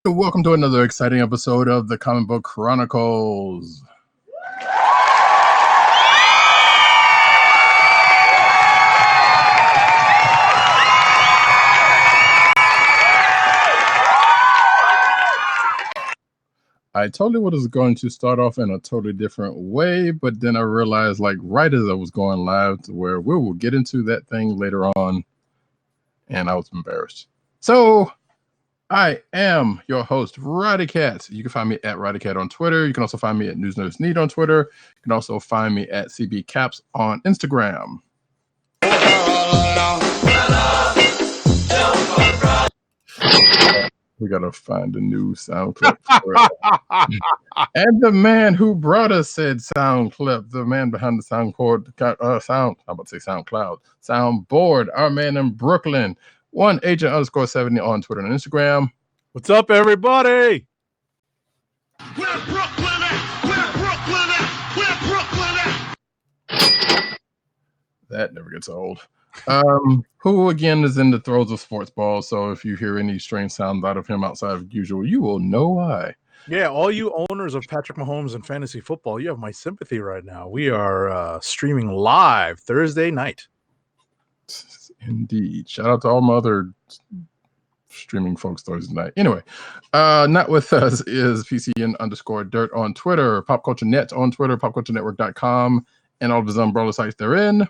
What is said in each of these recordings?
Welcome to another exciting episode of the Comic Book Chronicles. I totally was going to start off in a totally different way, but then I realized, like, right as I was going live, to where we will get into that thing later on, and I was embarrassed. So, I am your host, Roddykat. You can find me at Roddykat on Twitter. You can also find me at News Nerds Need on Twitter. You can also find me at CBCaps on Instagram. We gotta find a new sound clip for it. And the man who brought us said sound clip, the man behind the soundboard, soundboard, our man in Brooklyn, @1agent_70 on Twitter and Instagram. What's up, everybody? Where Brooklyn at? Where Brooklyn at? Where Brooklyn at? That never gets old. Who again is in the throes of sports ball, so if you hear any strange sound out of him outside of usual, you will know why. Yeah, all you owners of Patrick Mahomes and fantasy football, you have my sympathy right now. We are streaming live Thursday night. Indeed. Shout out to all my other streaming folks Thursday night. Anyway, not with us is PCN_dirt on Twitter, Pop Culture Net on Twitter, popculturenetwork.com, and all of his umbrella sites therein.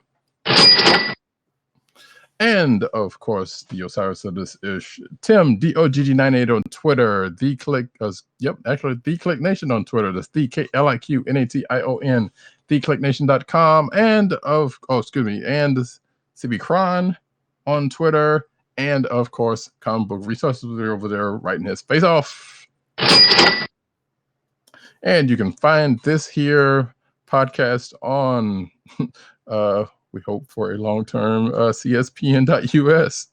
And of course, the Osiris of this ish, Tim DOGG98 on Twitter, The Click Nation on Twitter. That's TheKliqNation, TheClickNation.com, and and CB Cron on Twitter, and of course, Comic Book Resources over there writing his face off. And you can find this here podcast on we hope for a long-term CSPN.us.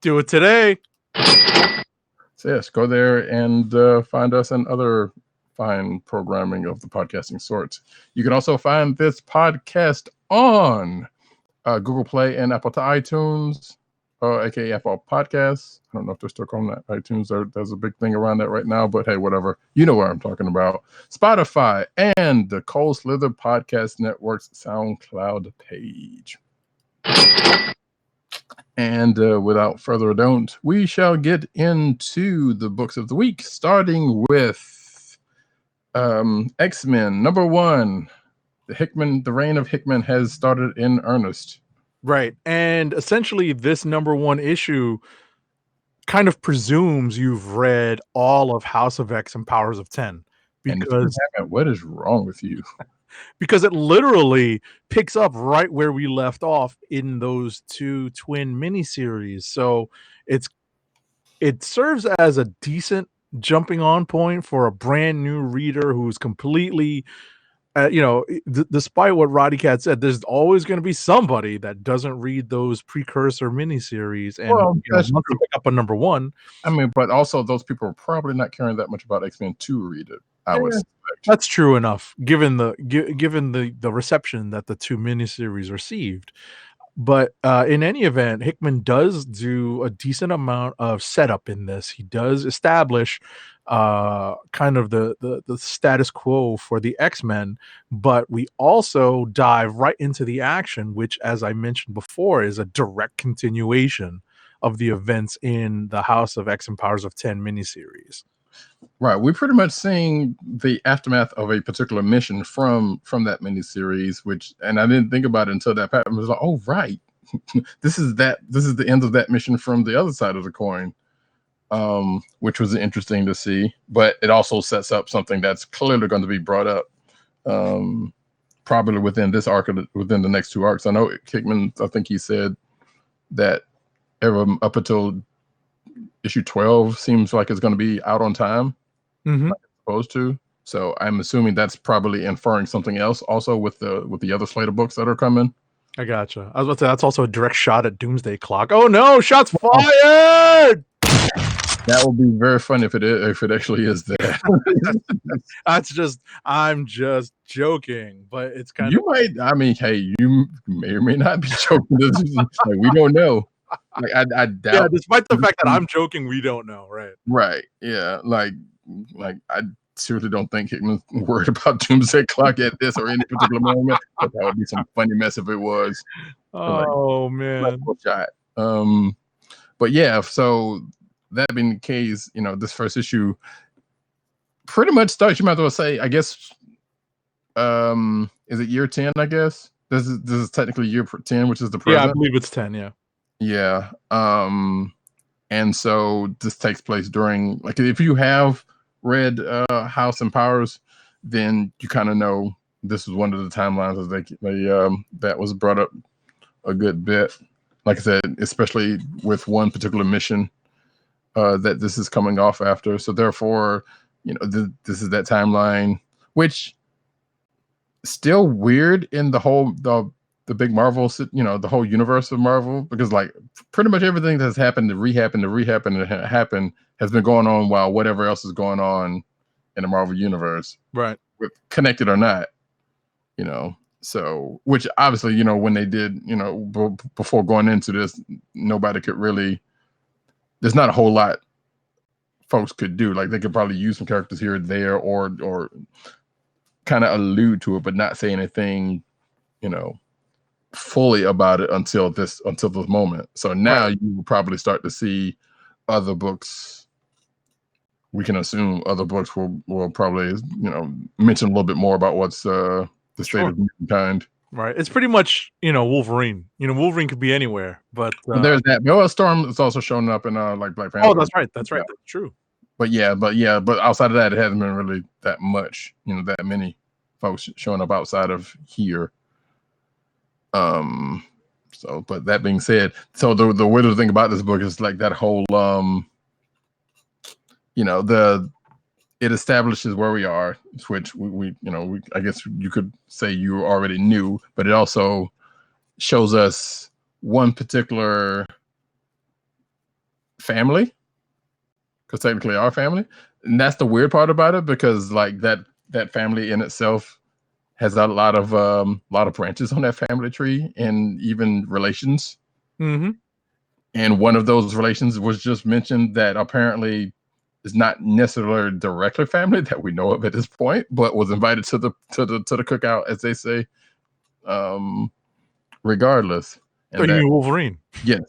Do it today. So yes, go there and find us and other fine programming of the podcasting sorts. You can also find this podcast on Google Play and Apple iTunes, aka Apple Podcasts. I don't know if they're still calling that iTunes. There's a big thing around that right now, but hey, whatever. You know what I'm talking about. Spotify and the Cold Slither Podcast Network's SoundCloud page. And without further ado, we shall get into the books of the week, starting with X-Men #1. The reign of Hickman has started in earnest. Right. And essentially, this #1 issue kind of presumes you've read all of House of X and Powers of 10. And if you haven't, what is wrong with you? Because it literally picks up right where we left off in those two twin miniseries. So it serves as a decent jumping on point for a brand new reader who's completely despite what Roddykat said, there's always going to be somebody that doesn't read those precursor miniseries and once they pick up a #1. I mean, but also those people are probably not caring that much about X-Men to read it. I would suspect. That's true enough, given the reception that the two miniseries received. But in any event, Hickman does do a decent amount of setup in this. He does establish kind of the status quo for the X-Men, but we also dive right into the action, which, as I mentioned before, is a direct continuation of the events in the House of X and Powers of 10 miniseries. Right, we're pretty much seeing the aftermath of a particular mission from that miniseries, and I didn't think about it until that pattern was like, oh right, this is the end of that mission from the other side of the coin, which was interesting to see. But it also sets up something that's clearly going to be brought up, probably within this arc, within the next two arcs. I know Hickman, I think he said that up until issue 12 seems like it's going to be out on time, like it's supposed to. So I'm assuming that's probably inferring something else also with the other slate of books that are coming. I gotcha. I was about to say that's also a direct shot at Doomsday Clock. Oh no, shots fired! That will be very fun if it actually is that. I'm just joking, but it's kind of. You might. I mean, hey, you may or may not be joking. Like, we don't know. Like I doubt. Yeah, despite the fact that I'm joking, we don't know, right? Right. Yeah. Like I seriously don't think Hickman's worried about Doomsday Clock at this or any particular moment. But that would be some funny mess if it was. Oh man. Shot. But yeah, so that being the case, this first issue pretty much starts, you might as well say, I guess, is it year 10, I guess? This is technically year 10, which is the present. Yeah, I believe it's 10, yeah. Yeah. And so this takes place during, like, if you have read House and Powers, then you kind of know this was one of the timelines that was brought up a good bit. Like I said, especially with one particular mission that this is coming off after. So therefore, this is that timeline, which still weird in the whole the big Marvel, the whole universe of Marvel, because like pretty much everything that's happened to happen has been going on while whatever else is going on in the Marvel universe, right? Connected or not, So, which obviously, when they did, before going into this, nobody could really. There's not a whole lot folks could do. Like they could probably use some characters here or there, or kind of allude to it, but not say anything, fully about it until this moment. So now you will probably start to see other books. We can assume other books will probably, mention a little bit more about what's the state of mankind. Right. It's pretty much, Wolverine. Wolverine could be anywhere, but there's that. Well, Storm is also showing up in like Black Panther. Oh, that's right. That's true. But outside of that, it hasn't been really that much, that many folks showing up outside of here. So, but that being said, so the weird thing about this book is like that whole, it establishes where we are, which we I guess you could say you already knew, but it also shows us one particular family, because technically our family, and that's the weird part about it, because like that family in itself has a lot of branches on that family tree, and even relations. Mm-hmm. And one of those relations was just mentioned that apparently is not necessarily directly family that we know of at this point, but was invited to the cookout, as they say, regardless. And you mean Wolverine? Yes.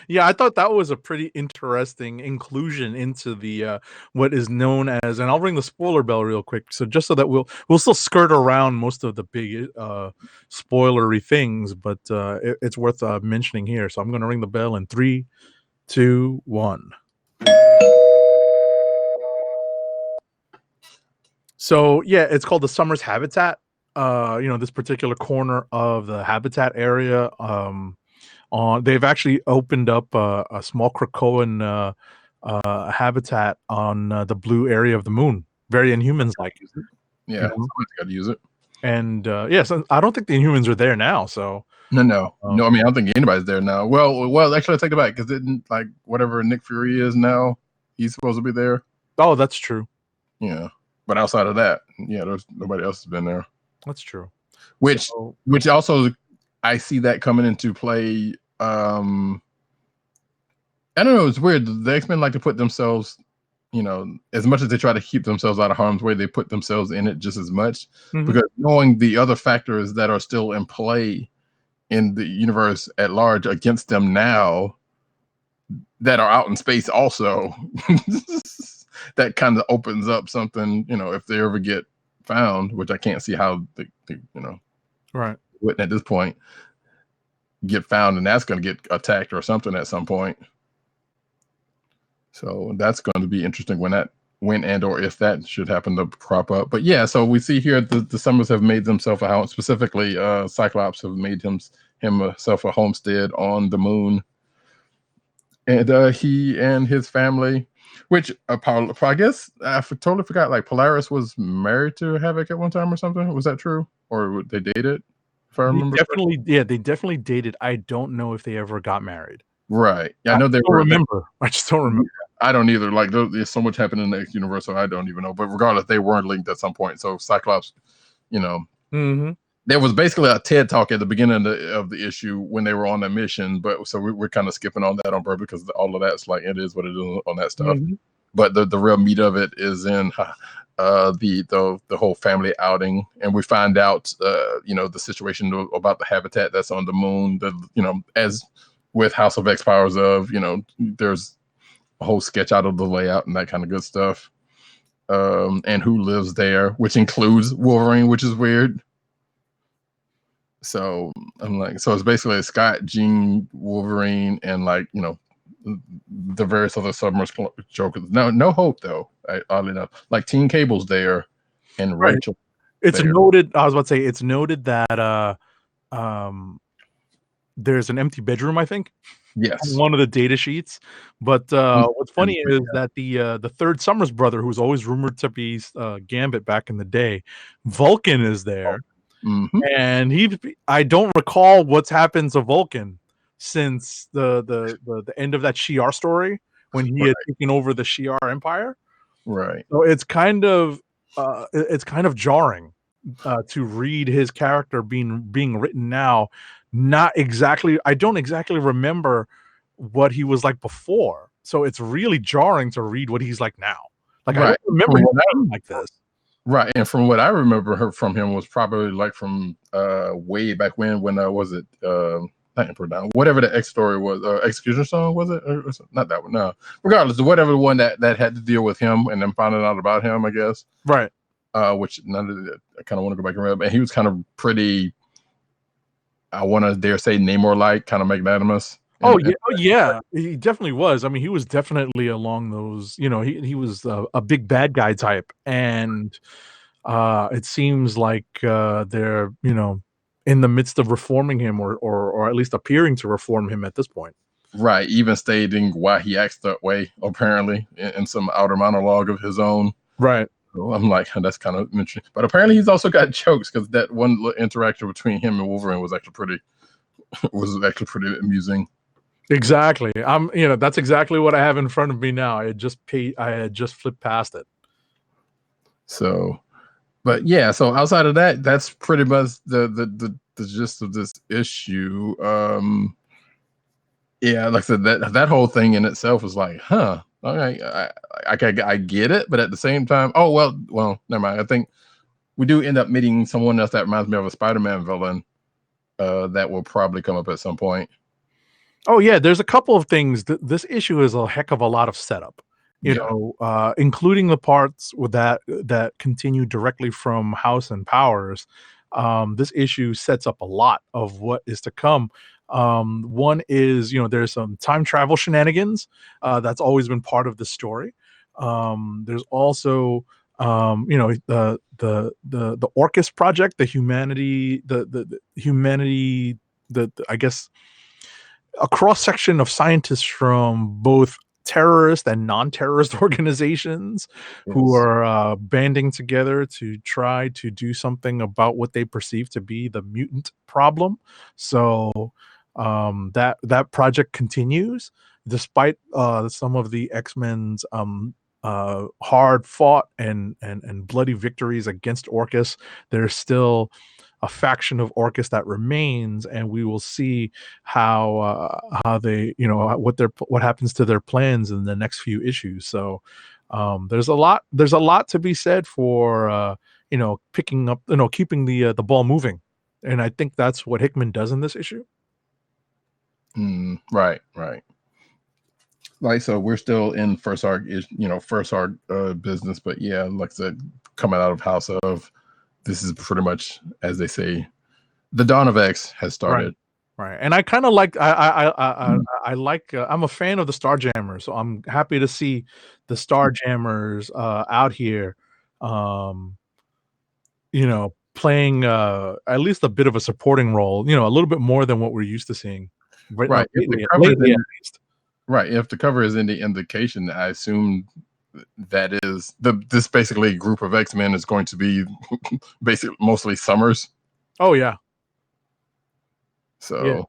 Yeah, I thought that was a pretty interesting inclusion into the what is known as, and I'll ring the spoiler bell real quick, so just so that we'll still skirt around most of the big spoilery things, but it's worth mentioning here. So I'm going to ring the bell in 3, 2, 1. So yeah, it's called the Summers Habitat. This particular corner of the habitat area. They've actually opened up a small Krakoan habitat on the blue area of the moon. Very Inhumans like. Yeah, someone's got to use it. And so I don't think the Inhumans are there now. So no. I mean, I don't think anybody's there now. Well, actually, I take it back, because didn't like whatever Nick Fury is now, he's supposed to be there. Oh, that's true. Yeah, but outside of that, there's nobody else has been there. That's true. Which also, I see that coming into play. I don't know. It's weird. The X-Men like to put themselves, as much as they try to keep themselves out of harm's way, they put themselves in it just as much, because knowing the other factors that are still in play in the universe at large against them now, that are out in space also, that kind of opens up something, if they ever get found, which I can't see how they right, wouldn't at this point get found, and that's going to get attacked or something at some point. So that's going to be interesting when and or if that should happen to crop up. But yeah, so we see here the Summers have made themselves a house. Specifically, Cyclops have made himself a homestead on the moon, and he and his family, which I guess I totally forgot. Like Polaris was married to Havoc at one time or something. Was that true, or they dated? If I remember, they definitely dated. I don't know if they ever got married. Right. Yeah, I know they were. Remember, I just don't remember. I don't either. Like there's so much happening in the universe, so I don't even know. But regardless, they weren't linked at some point. So Cyclops, Mm-hmm. there was basically a TED talk at the beginning of the issue when they were on the mission, but so we're kind of skipping on that on purpose because all of that's like it is what it is on that stuff. Mhm. But the real meat of it is in the whole family outing, and we find out the situation about the habitat that's on the moon. As with House of X Powers there's a whole sketch out of the layout and that kind of good stuff. And who lives there, which includes Wolverine, which is weird. So I'm like, so it's basically Scott, Jean, Wolverine, and the various other Submarine Jokers. No Hope though. Oddly enough, like Teen Cable's there, and Right. Rachel. It's there. noted. I was about to say it's noted that there's an empty bedroom, I think, Yes. on one of the data sheets. But what's funny is that the third Summers brother, who's always rumored to be Gambit back in the day, Vulcan is there. Mm-hmm. And I don't recall what's happened to Vulcan since the end of that Shi'ar story when he had taken over the Shi'ar Empire. Right. So it's kind of jarring to read his character being written now. I don't exactly remember what he was like before. So it's really jarring to read what he's like now. Like I don't remember him being like this. Right, and from what I remember from him was probably like from way back when was it not Emperor Down, whatever the X story was, Execution Song was it? Or not that one, no. Regardless, whatever the one that had to deal with him and then finding out about him, I guess. Right. Which none of it, I kind of want to go back and read, but he was kind of pretty. I want to dare say Namor-like, kind of magnanimous. Yeah, he definitely was. I mean, he was definitely along those. He was a big bad guy type, and it seems like they're in the midst of reforming him, or at least appearing to reform him at this point. Right, even stating why he acts that way, apparently, in some outer monologue of his own. Right. So I'm like, that's kind of interesting. But apparently, he's also got jokes because that one interaction between him and Wolverine was actually pretty amusing. Exactly. That's exactly what I have in front of me now. I had just flipped past it. So, but yeah, so outside of that, that's pretty much the gist of this issue. Yeah, like I said, that whole thing in itself was like, all right, I get it, but at the same time, well, never mind. I think we do end up meeting someone else that reminds me of a Spider-Man villain that will probably come up at some point. Oh yeah, there's a couple of things. This issue is a heck of a lot of setup, including the parts with that continue directly from House and Powers. This issue sets up a lot of what is to come. One is, there's some time travel shenanigans that's always been part of the story. There's also the Orcus project, the humanity, I guess, a cross section of scientists from both terrorist and non-terrorist organizations who are banding together to try to do something about what they perceive to be the mutant problem. So that project continues despite some of the X-Men's hard fought and bloody victories against Orcus. There's still a faction of Orcus that remains, and we will see how they, what happens to their plans in the next few issues. So there's a lot to be said for picking up, keeping the ball moving, and I think that's what Hickman does in this issue. Right. Like, so we're still in first arc business, but yeah, like I said, coming out of House of, this is pretty much, as they say, the dawn of X has started. Right. And I kind of like, I like, I'm a fan of the Starjammers, so I'm happy to see the Starjammers out here, playing at least a bit of a supporting role, a little bit more than what we're used to seeing. Right. Lately, at least. Right. If the cover is any indication, I assume that is this basically group of X-Men is going to be basically mostly Summers. Oh yeah. So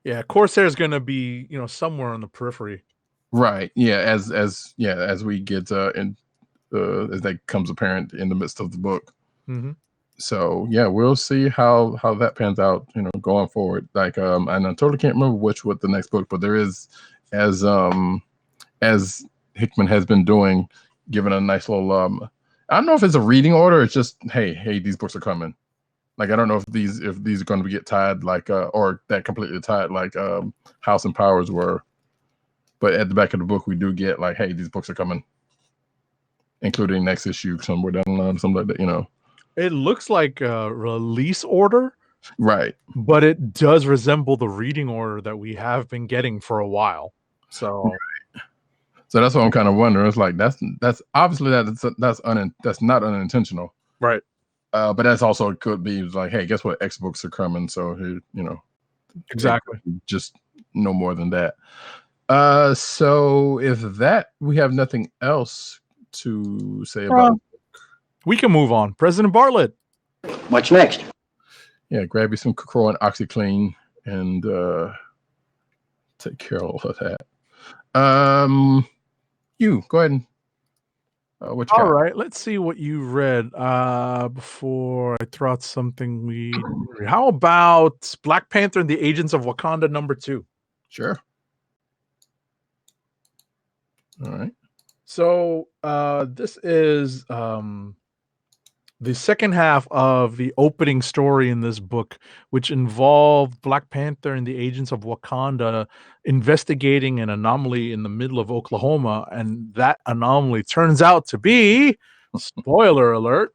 yeah, Corsair is going to be somewhere on the periphery. Right. Yeah. As we get as that comes apparent in the midst of the book. Mm-hmm. So yeah, we'll see how that pans out, going forward. Like and I totally can't remember what the next book, but there is, as Hickman has been doing, giving a nice little I don't know if it's a reading order. It's just hey, these books are coming. Like I don't know if these are going to get tied like or that completely tied like House and Powers were. But at the back of the book, we do get like, hey, these books are coming, including next issue somewhere down the line, something like that. It looks like a release order, Right? but it does resemble the reading order that we have been getting for a while. So that's what I'm kind of wondering. It's like that's obviously that's not unintentional, right? But that's also could be like, hey, guess what? X books are coming, so exactly. Just no more than that. So if that we have nothing else to say about it, we can move on. President Bartlett. What's next? Yeah, grab you some Crow and OxyClean and take care of all of that. You go ahead and what you all got? right, let's see what you read before I throw out something we read. How about Black Panther and the Agents of Wakanda #2? Sure. All right. So this is the second half of the opening story in this book, which involved Black Panther and the Agents of Wakanda investigating an anomaly in the middle of Oklahoma, and that anomaly turns out to be, spoiler alert,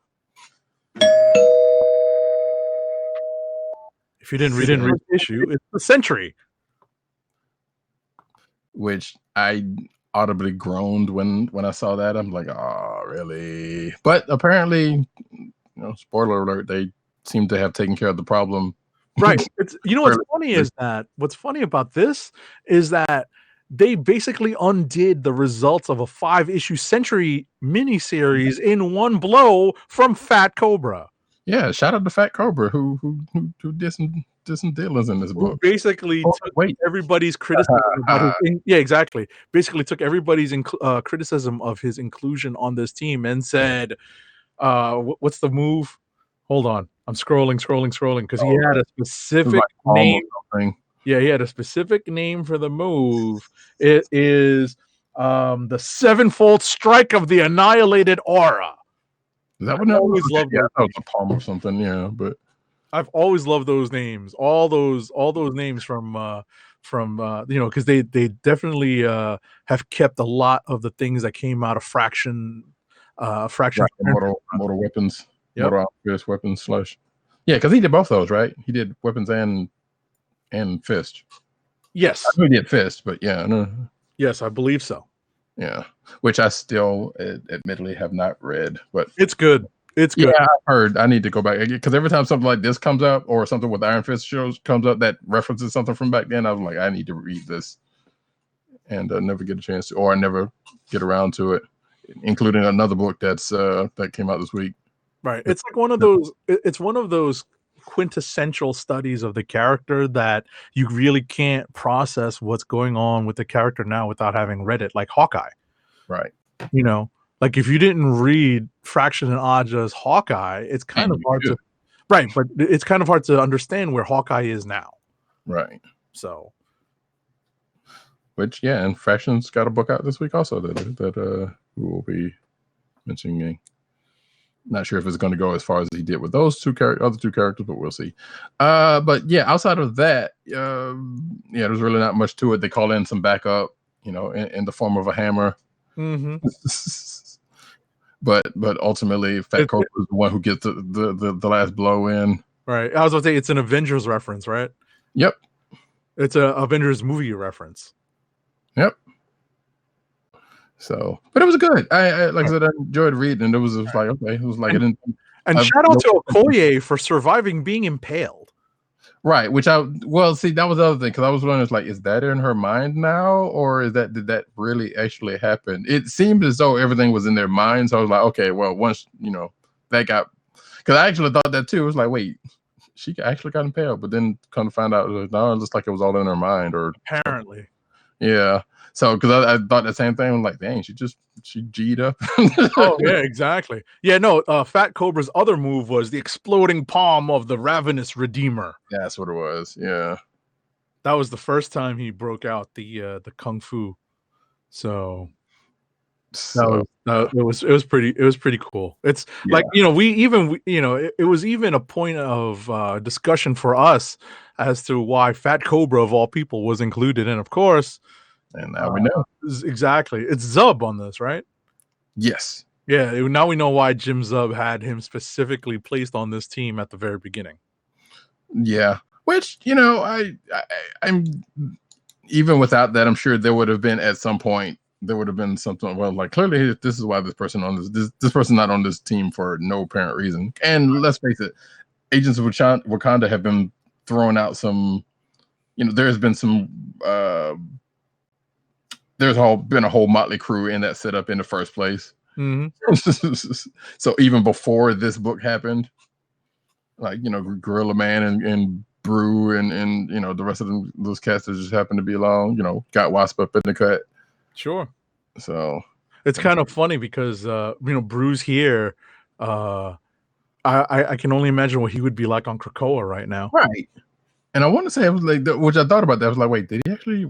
if you didn't read the issue, it's the Sentry. Which I audibly groaned when I saw that. I'm like, oh, really? But apparently, spoiler alert, they seem to have taken care of the problem. Right. It's what's funny is that what's funny about this is that they basically undid the results of a 5-issue Sentry miniseries in one blow from Fat Cobra. Yeah, shout out to Fat Cobra who did some dealings in this book. Basically took everybody's criticism about exactly. Basically took everybody's criticism of his inclusion on this team and said, what's the move? Hold on. I'm scrolling because he had a specific name. Yeah, he had a specific name for the move. It is the sevenfold strike of the annihilated aura. Is that what I always loved? Yeah, that was a palm or something. Yeah, but I've always loved those names. All those names from because they definitely have kept a lot of the things that came out of Fraction. Mortal Weapons. Yep. Mortal Fist Weapons / yeah, because he did both those, right? He did Weapons and Fist. Yes, I know he did Fist, but yeah, no. Yes, I believe so. Yeah, which I still admittedly have not read, but it's good. It's good. Yeah, I heard. I need to go back because every time something like this comes up or something with Iron Fist shows comes up that references something from back then, I was like, I need to read this, and never get a chance to, or I never get around to it, including another book that came out this week. Right. It's like one of those. It's one of those quintessential studies of the character that you really can't process what's going on with the character now without having read it, like Hawkeye. Right. Like if you didn't read Fraction and Aja's Hawkeye, it's kind of hard to, right? But it's kind of hard to understand where Hawkeye is now. Right. So, which and Fraction's got a book out this week also that we will be mentioning. Not sure if it's going to go as far as he did with those other two characters, but we'll see. But yeah, outside of that, there's really not much to it. They call in some backup, in the form of a hammer. Mm-hmm. But ultimately, Fat Cobra is the one who gets the last blow in. Right. I was going to say it's an Avengers reference, right? Yep. It's a Avengers movie reference. Yep. So, but it was good. I like I said, I enjoyed reading, and it was like okay, it was like and shout out to Okoye for surviving being impaled. Right, which that was the other thing because I was wondering, like, is that in her mind now, or did that really actually happen? It seemed as though everything was in their mind, so I was like, okay, well, once that got, because I actually thought that too. It was like, wait, she actually got impaled, but then kind of find out no, it looks like it was all in her mind, or apparently, yeah. So because I thought the same thing. I'm like, dang, she G'd up. Oh yeah, exactly. Yeah, no. Fat Cobra's other move was the exploding palm of the Ravenous Redeemer. That's what it was. Yeah. That was the first time he broke out the kung fu. So So it was pretty cool. It's like, yeah. it was even a point of discussion for us as to why Fat Cobra of all people was included, and of course, And now we know. exactly, it's Zub on this, right? Yes. Yeah, now we know why Jim Zub had him specifically placed on this team at the very beginning. Yeah. Which, I'm even without that, I'm sure there would have been at some point, there would have been something, well, like clearly this is why this person on this person not on this team for no apparent reason. And let's face it, Agents of Wakanda have been throwing out some, there's been some there's been a whole motley crew in that setup in the first place. Mm-hmm. So even before this book happened, like, Gorilla Man and Brew and the rest of those cats that just happened to be along, got Wasp up in the cut. Sure. So it's kind of funny because Brew's here. I can only imagine what he would be like on Krakoa right now. Right. And I want to say, it was like, which I thought about that. I was like, wait,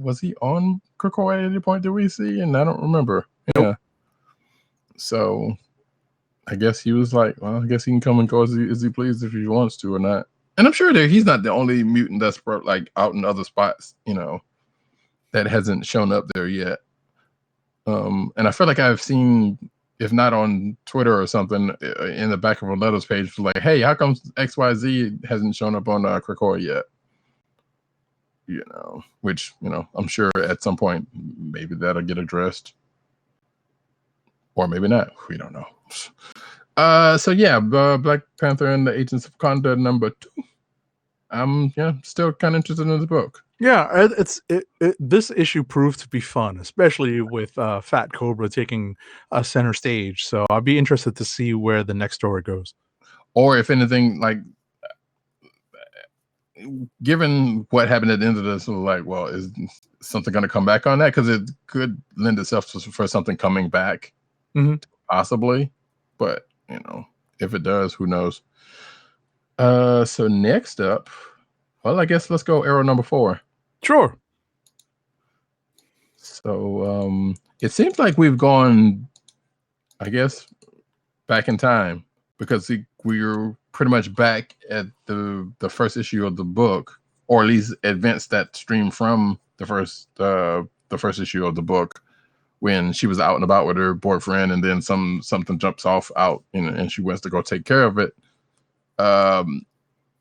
was he on Krakoa at any point? Did we see? And I don't remember. Nope. Yeah. So I guess he was like, well, I guess he can come and go as he pleases if he wants to or not. And I'm sure he's not the only mutant that's like out in other spots, that hasn't shown up there yet. And I feel like I've seen, if not on Twitter or something, in the back of a letters page, like, hey, how come XYZ hasn't shown up on Krakoa yet? Which, I'm sure at some point, maybe that'll get addressed. Or maybe not. We don't know. So yeah, Black Panther and the Agents of Wakanda #2. I'm still kind of interested in the book. Yeah, this issue proved to be fun, especially with Fat Cobra taking a center stage. So I'll be interested to see where the next story goes. Or if anything, like, given what happened at the end of this, like, well, is something going to come back on that? Because it could lend itself for something coming back, possibly. But if it does, who knows? So next up, well, I guess let's go Arrow #4. Sure. So it seems like we've gone, I guess, back in time, because we're pretty much back at the first issue of the book, or at least events that stream from the first issue of the book, when she was out and about with her boyfriend, and then something jumps off out, and she wants to go take care of it.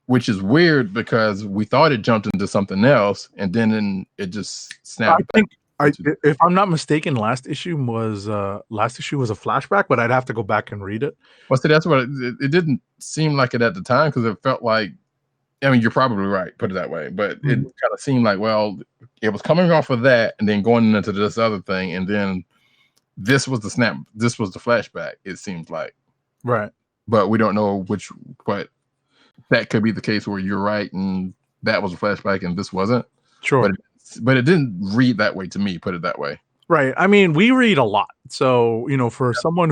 Which is weird because we thought it jumped into something else, and then it just snapped. I think, if I'm not mistaken, last issue was a flashback, but I'd have to go back and read it. Well, see, that's what it didn't seem like it at the time, because it felt like, I mean, you're probably right, put it that way, but it kind of seemed like, well, it was coming off of that and then going into this other thing, and then this was the snap, this was the flashback, it seems like. Right. But we don't know but that could be the case where you're right and that was a flashback and this wasn't. Sure. But it didn't read that way to me, put it that way. Right. I mean, we read a lot. So, for someone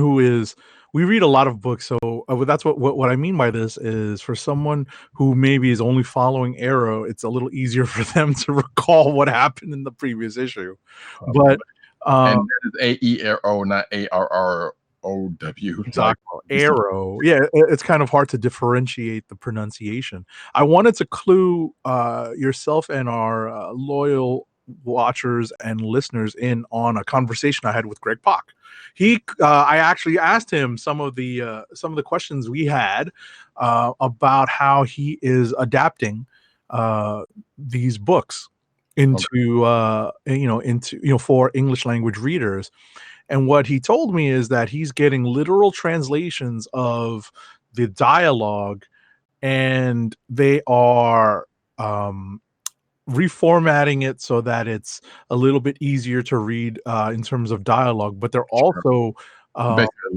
we read a lot of books. So that's what I mean by this is, for someone who maybe is only following Arrow, it's a little easier for them to recall what happened in the previous issue. But and that is AERO, not ARROW. Exactly. Arrow. Yeah, it's kind of hard to differentiate the pronunciation. I wanted to clue yourself and our loyal watchers and listeners in on a conversation I had with Greg Pak. I actually asked him some of the questions we had about how he is adapting these books into for English language readers. And what he told me is that he's getting literal translations of the dialogue, and they are reformatting it so that it's a little bit easier to read in terms of dialogue. But they're also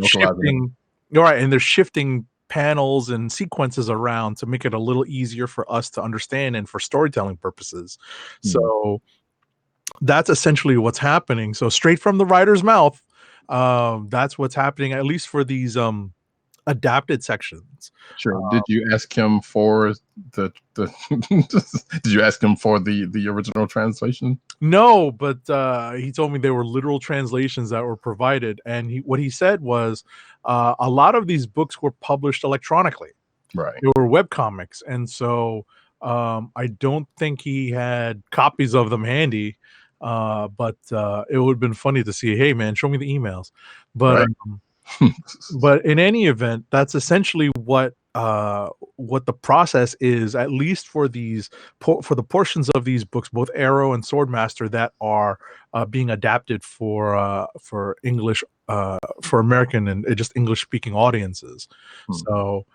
shifting, right? And they're shifting panels and sequences around to make it a little easier for us to understand and for storytelling purposes. So that's essentially what's happening. So straight from the writer's mouth, that's what's happening, at least for these adapted sections. Sure. Did you ask him for the did you ask him for the original translation? No, but he told me they were literal translations that were provided, and what he said was a lot of these books were published electronically. Right. They were web comics, and so I don't think he had copies of them handy. But it would have been funny to see, hey man, show me the emails. But Right. but in any event, that's essentially what the process is, at least for these for the portions of these books, both Arrow and Swordmaster, that are being adapted for English, for American and just English speaking audiences. So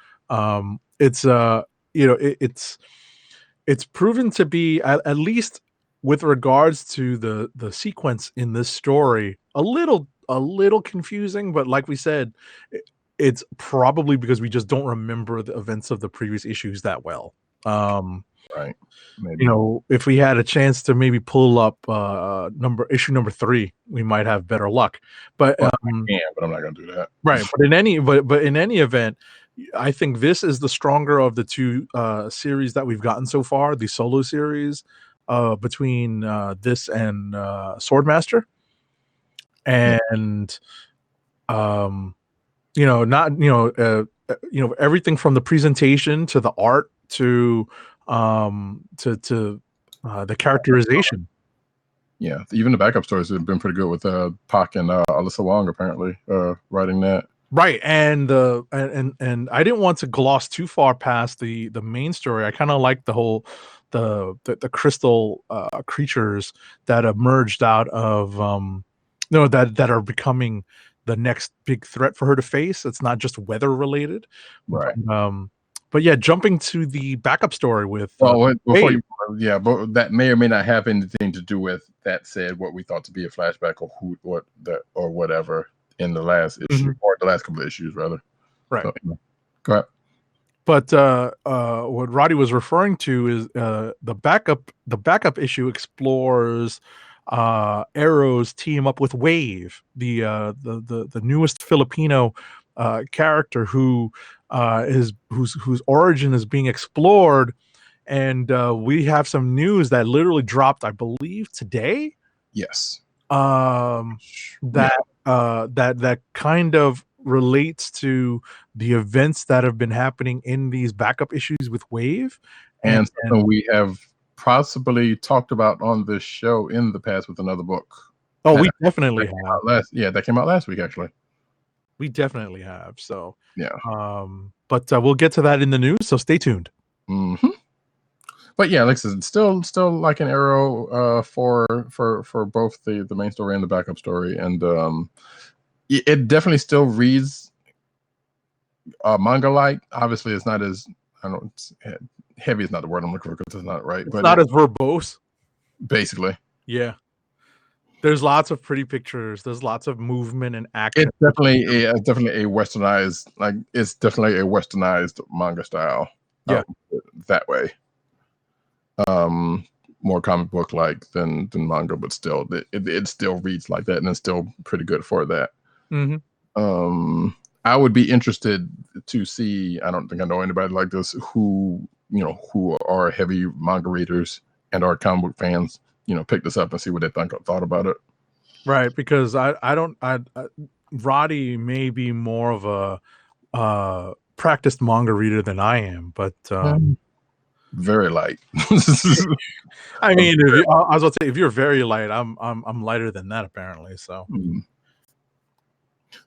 it's it's proven to be, at least with regards to the sequence in this story, a little confusing, but like we said, it's probably because we just don't remember the events of the previous issues that well. Right. Maybe. If we had a chance to maybe pull up issue number 3, we might have better luck. But but I'm not going to do that. Right. But in any event, I think this is the stronger of the two series that we've gotten so far, the solo series between this and Swordmaster. And everything from the presentation to the art to the characterization. Yeah, even the backup stories have been pretty good with Pac and Alyssa Wong apparently writing that. Right, and and I didn't want to gloss too far past the main story. I kind of like the whole the crystal creatures that emerged out of that are becoming the next big threat for her to face. It's not just weather related, right? But yeah, jumping to the backup story with but that may or may not have anything to do with that said what we thought to be a flashback or whatever in the last issue or the last couple of issues rather. Right. So, go ahead. But what Roddy was referring to is the backup issue explores Arrow's team up with Wave, the newest Filipino character whose origin is being explored, and we have some news that literally dropped, I believe, today. Yes. That kind of relates to the events that have been happening in these backup issues with Wave, and something we have possibly talked about on this show in the past with another book. Oh, we definitely have. That came out last week, actually. We definitely have. So yeah. But we'll get to that in the news. So stay tuned. Mm-hmm. But yeah, like I said, still like an Arrow for both the main story and the backup story, and it definitely still reads manga-like. Obviously, it's not as heavy is not the word I'm looking for because it's not right. It's not as verbose. Basically. Yeah. There's lots of pretty pictures. There's lots of movement and action. It's definitely a westernized, it's definitely a westernized manga style. Yeah. That way. More comic book like than manga, but still it still reads like that, and it's still pretty good for that. Mm-hmm. I would be interested to see, I don't think I know anybody like this who are heavy manga readers and are comic book fans, pick this up and see what they thought about it. Right, because Roddy may be more of a practiced manga reader than I am, but very light. I mean, I was about to say, if you're very light, I'm lighter than that apparently. So.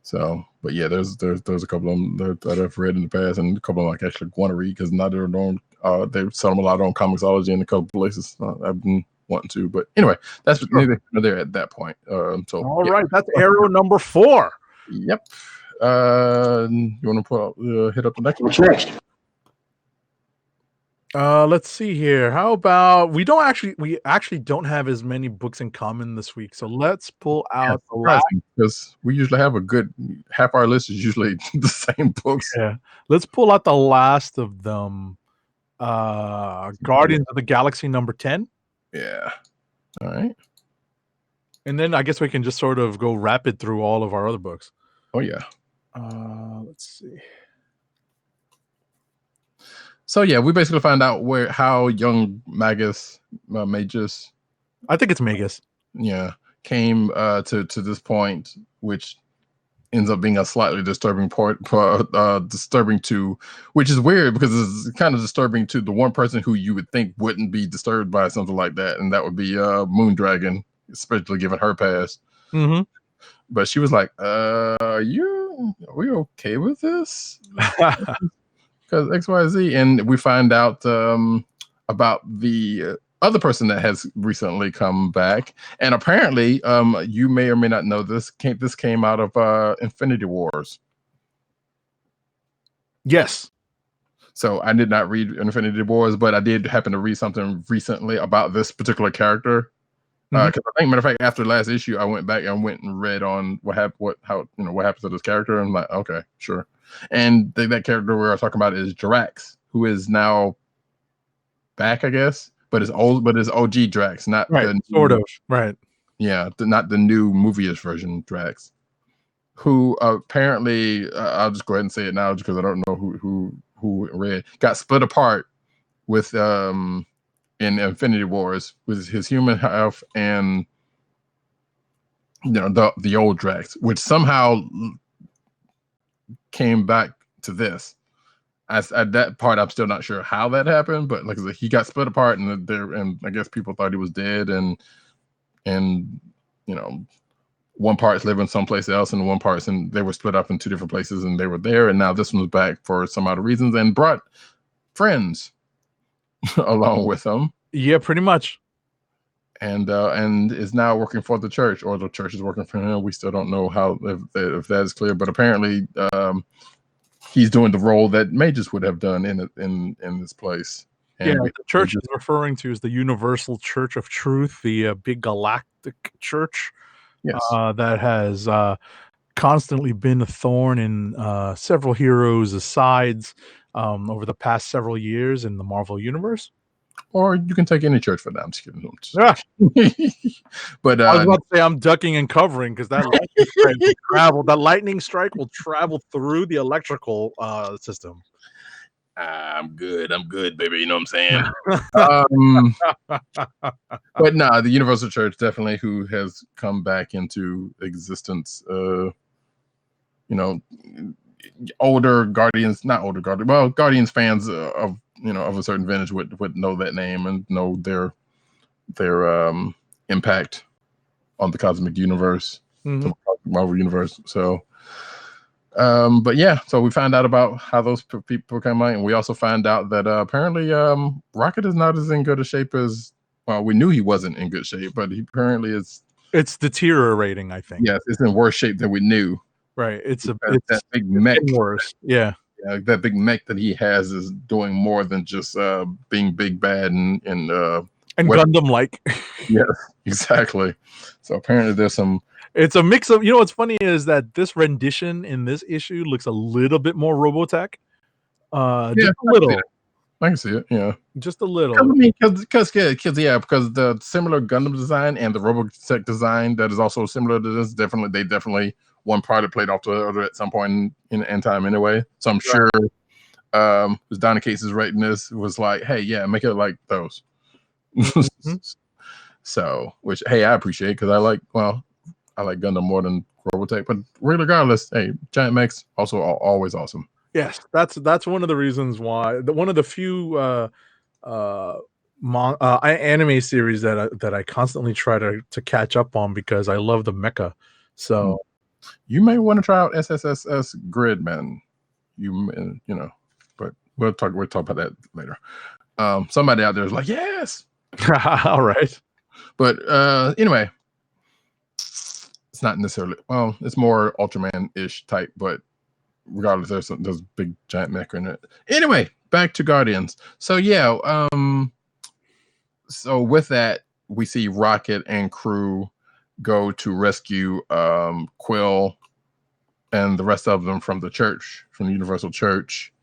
So, but yeah, there's a couple of them that I've read in the past, and a couple of them I actually want to read because now they're they sell them a lot on Comixology in a couple places. I've been wanting to, but anyway, that's neither there at that point. So all right, that's Arrow number 4. Yep. You want to hit up the next one? What's next? Let's see here. How about we actually don't have as many books in common this week, so let's pull out the last, because we usually have a good half our list is usually the same books. Yeah, let's pull out the last of them. Guardians of the Galaxy number 10. Yeah. All right. And then I guess we can just sort of go rapid through all of our other books. Oh yeah. Let's see. So yeah, we basically find out how young Magus, Magus, I think it's Magus. yeah, came to this point, which ends up being a slightly disturbing disturbing to, which is weird because it's kind of disturbing to the one person who you would think wouldn't be disturbed by something like that, and that would be Moondragon, especially given her past. Mm-hmm. But she was like, are we okay with this? Because XYZ, and we find out about the other person that has recently come back, and apparently, you may or may not know this. This came out of Infinity Wars. Yes. So I did not read Infinity Wars, but I did happen to read something recently about this particular character. Because I think, matter of fact, after last issue, I went back and read on what happened to this character. And I'm like, okay, sure. And that character we are talking about is Drax, who is now back, I guess. But it's OG Drax, not right, sort of. Right. Yeah, not the new movie-ish version Drax. Who apparently, I'll just go ahead and say it now because I don't know who read, got split apart with in Infinity Wars with his human half and the old Drax, which somehow came back to this. At that part, I'm still not sure how that happened, but like I said, he got split apart, and I guess people thought he was dead, and one part's living someplace else, and one part's they were split up in two different places, and they were there, and now this one's back for some other reasons, and brought friends along with them. Yeah, pretty much. And is now working for the church, or the church is working for him. We still don't know if that is clear, but apparently he's doing the role that Magus would have done in this place. And the church is referring to as the Universal Church of Truth, the big galactic church. Yes. That has constantly been a thorn in several heroes' sides over the past several years in the Marvel Universe. Or you can take any church for that. I'm just kidding. But I was about to say I'm ducking and covering because that lightning strike will travel through the electrical system. I'm good, baby. You know what I'm saying? But no, the Universal Church definitely, who has come back into existence. Older Guardians, not older Guardians. Well, Guardians fans of a certain vintage would know that name and know their impact on the cosmic universe, the Marvel universe. So. But yeah, so we found out about how those people came out, and we also find out that apparently Rocket is not as in good a shape as we knew he wasn't in good shape, but he apparently is. It's deteriorating, I think. Yes, it's in worse shape than we knew. Right. It's that big mech. Worse. Yeah. That big mech that he has is doing more than just being big bad and Gundam like. Yes, exactly. So apparently there's some. It's a mix of, what's funny is that this rendition in this issue looks a little bit more Robotech. Just a little. I can see it. Yeah. Just a little. I mean, because the similar Gundam design and the Robotech design that is also similar to this, definitely one product played off the other at some point in time anyway. So I'm sure as Donna Case's writing this was like, hey, yeah, make it like those. So, which, hey, I appreciate because I like Gundam more than Robotech, but regardless, hey, giant mechs also always awesome. Yes, that's one of the reasons why one of the few anime series that I constantly try to catch up on because I love the mecha. So you may want to try out SSSS Gridman. But we'll talk about that later. Somebody out there is like, yes. All right. But anyway, it's not necessarily, it's more Ultraman-ish type, but regardless, there's big giant mech in it. Anyway, back to Guardians. So yeah, so with that, we see Rocket and crew go to rescue Quill and the rest of them from the church, from the Universal Church,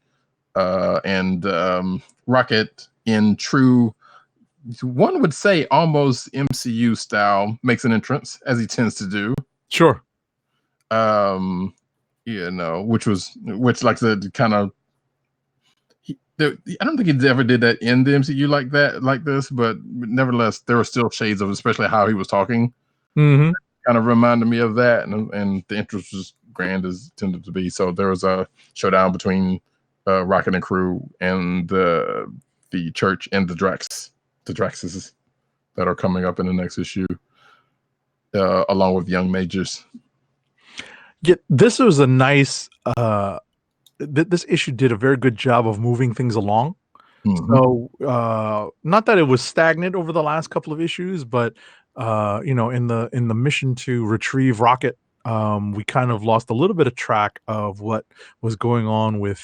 and Rocket, in true one would say almost MCU style, makes an entrance as he tends to do. Sure. Which like the kind of. I don't think he ever did that in the MCU like this, but nevertheless, there were still shades of, especially how he was talking. Mm-hmm. Kind of reminded me of that, and the interest was grand as it tended to be. So there was a showdown between Rocket and crew and the church and the Draxes that are coming up in the next issue, along with young mages. Yeah, this was a nice. This issue did a very good job of moving things along. Mm-hmm. So, not that it was stagnant over the last couple of issues, but in the mission to retrieve Rocket, we kind of lost a little bit of track of what was going on with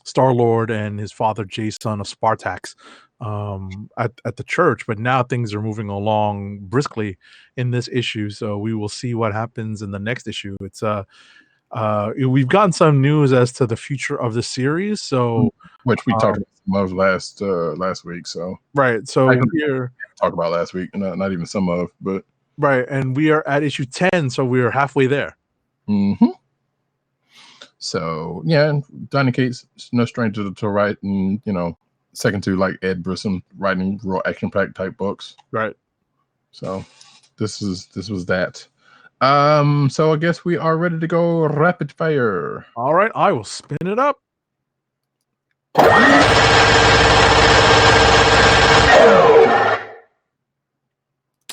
Star-Lord and his father Jason of Spartax at the church. But now things are moving along briskly in this issue, so we will see what happens in the next issue. It's we've gotten some news as to the future of the series, so which we talked about last week. So right, so we're talk about last week, not even some of, but right, and we are at issue 10, so we are halfway there. Mm-hmm. So yeah, Donny Cates no stranger to writing, second to like Ed Brisson writing real action-packed type books. Right. So this was that. So I guess we are ready to go rapid fire. All right, I will spin it up.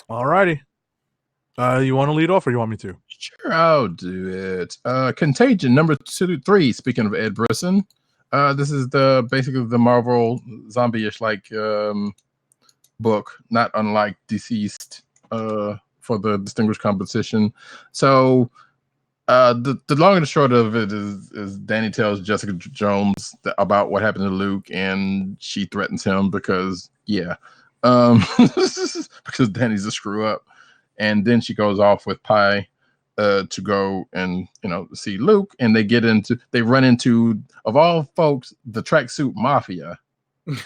All righty. You want to lead off, or you want me to? Sure, I'll do it. Contagion number 3. Speaking of Ed Brisson, this is basically the Marvel zombie-ish like book, not unlike Deceased. For the distinguished competition. So the long and the short of it is Danny tells Jessica Jones about what happened to Luke, and she threatens him because because Danny's a screw up. And then she goes off with Pi to go and see Luke, and they run into, of all folks, the Tracksuit Mafia. Which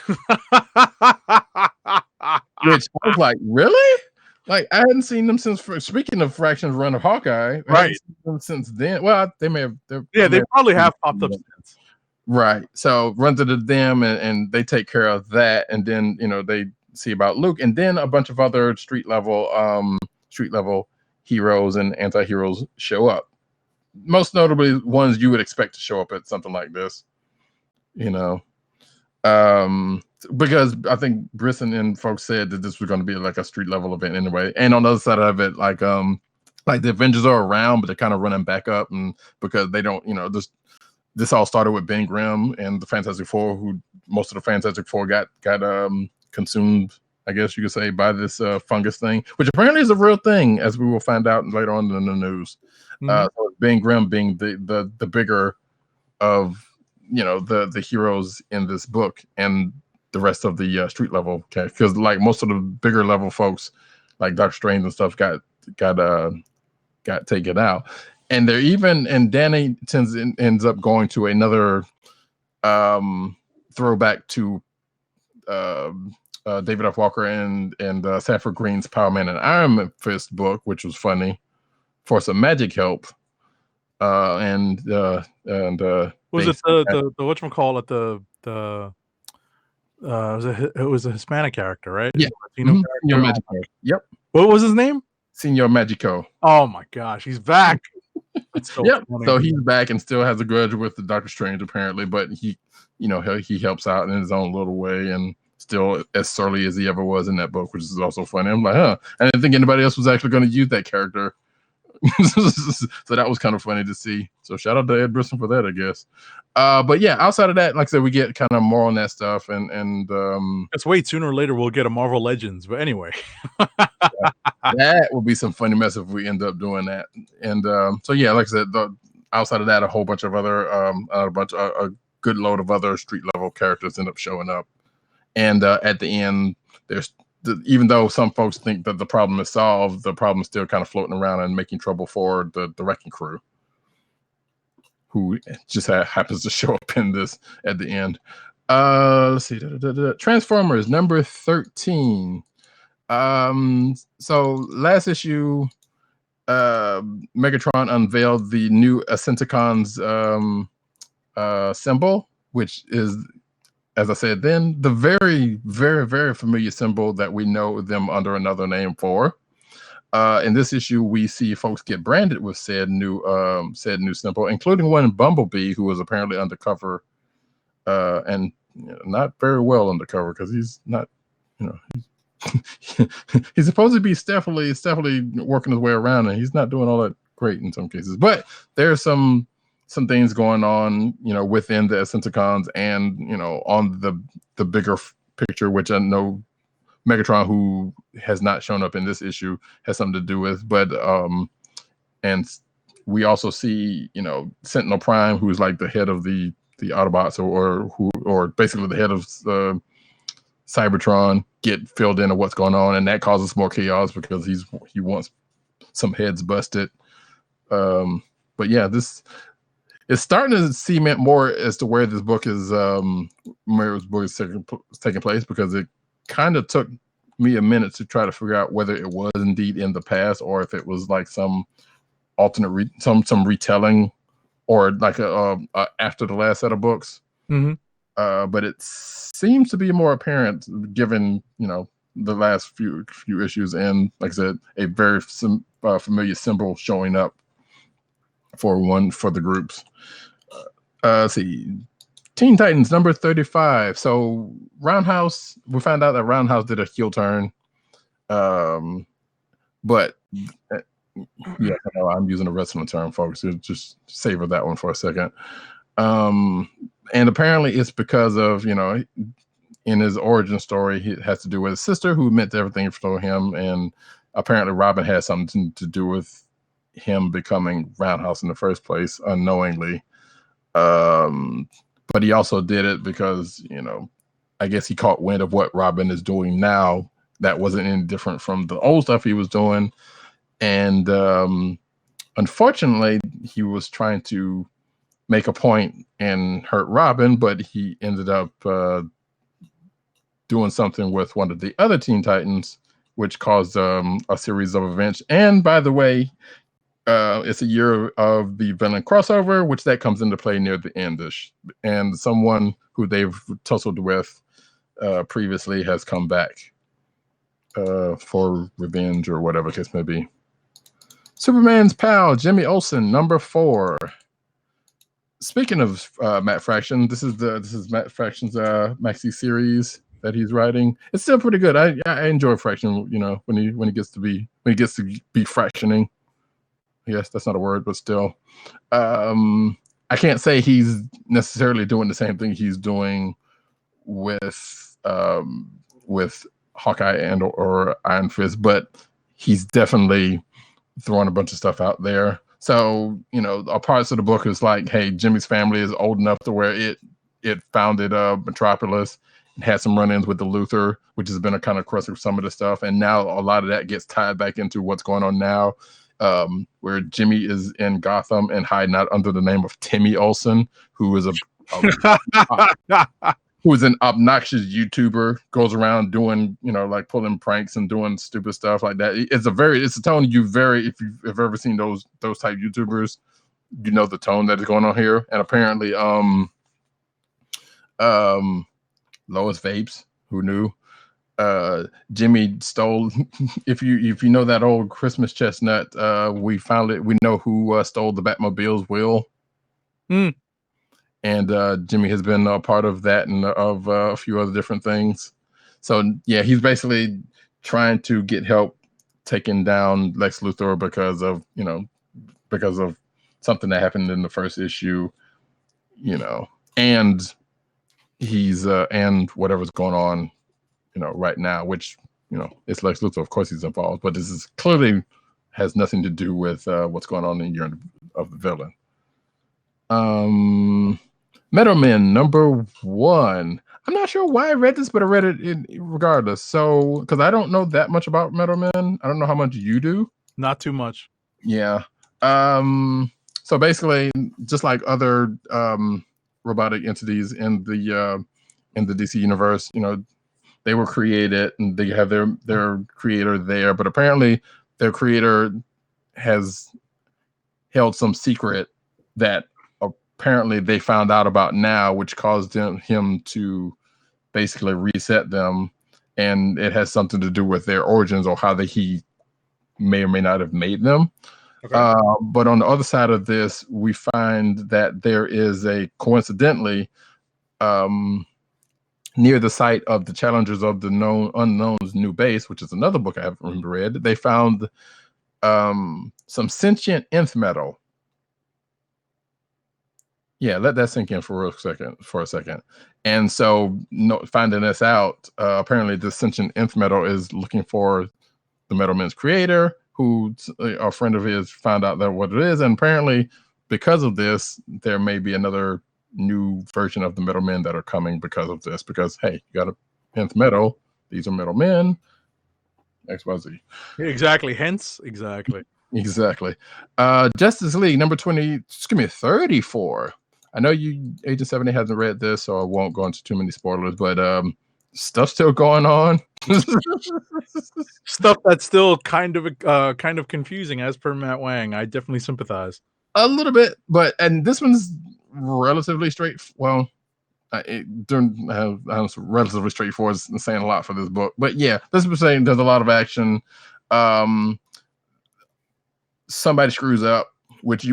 I was like, really? Like, I hadn't seen them since. Speaking of Fraction's run of Hawkeye, I hadn't seen them since then. Well, they may have. They probably have popped up since. Right. So runs into them, and they take care of that, and then they see about Luke, and then a bunch of other street level heroes and anti-heroes show up. Most notably, ones you would expect to show up at something like this. Because I think Brisson and folks said that this was going to be like a street level event anyway. And on the other side of it, like the Avengers are around, but they're kind of running back up, and because they don't, this all started with Ben Grimm and the Fantastic Four, who most of the Fantastic Four got consumed, I guess you could say, by this fungus thing, which apparently is a real thing, as we will find out later on in the news. So Ben Grimm being the bigger of the heroes in this book, and the rest of the street level, because like most of the bigger level folks, like Doctor Strange and stuff, got taken out, and Danny ends up going to another throwback to David F. Walker and Sanford Green's Power Man and Iron Fist book, which was funny, for some magic help, was it the whatchamacallit, it was a Hispanic character, right? Yeah. Latino character. Magico. Yep. What was his name? Senor Magico. Oh my gosh, he's back. That's so funny. So he's back and still has a grudge with the Doctor Strange apparently, but he helps out in his own little way, and still as surly as he ever was in that book, which is also funny. I'm like, I didn't think anybody else was actually going to use that character. So that was kind of funny to see. So shout out to Ed Brisson for that, I guess. But yeah, outside of that, like I said, we get kind of more on that stuff, and let's wait. Sooner or later, we'll get a Marvel Legends. But anyway, that will be some funny mess if we end up doing that. And so yeah, like I said, outside of that, a whole bunch of other a good load of other street level characters end up showing up. And at the end, there's even though some folks think that the problem is solved, the problem is still kind of floating around and making trouble for the Wrecking Crew, who just happens to show up in this at the end. Let's see. Transformers number 13. So last issue, Megatron unveiled the new Ascenticons symbol, which is, as I said then, the very, very, very familiar symbol that we know them under another name for. In this issue, we see folks get branded with said new symbol, including one Bumblebee, who was apparently undercover, and not very well undercover because he's not, he's supposed to be stealthily working his way around, and he's not doing all that great in some cases. But there's some things going on, within the Ascenticons and on the bigger picture, which I know Megatron, who has not shown up in this issue, has something to do with. But and we also see Sentinel Prime, who's like the head of the Autobots, or basically the head of Cybertron, get filled into what's going on, and that causes more chaos because he wants some heads busted. But yeah, this is starting to cement more as to where this book is taking place, because it kind of took me a minute to try to figure out whether it was indeed in the past or if it was like some alternate some retelling, or like a after the last set of books. Mm-hmm. But it seems to be more apparent given the last few issues, and like I said, a very familiar symbol showing up for the groups. Let's see, Teen Titans number 35. So Roundhouse, we found out that Roundhouse did a heel turn, but yeah, I'm using a wrestling term, folks. So just savor that one for a second. And apparently it's because of, in his origin story, it has to do with his sister who meant everything for him. And apparently Robin had something to do with him becoming Roundhouse in the first place, unknowingly. But he also did it because, I guess he caught wind of what Robin is doing now that wasn't any different from the old stuff he was doing. And unfortunately, he was trying to make a point and hurt Robin, but he ended up doing something with one of the other Teen Titans, which caused a series of events. And by the way, it's a year of the villain crossover, which that comes into play near the end-ish. And someone who they've tussled with previously has come back for revenge or whatever case may be. Superman's pal, Jimmy Olsen, number 4. Speaking of Matt Fraction, this is Matt Fraction's maxi series that he's writing. It's still pretty good. I enjoy Fraction. When he gets to be fractioning. Yes, that's not a word, but still, I can't say he's necessarily doing the same thing he's doing with Hawkeye and or Iron Fist, but he's definitely throwing a bunch of stuff out there. So, a parts of the book is like, hey, Jimmy's family is old enough to where it founded Metropolis and had some run-ins with the Luthor, which has been a kind of crux of some of the stuff. And now a lot of that gets tied back into what's going on now, where Jimmy is in Gotham and hiding out under the name of Timmy Olsen, who is who's an obnoxious YouTuber, goes around doing, like pulling pranks and doing stupid stuff like that. It's a tone if you've ever seen those type YouTubers, the tone that is going on here. And apparently, Lois Vapes, who knew? Jimmy stole, if you know that old Christmas chestnut, we know who stole the Batmobile's wheel. And Jimmy has been a part of that and of a few other different things. So yeah, he's basically trying to get help taking down Lex Luthor because of something that happened in the first issue, and he's and whatever's going on, right now, which it's Lex Luthor. Of course he's involved, but this is clearly has nothing to do with what's going on in the year of the villain. Metal Men number 1. I'm not sure why I read this, but I read it regardless. So, because I don't know that much about Metal Men, I don't know how much you do. Not too much. Yeah. So basically, just like other robotic entities in the in the DC universe. They were created and they have their creator there, but apparently their creator has held some secret that apparently they found out about now, which caused him to basically reset them, and it has something to do with their origins or how he may or may not have made them. Okay. But on the other side of this, we find that there is coincidentally near the site of the Challengers of the Unknown's new base, which is another book I haven't read, they found some sentient nth metal. Yeah, let that sink in for a second. And so, finding this out, apparently this sentient nth metal is looking for the Metal Men's creator, who a friend of his found out that what it is, and apparently because of this, there may be another new version of the Metal Men that are coming because of this. Because hey, you got a nth metal; these are Metal Men. XYZ. Exactly. Hence, exactly. Justice League number 34. I know Agent 70 hasn't read this, so I won't go into too many spoilers, but stuff's still going on. Stuff that's still kind of confusing, as per Matt Wang. I definitely sympathize a little bit, and this one's relatively straightforward. Relatively straightforward is saying a lot for this book, but yeah, let's be saying there's a lot of action. Somebody screws up, which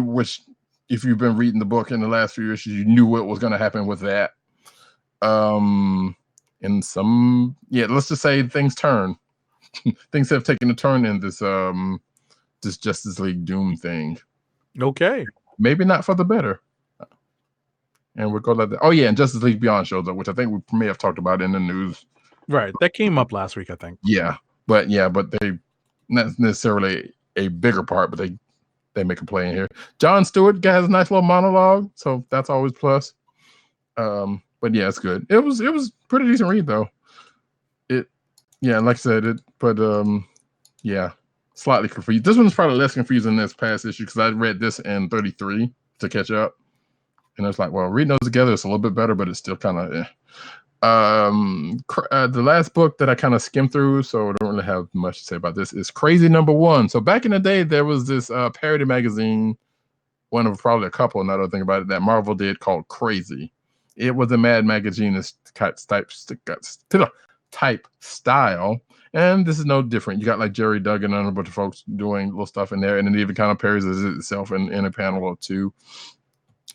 if you've been reading the book in the last few issues, you knew what was going to happen with that. Let's just say things turn. Things have taken a turn in this Justice League Doom thing. Okay. Maybe not for the better. And we'll go like that. Oh yeah, and Justice League Beyond shows up, which I think we may have talked about in the news. Right. That came up last week, I think. Yeah, but they not necessarily a bigger part, but they make a play in here. John Stewart has a nice little monologue, so that's always plus. But yeah, it's good. It was pretty decent read though. Like I said, slightly confused. This one's probably less confusing than this past issue because I read this in 33 to catch up. And it's like, well, reading those together, it's a little bit better, but it's still kind of the last book that I kind of skimmed through, so I don't really have much to say about this, is Crazy #1. So back in the day, there was this parody magazine, one of probably a couple, now that I think about it, that Marvel did called Crazy. It was a Mad Magazine type style, and this is no different. You got like Jerry Duggan and a bunch of folks doing little stuff in there, and it even kind of parodies itself in a panel or two.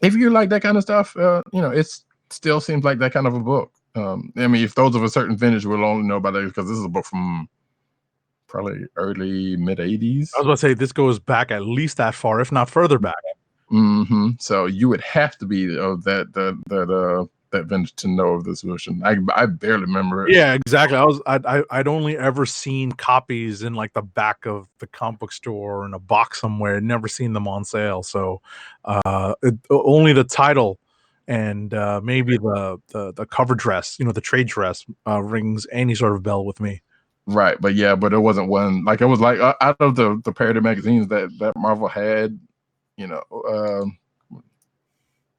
If you like that kind of stuff, it still seems like that kind of a book. If those of a certain vintage will only know about it because this is a book from probably early mid 80s. I was about to say this goes back at least that far, if not further back. Mm-hmm. So you would have to be that vintage to know of this version. I barely remember it. Yeah, exactly. I'd only ever seen copies in like the back of the comic book store or in a box somewhere. I'd never seen them on sale. So only the title and maybe the cover dress, the trade dress rings any sort of bell with me. Right, but it wasn't one like it was like out of the parody magazines that Marvel had,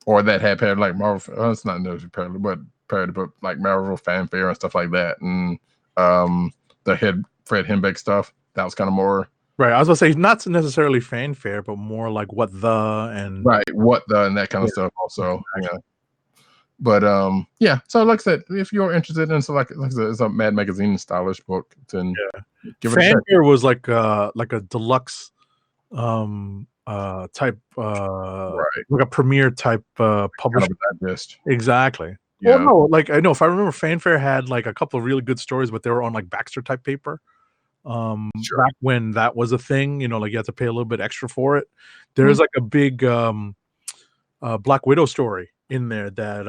or that had parody like Marvel. It's not necessarily parody, but like Marvel Fanfare and stuff like that, and the Fred Hembeck stuff. That was kind of more right. I was gonna say not necessarily fanfare, but more like what the and that kind of stuff. Also, yeah. But so like I said, if you're interested in like I said, it's a Mad Magazine stylish book, then give it a check. Fanfare was like a deluxe type like a premiere type publisher. Exactly. Yeah. Well, no, like I know if I remember, Fanfare had like a couple of really good stories, but they were on like Baxter type paper. Back when that was a thing, like you had to pay a little bit extra for it. There's like a big Black Widow story in there that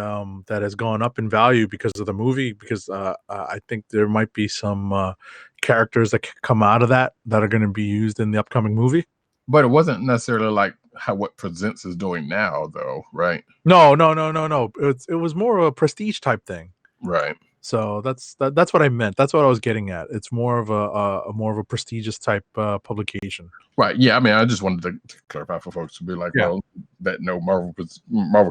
has gone up in value because of the movie, because I think there might be some characters that come out of that are going to be used in the upcoming movie. But it wasn't necessarily like what Presents is doing now, though, right? No. It was more of a prestige type thing, right? So that's what I meant. That's what I was getting at. It's more of a prestigious type publication, right? Yeah, I just wanted to clarify for folks to be like, well, that Marvel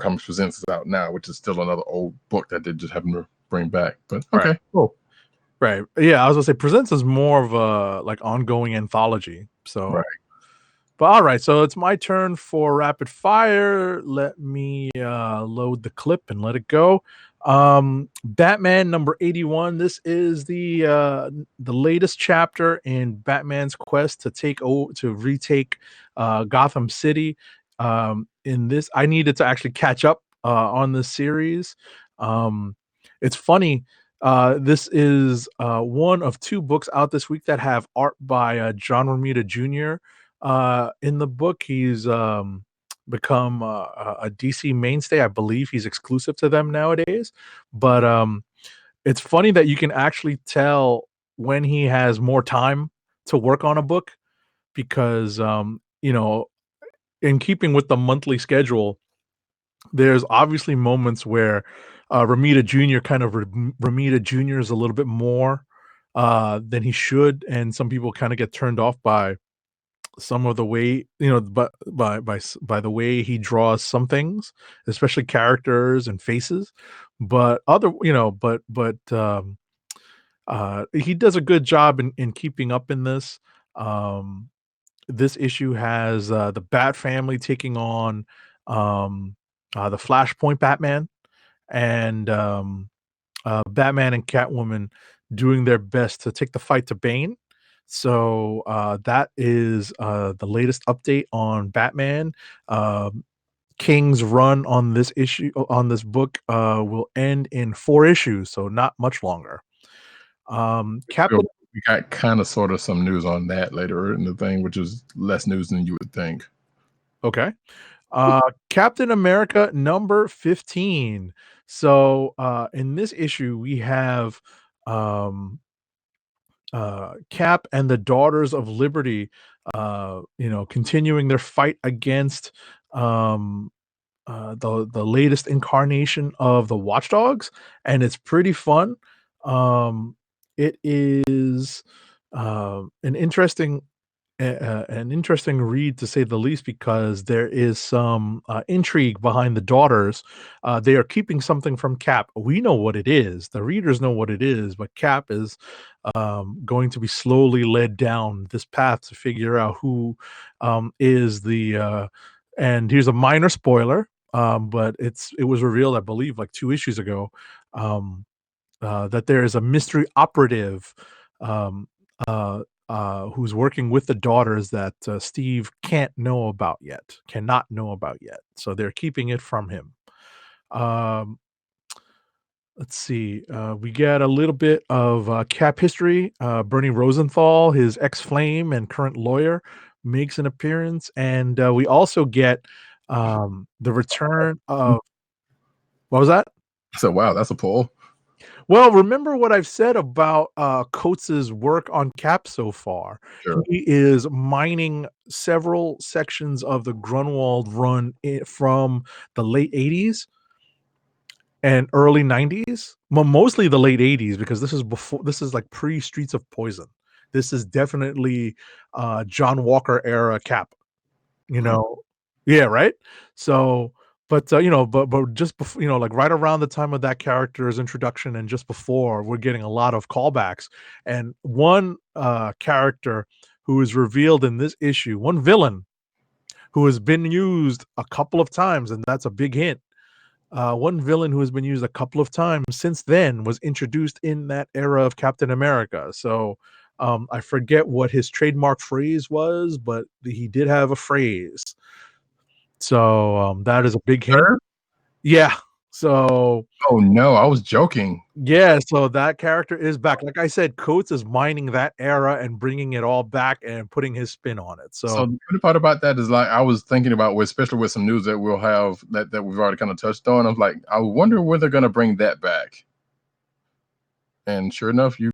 Comics Presents is out now, which is still another old book that they just haven't bring back. But Right. okay, cool. Right. Yeah, I was gonna say Presents is more of a like ongoing anthology. So Right. but all right, so it's my turn for rapid fire. Let me load the clip and let it go. Batman number 81. This is the latest chapter in Batman's quest to retake Gotham City. In this, I needed to actually catch up on this series. It's funny. This is one of two books out this week that have art by John Romita Jr. In the book. He's become a DC mainstay. I believe he's exclusive to them nowadays. But it's funny that you can actually tell when he has more time to work on a book because, in keeping with the monthly schedule, there's obviously moments where Ramita Jr. Ramita Jr. is a little bit more than he should, and some people kind of get turned off by some of the way but by the way he draws some things, especially characters and faces. But other, he does a good job in keeping up in this. This issue has the Bat family taking on the Flashpoint Batman and Batman and Catwoman doing their best to take the fight to Bane. So that is the latest update on Batman. King's run on this book will end in 4 issues, so not much longer. Captain. We got kind of sort of some news on that later in the thing, which is less news than you would think. Okay. Captain America number 15. So in this issue, we have Cap and the Daughters of Liberty, continuing their fight against the latest incarnation of the Watchdogs, and it's pretty fun. It is an interesting read, to say the least, because there is some intrigue behind the daughters. They are keeping something from Cap. We know what it is. The readers know what it is, but Cap is going to be slowly led down this path to figure out who is the. And here's a minor spoiler, but it was revealed, I believe, like 2 issues ago, that there is a mystery operative. Who's working with the daughters that Steve cannot know about yet. So they're keeping it from him. Let's see. We get a little bit of Cap history. Bernie Rosenthal, his ex-flame and current lawyer, makes an appearance. And we also get the return of... What was that? So, wow, that's a pull. Well, remember what I've said about Coates's work on Cap so far. Sure. He is mining several sections of the Grunwald run from the late 80s and early 90s. Well, mostly the late 80s, because this is like pre-Streets of Poison. This is definitely John Walker era Cap. Yeah, right? So... But but just before, like right around the time of that character's introduction and just before, we're getting a lot of callbacks. And one character who is revealed in this issue, one villain who has been used a couple of times, and that's a big hint. One villain who has been used a couple of times since then was introduced in that era of Captain America. So I forget what his trademark phrase was, but he did have a phrase. So that is a big hint. Sure? Yeah. So... Oh no, I was joking. Yeah, so that character is back. Like I said, Coates is mining that era and bringing it all back and putting his spin on it. So the good part about that is, like, I was thinking about, especially with some news that we'll have that we've already kind of touched on. I'm like, I wonder where they're going to bring that back. And sure enough, you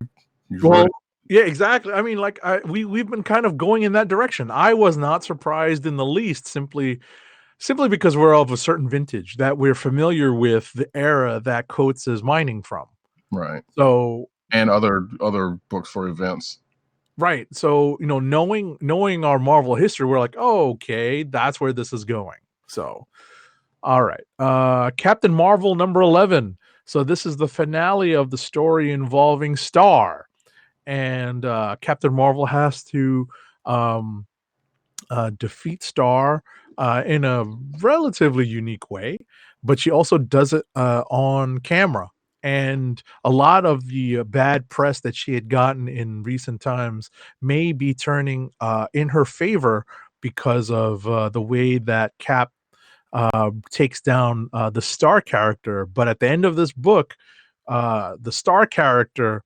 well, yeah, exactly. I mean, like we've been kind of going in that direction. I was not surprised in the least, simply because we're of a certain vintage, that we're familiar with the era that Coates is mining from. Right. So, and other books for events. Right. So, knowing our Marvel history, we're like, oh, okay, that's where this is going. So, all right. Captain Marvel number 11. So this is the finale of the story involving Star, and Captain Marvel has to um, defeat Star in a relatively unique way, but she also does it on camera. And a lot of the bad press that she had gotten in recent times may be turning in her favor because of the way that Cap takes down the Star character. But at the end of this book, the Star character,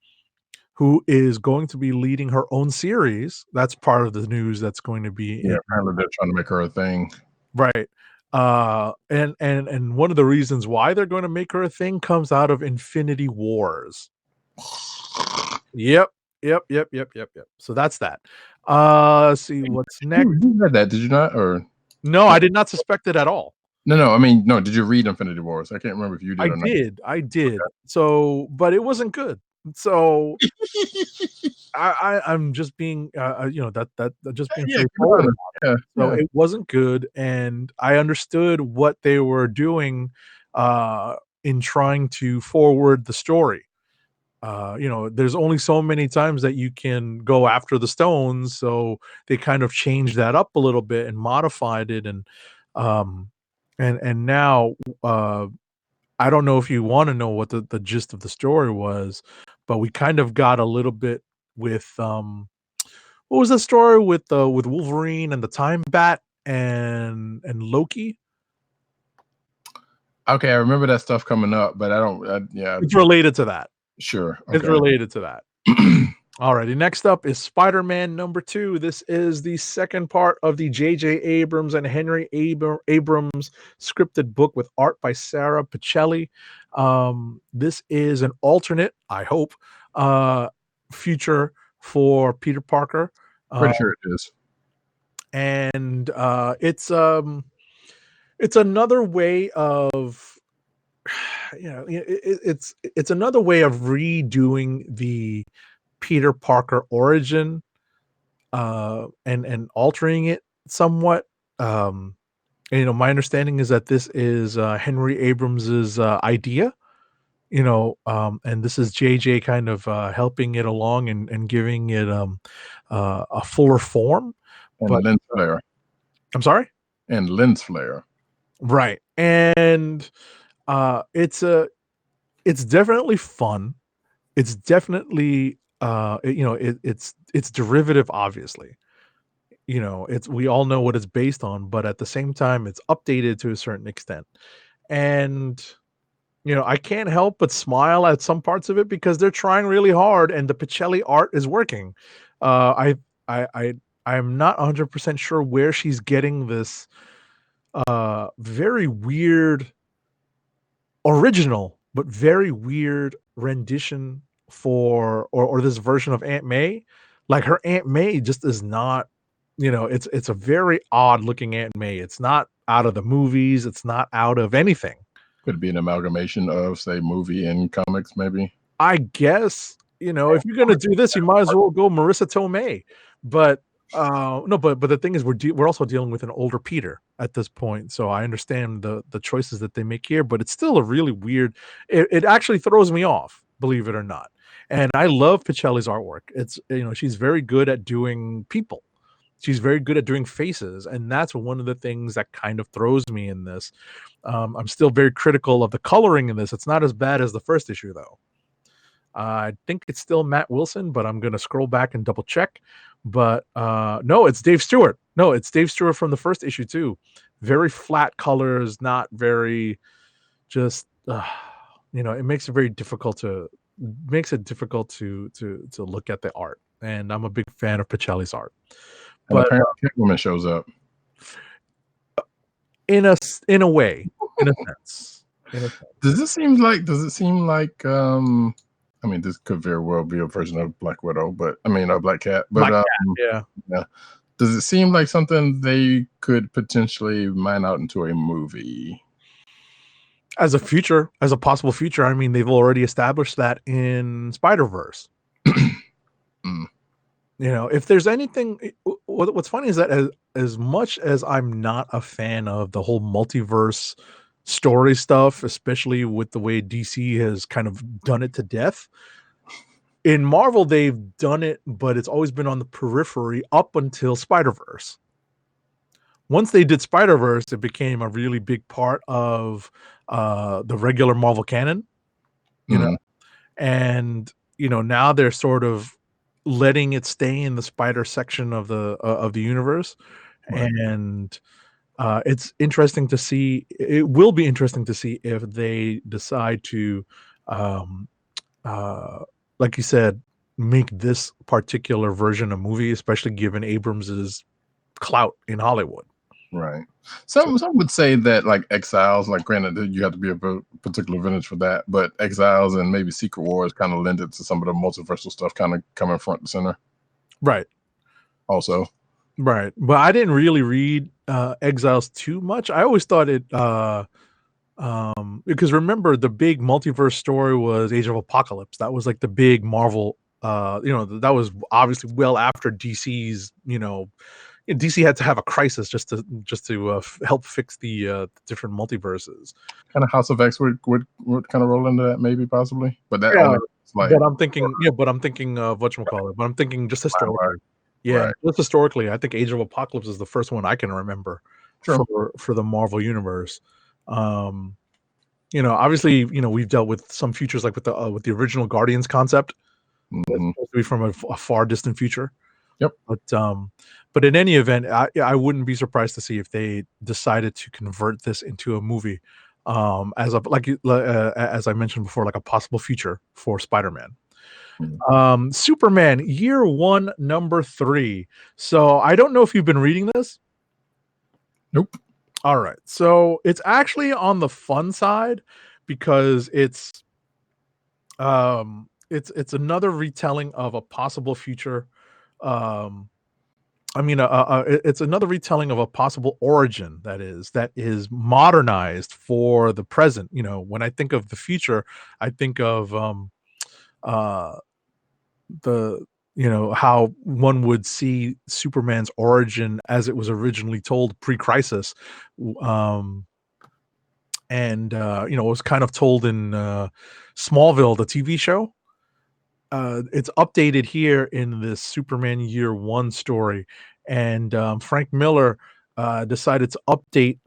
who is going to be leading her own series, that's part of the news that's going to be Yeah, apparently they're trying to make her a thing. right. And one of the reasons why they're going to make her a thing comes out of Infinity Wars. Yep. So that's that. Let's see what's next. You read that, did you not? Or No, I did not suspect it at all. no. I mean, no. Did you read Infinity Wars? I can't remember if you did or not. I did. So, but it wasn't good. So I'm just being, that just being Yeah, straightforward. yeah. So it wasn't good, and I understood what they were doing in trying to forward the story. There's only so many times that you can go after the stones, so they kind of changed that up a little bit and modified it, and now I don't know if you want to know what the gist of the story was, but we kind of got a little bit with what was the story with Wolverine and the Time Bat and Loki? Okay, I remember that stuff coming up, but I don't. Yeah, It's related to that. sure. It's Okay. related to that. Alrighty, next up is Spider-Man #2. This is the second part of the J.J. Abrams and Henry Abrams scripted book with art by Sarah Pichelli. This is an alternate, I hope, future for Peter Parker. Pretty sure it is. And it's another way of it's another way of redoing the Peter Parker origin and altering it somewhat. My understanding is that this is Henry Abrams's idea, and this is JJ kind of helping it along and giving it a fuller form. And But lens flare. I'm sorry? And lens flare. Right. And it's definitely fun. It's definitely it's derivative, obviously. We all know what it's based on, but at the same time it's updated to a certain extent. And I can't help but smile at some parts of it because they're trying really hard and the Pichelli art is working. I'm not 100% sure where she's getting this very weird original but very weird rendition for or this version of Aunt May. Like her Aunt May just is not, it's a very odd looking Aunt May. It's not out of the movies, it's not out of anything. Could it be an amalgamation of, say, movie and comics, maybe? I guess, if you're gonna do this, you might as well go Marissa Tomei. But no, but the thing is, we're also dealing with an older Peter at this point, so I understand the choices that they make here, but it's still a really weird. It actually throws me off, believe it or not. And I love Pichelli's artwork. It's she's very good at doing people. She's very good at doing faces, and that's one of the things that kind of throws me in this. I'm still very critical of the coloring in this. It's not as bad as the first issue, though. I think it's still Matt Wilson, but I'm going to scroll back and double check. But no, it's Dave Stewart. No, it's Dave Stewart from the first issue, too. Very flat colors, not very just, it makes it very difficult to look at the art. And I'm a big fan of Pichelli's art. And But apparently Catwoman shows up. in a way, in a sense. Does it seem like I mean, this could very well be a version of Black Widow, but I mean, a Black Cat. But Black Cat, yeah. Does it seem like something they could potentially mine out into a movie? As a possible future, I mean, they've already established that in Spider-Verse. If there's anything, what's funny is that as much as I'm not a fan of the whole multiverse story stuff, especially with the way DC has kind of done it to death. In Marvel, they've done it, but it's always been on the periphery up until Spider-Verse. Once they did Spider-Verse, it became a really big part of the regular Marvel canon, you know, and now they're sort of letting it stay in the Spider section of the universe, Right. and it's interesting to see. It will be interesting to see if they decide to, um, like you said, make this particular version a movie, especially given Abrams's clout in Hollywood. Right. Some would say that like Exiles, like granted you have to be a particular vintage for that, but Exiles and maybe Secret Wars kind of lend it to some of the multiversal stuff kind of coming front and center. Right. Also. Right. But I didn't really read Exiles too much. I always thought it because remember the big multiverse story was Age of Apocalypse. That was like the big Marvel that was obviously well after DC's, DC had to have a crisis just to help fix the different multiverses. Kind of House of X would kind of roll into that, maybe possibly, but that only like. But I'm thinking of whatchamacallit. But I'm thinking just historically. Yeah, Right. just historically, I think Age of Apocalypse is the first one I can remember for the Marvel universe. Obviously, we've dealt with some futures like with the original Guardians concept. That's supposed to be from a far distant future. Yep. But in any event, I wouldn't be surprised to see if they decided to convert this into a movie, as I mentioned before, like a possible future for Spider-Man. Superman Year 1, number 3. So I don't know if you've been reading this. Nope. All right. So it's actually on the fun side because it's another retelling of a possible future. It's another retelling of a possible origin that is modernized for the present. When I think of the future, I think of how one would see Superman's origin as it was originally told pre-crisis, it was kind of told in Smallville, the TV show. It's updated here in this Superman Year 1 story, and Frank Miller decided to update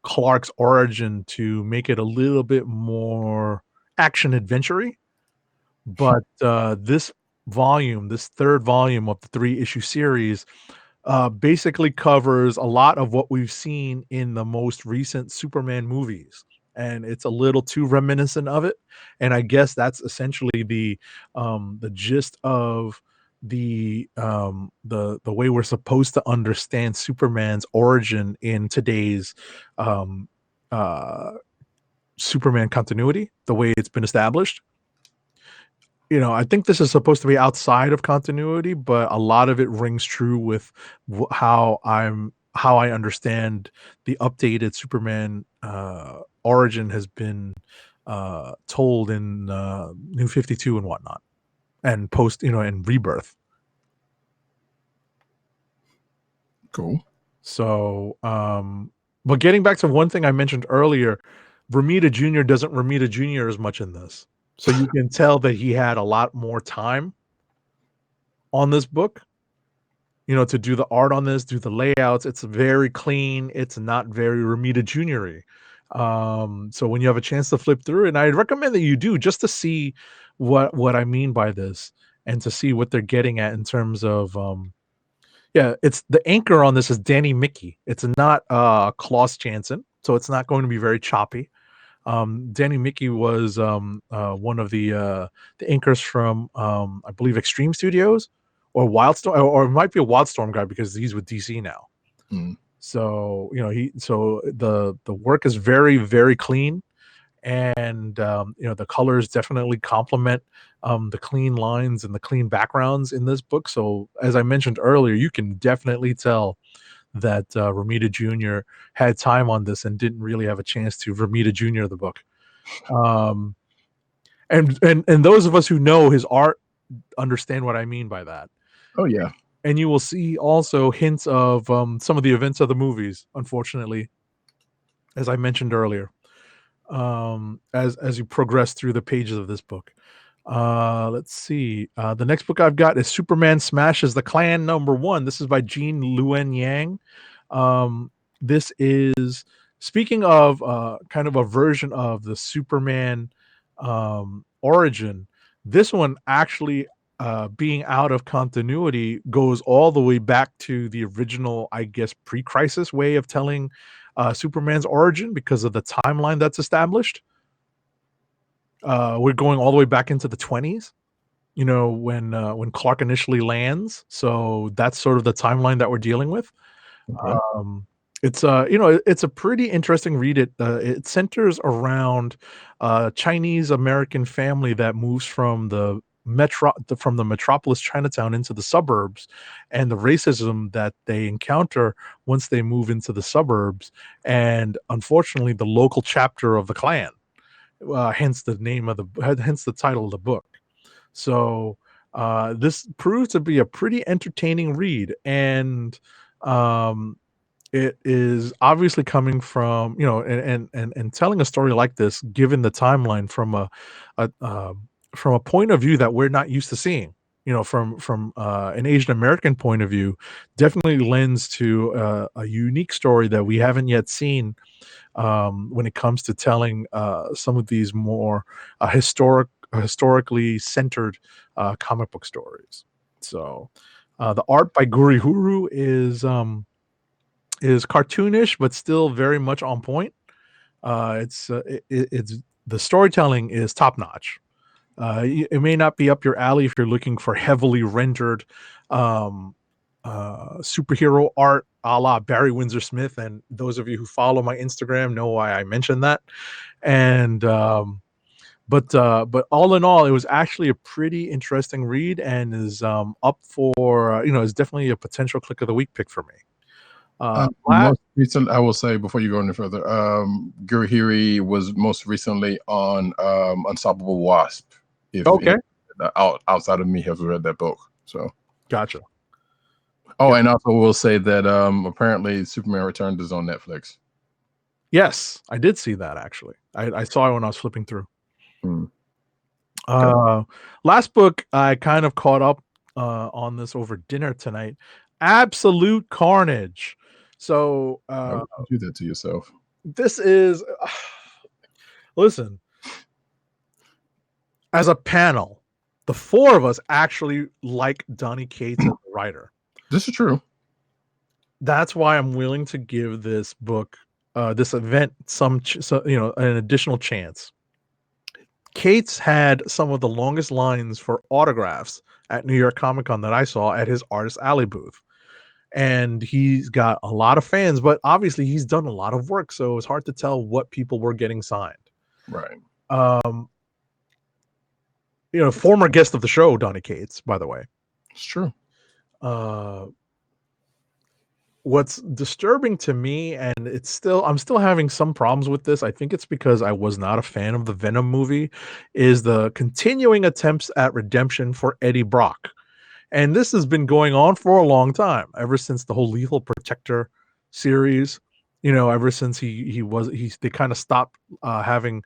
Clark's origin to make it a little bit more action adventure-y. But this third volume of the 3-issue series, basically covers a lot of what we've seen in the most recent Superman movies. And it's a little too reminiscent of it. And I guess that's essentially the gist of the way we're supposed to understand Superman's origin in today's Superman continuity, the way it's been established. I think this is supposed to be outside of continuity, but a lot of it rings true with how I understand the updated Superman origin has been told in New 52 and whatnot, and post, and Rebirth. Cool. So, but getting back to one thing I mentioned earlier, Romita Jr. doesn't Romita Jr. as much in this. So you can tell that he had a lot more time on this book, to do the art on this, do the layouts. It's very clean. It's not very Romita Jr.-y. So when you have a chance to flip through, and I'd recommend that you do, just to see what I mean by this and to see what they're getting at in terms of, it's the anchor on this is Danny Mickey. It's not Klaus Janson, so it's not going to be very choppy. Danny Mickey was one of the anchors from I believe Extreme Studios or Wildstorm, or it might be a Wildstorm guy because he's with DC now. So the work is very, very clean, and the colors definitely complement the clean lines and the clean backgrounds in this book. So as I mentioned earlier, you can definitely tell that Romita Jr. had time on this and didn't really have a chance to Romita Jr. the book. And those of us who know his art understand what I mean by that. Oh yeah. And you will see also hints of some of the events of the movies, unfortunately, as I mentioned earlier. as you progress through the pages of this book. Let's see. The next book I've got is Superman Smashes the Klan #1. This is by Jean Luen Yang. This is speaking of kind of a version of the Superman origin. This one actually being out of continuity goes all the way back to the original, I guess, pre-crisis way of telling Superman's origin because of the timeline that's established. We're going all the way back into the 20s, when Clark initially lands. So that's sort of the timeline that we're dealing with. Okay. It's a pretty interesting read. It centers around a Chinese American family that moves from the metropolis Chinatown into the suburbs, and the racism that they encounter once they move into the suburbs, and unfortunately the local chapter of the Klan. Hence the title of the book. So this proves to be a pretty entertaining read, and it is obviously coming from, and telling a story like this, given the timeline from a point of view that we're not used to seeing. From an Asian American point of view, definitely lends to a unique story that we haven't yet seen when it comes to telling some of these more historically centered comic book stories. So the art by Gurihuru is cartoonish, but still very much on point. It's the storytelling is top notch. It may not be up your alley if you're looking for heavily rendered superhero art a la Barry Windsor Smith, and those of you who follow my Instagram know why I mentioned that. And but all in all, it was actually a pretty interesting read, and is up for is definitely a potential click of the week pick for me. Most recent, I will say before you go any further, Gurihiri was most recently on Unstoppable Wasp. If Okay. outside of me have read that book, so Gotcha. Oh, and also we'll say that apparently Superman Returned is on Netflix. Yes, I did see that actually. I saw it when I was flipping through. Hmm. Last book I kind of caught up on this over dinner tonight. Absolute Carnage. So Why would you do that to yourself? this is listen, as a panel, the four of us actually like Donny Cates as a writer. This is true. That's why I'm willing to give this book, this event, an additional chance. Cates had some of the longest lines for autographs at New York Comic Con that I saw at his Artist Alley booth. And he's got a lot of fans, but obviously he's done a lot of work, so it's hard to tell what people were getting signed. Right. Former guest of the show, Donny Cates, by the way. It's true. What's disturbing to me, and I'm still having some problems with this, I think it's because I was not a fan of the Venom movie, is the continuing attempts at redemption for Eddie Brock. And this has been going on for a long time, ever since the whole Lethal Protector series, ever since they kind of stopped having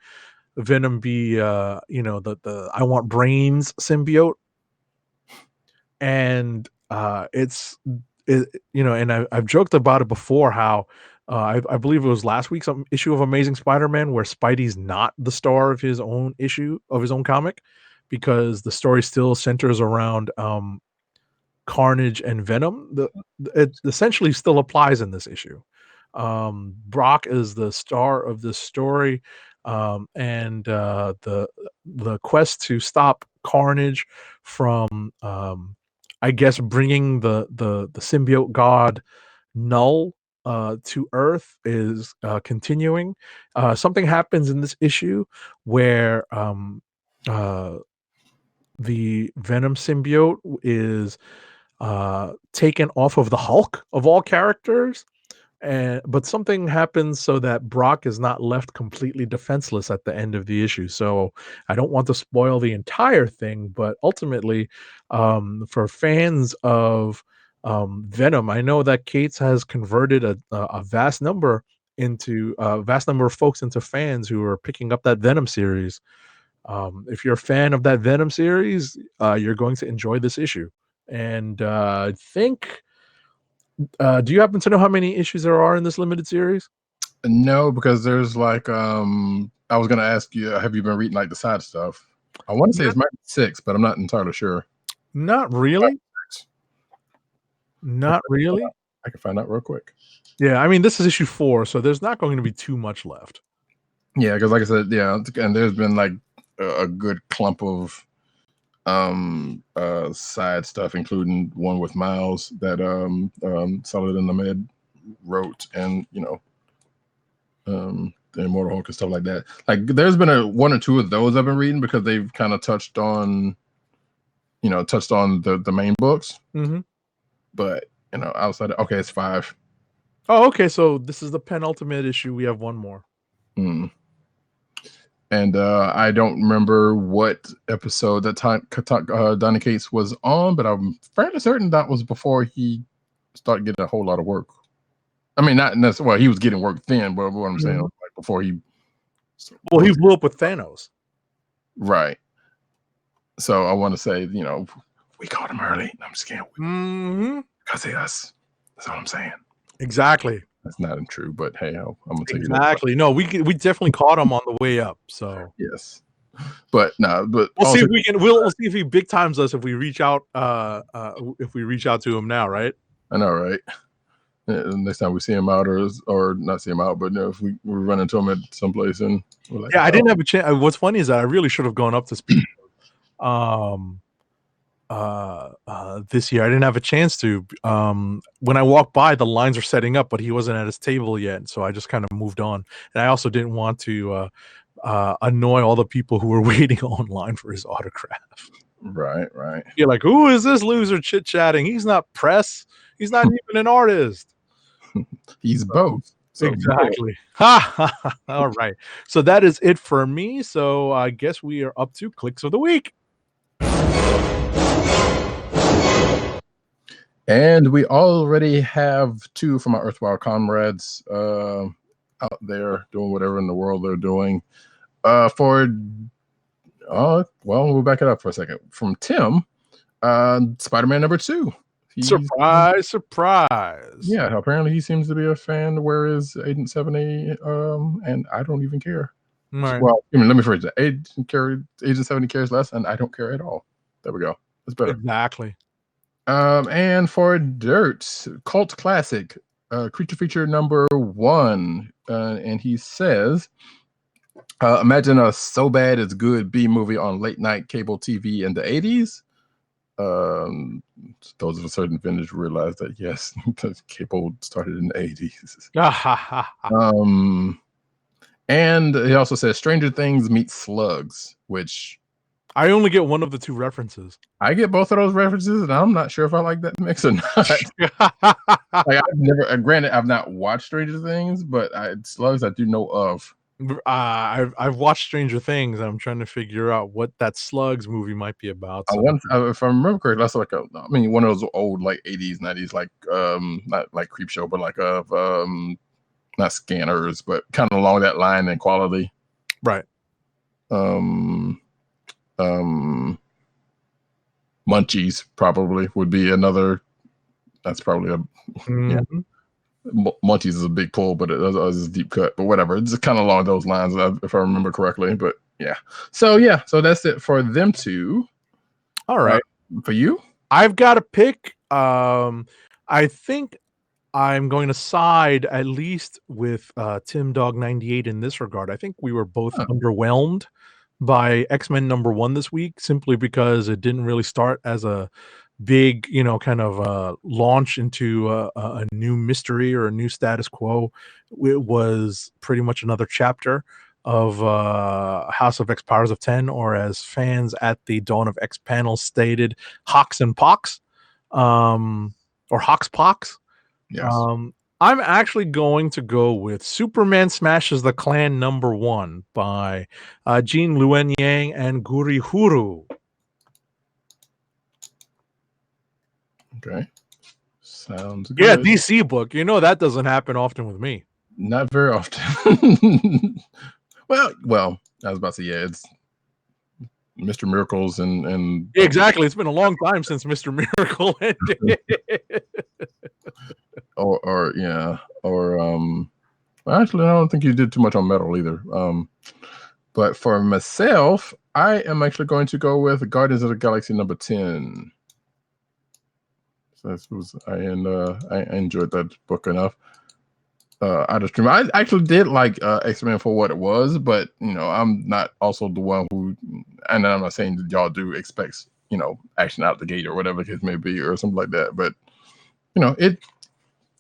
Venom be the I want brains symbiote. And and I've joked about it before how I believe it was last week's issue of Amazing Spider-Man where Spidey's not the star of his own issue of his own comic, because the story still centers around Carnage and Venom. It essentially still applies in this issue. Brock is the star of this story, and the quest to stop Carnage from I guess bringing the symbiote god Null to Earth is continuing. Something happens in this issue where the Venom symbiote is taken off of the Hulk of all characters, but something happens so that Brock is not left completely defenseless at the end of the issue. So I don't want to spoil the entire thing, but ultimately, for fans of Venom, I know that Cates has converted a vast number into a vast number of folks into fans who are picking up that Venom series. If you're a fan of that Venom series, you're going to enjoy this issue. And I think, do you happen to know how many issues there are in this limited series? No, because there's like I was gonna ask you, have you been reading like the side stuff? I want to say it's might be 6, but I'm not entirely sure. Not really. Not really. I can find out real quick. Yeah, I mean, this is issue 4, so there's not going to be too much left. Yeah, because like I said, yeah, and there's been like a good clump of side stuff, including one with Miles that Solid and Ahmed wrote, and the Immortal Hulk and stuff like that. Like there's been one or two of those I've been reading because they've kind of touched on the main books. Mm-hmm. But outside okay, it's 5. Oh, okay, so this is the penultimate issue. We have one more. And I don't remember what episode that Donny Cates was on, but I'm fairly certain that was before he started getting a whole lot of work. I mean, not necessarily. Well, he was getting work then, but what I'm saying, like before he. Well, he blew up with Thanos, right? So I want to say, we caught him early. I'm just kidding. Because of us. That's all I'm saying. Exactly. That's not true, but hey, I'm gonna take exactly. No, we definitely caught him on the way up. So yes, but but we'll see if we can. We'll see if he big times us if we reach out. If we reach out to him now, right? I know, right? Next time we see him out, or not see him out, but if we run into him at someplace and we're like, I didn't have a chance. What's funny is that I really should have gone up to speak. This year I didn't have a chance to. When I walked by, the lines are setting up, but he wasn't at his table yet, so I just kind of moved on. And I also didn't want to annoy all the people who were waiting online for his autograph. Right. You're like, who is this loser chit-chatting? He's not press. He's not even an artist. He's both. So exactly. All right. So that is it for me. So I guess we are up to clicks of the week. And we already have 2 from our Earthwild comrades out there doing whatever in the world they're doing. We'll back it up for a second. From Tim, Spider-Man #2. Surprise. Yeah, apparently he seems to be a fan, whereas Agent 70, and I don't even care. Right. Well, let me phrase it. Agent 70 cares less, and I don't care at all. There we go. That's better. Exactly. And for Dirt, cult classic, creature feature #1, and he says, imagine a so bad it's good B movie on late night cable TV in the 80s. Those of a certain vintage realize that yes, the cable started in the 80s. And he also says Stranger Things meets Slugs, which I only get one of the 2 references. I get both of those references, and I'm not sure if I like that mix or not. Granted, I've not watched Stranger Things, but Slugs I do know of. I've watched Stranger Things, and I'm trying to figure out what that Slugs movie might be about. So. If I remember correctly, that's like one of those old like 80s, 90s, like not like Creep Show, but like not Scanners, but kind of along that line in quality. Right. Munchies probably would be another. That's probably yeah. Munchies is a big pull, but it is a deep cut. But whatever, it's kind of along those lines, if I remember correctly. But yeah, so that's it for them 2. All right, for you, I've got a pick. I think I'm going to side at least with Tim Dog 98 in this regard. I think we were both underwhelmed by X-Men #1 this week, simply because it didn't really start as a big, kind of launch into a new mystery or a new status quo. It was pretty much another chapter of House of X Powers of 10, or as fans at the Dawn of X panel stated, Hawks and Pox, or Hawks Pox. Yes. I'm actually going to go with Superman Smashes the Clan #1 by Jean Luen Yang and Guri Huru. Okay. Sounds good. Yeah, DC book. That doesn't happen often with me. Not very often. well, I was about to say, yeah, it's Mr. Miracles and Exactly. It's been a long time since Mr. Miracle ended. or well, actually, I don't think you did too much on metal either. But for myself, I am actually going to go with Guardians of the Galaxy number 10. So this was I enjoyed that book enough. I actually did like XMen for what it was, but I'm not also the one who, and I'm not saying that y'all do expect action out the gate or whatever the case may be or something like that, but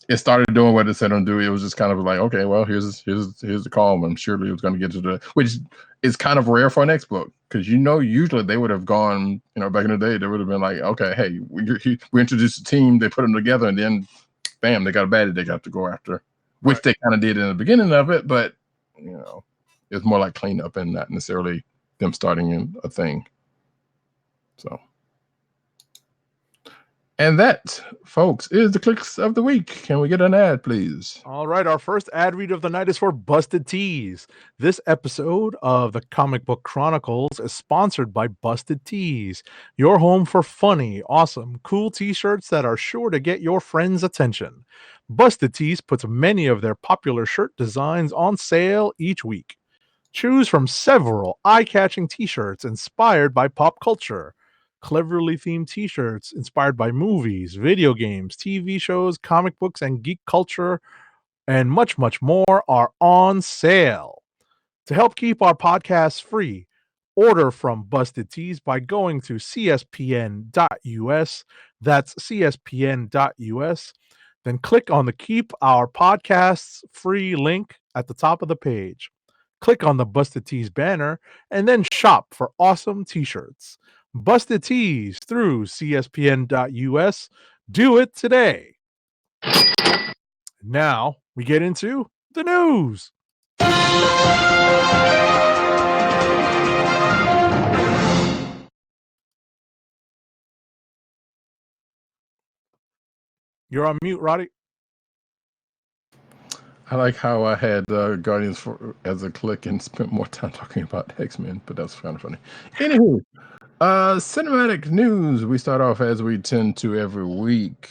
it started doing what it said on do. It was just kind of like, okay, well, here's the call, and surely it was going to get to the, which is kind of rare for an X book, because usually they would have gone, back in the day, they would have been like, okay, hey, we introduced a team, they put them together, and then bam, they got a baddie they got to go after, which they kind of did in the beginning of it, but it's more like cleanup and not necessarily them starting in a thing. So. And that, folks, is the clicks of the week. Can we get an ad, please? All right. Our first ad read of the night is for Busted Tees. This episode of the Comic Book Chronicles is sponsored by Busted Tees, your home for funny, awesome, cool t-shirts that are sure to get your friends' attention. Busted Tees puts many of their popular shirt designs on sale each week. Choose from several eye-catching t-shirts inspired by pop culture. Cleverly themed t-shirts inspired by movies, video games, TV shows, comic books, and geek culture, and much, much more are on sale. To help keep our podcasts free, order from Busted Tees by going to cspn.us. That's cspn.us. Then click on the Keep Our Podcasts Free link at the top of the page. Click on the Busted Tees banner and then shop for awesome t-shirts. Busted Tees through cspn.us. Do it today. Now we get into the news. You're on mute, Roddy. I like how I had Guardians as a click and spent more time talking about X-Men, but that's kind of funny. Anywho, cinematic news. We start off as we tend to every week